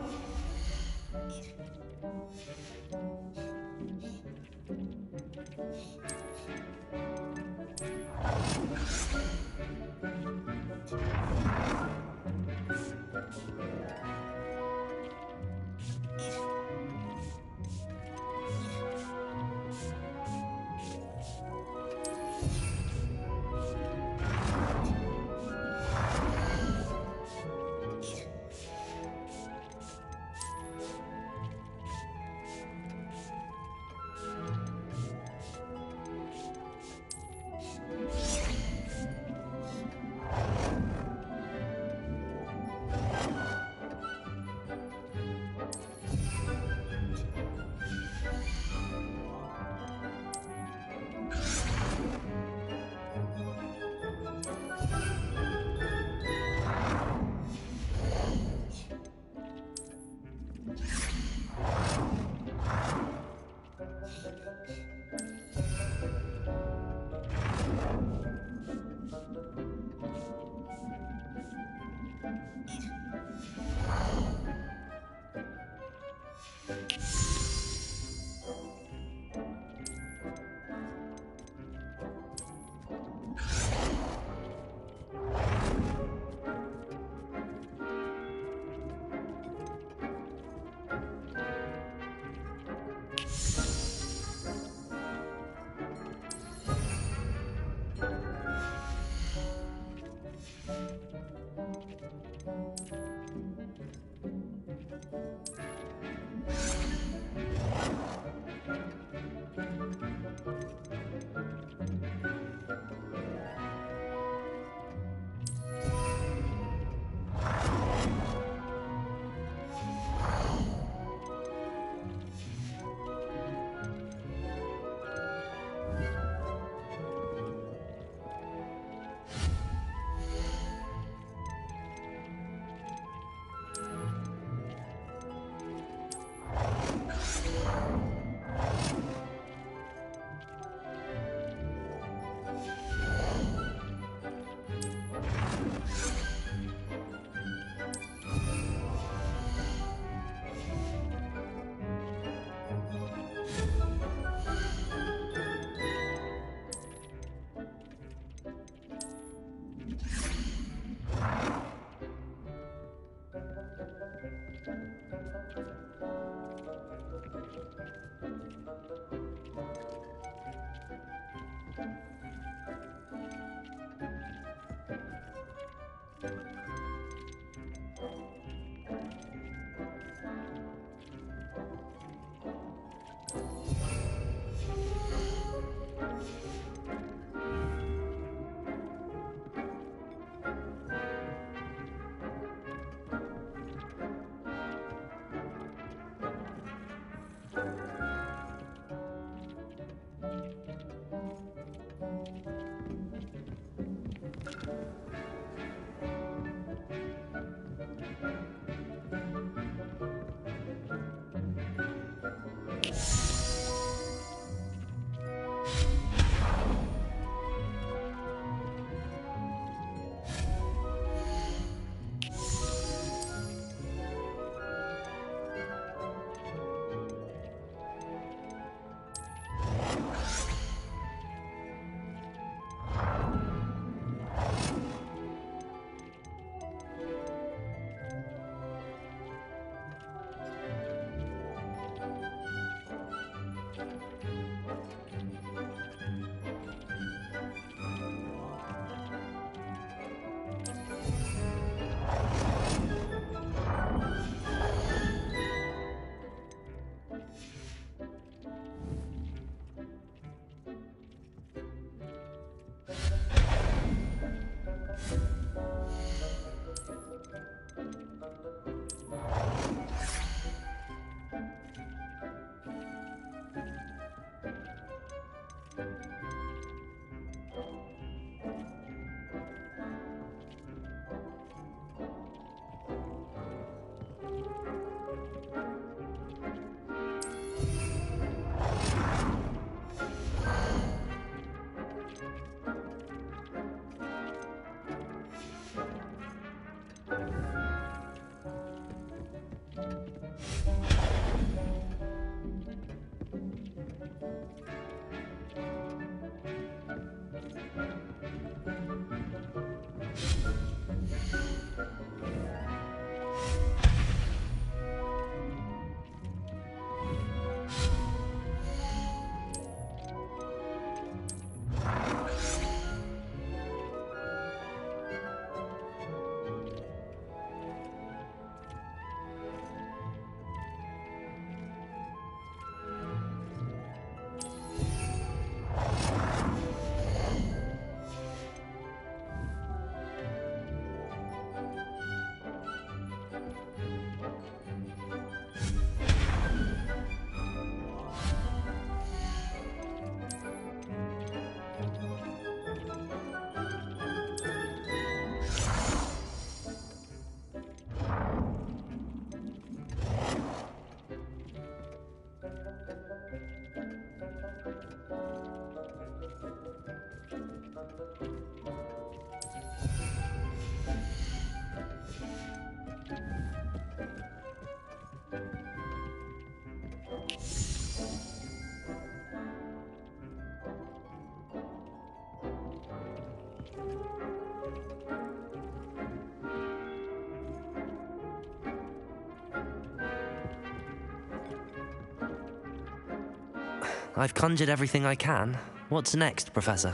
I've conjured everything I can. What's next, Professor?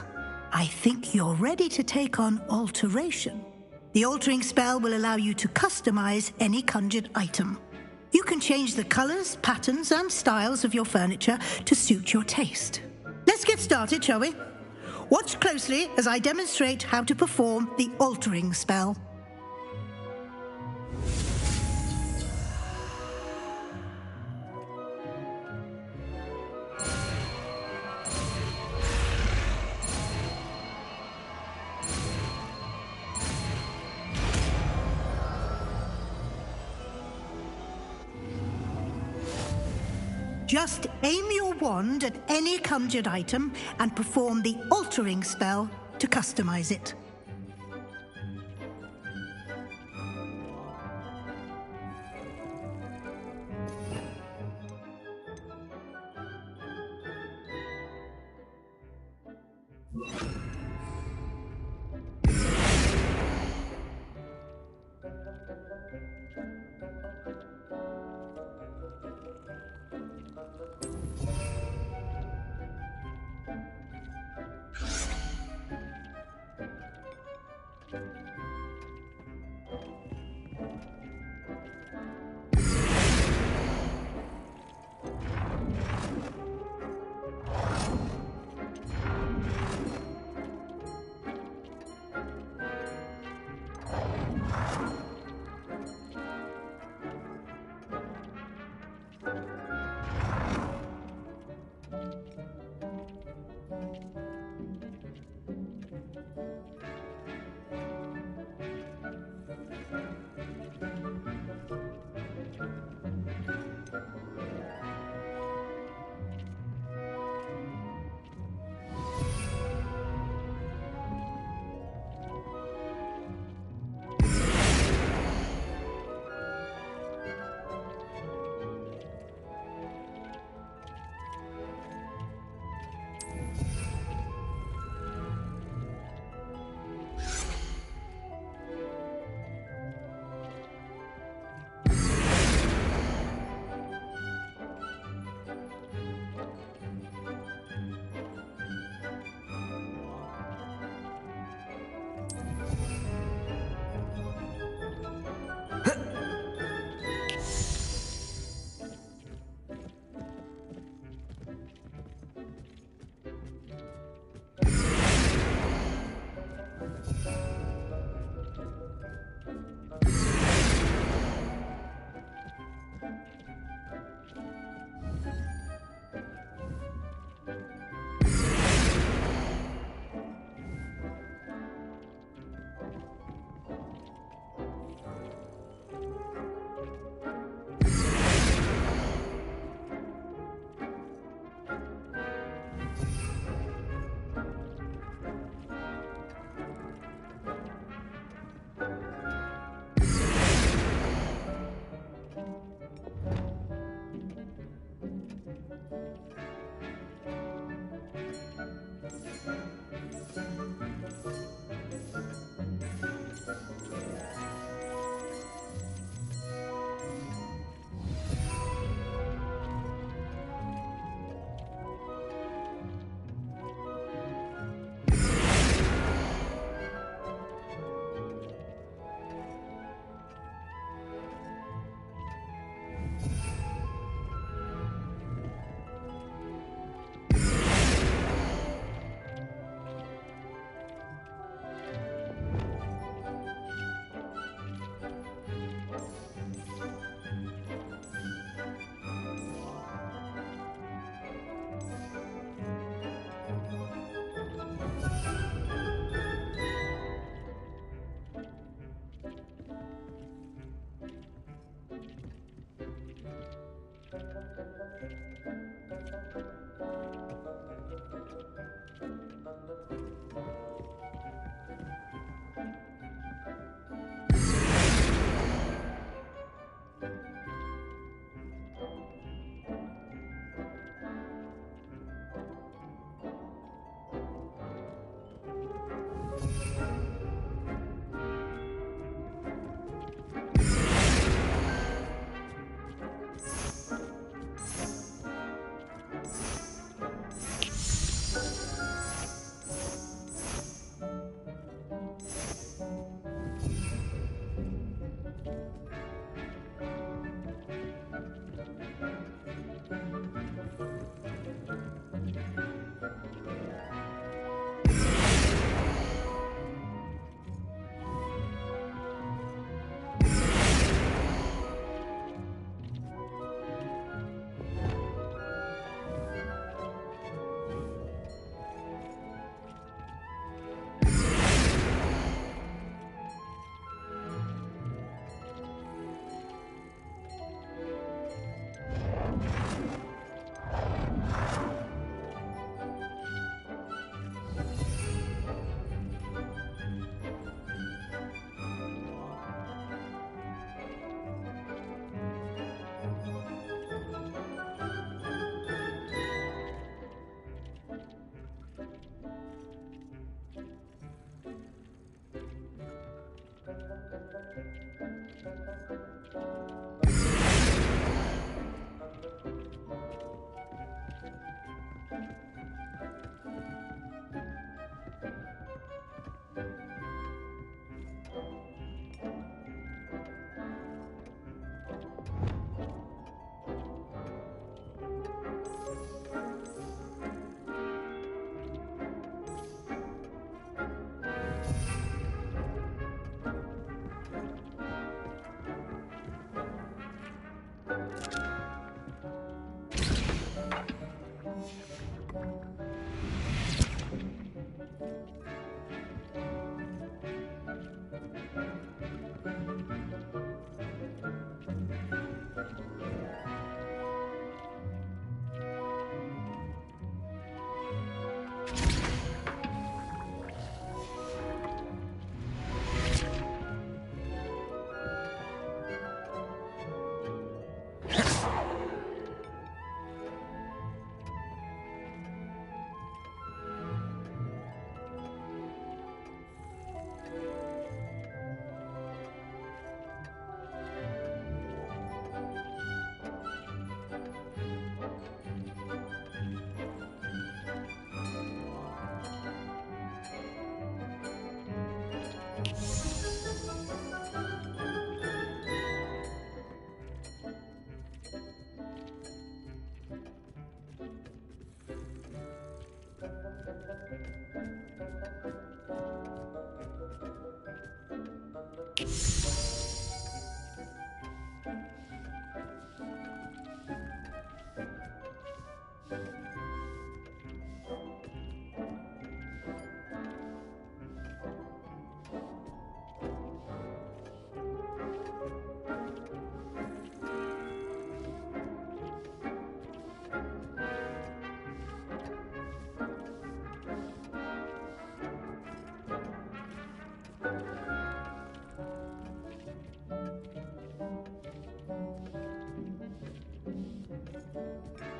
I think you're ready to take on alteration. The altering spell will allow you to customize any conjured item. You can change the colors, patterns, and styles of your furniture to suit your taste. Let's get started, shall we? Watch closely as I demonstrate how to perform the altering spell. Just aim your wand at any conjured item and perform the altering spell to customize it.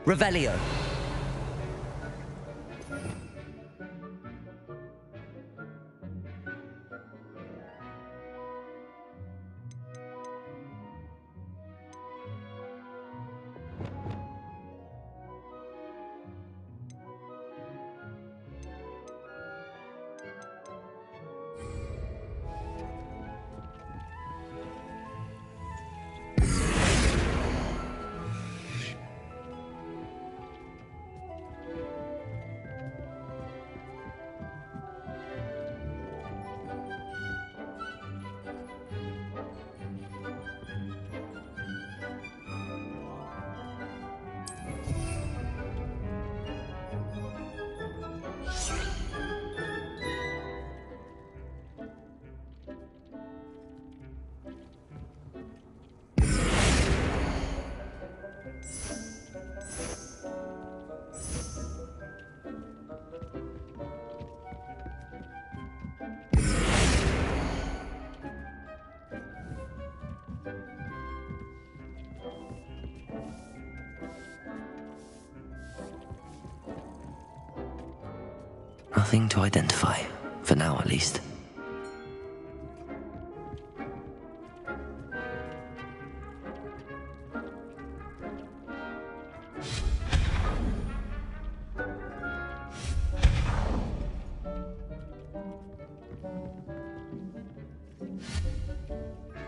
Revelio. Nothing to identify, for now at least.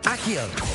Accio!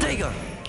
Protego!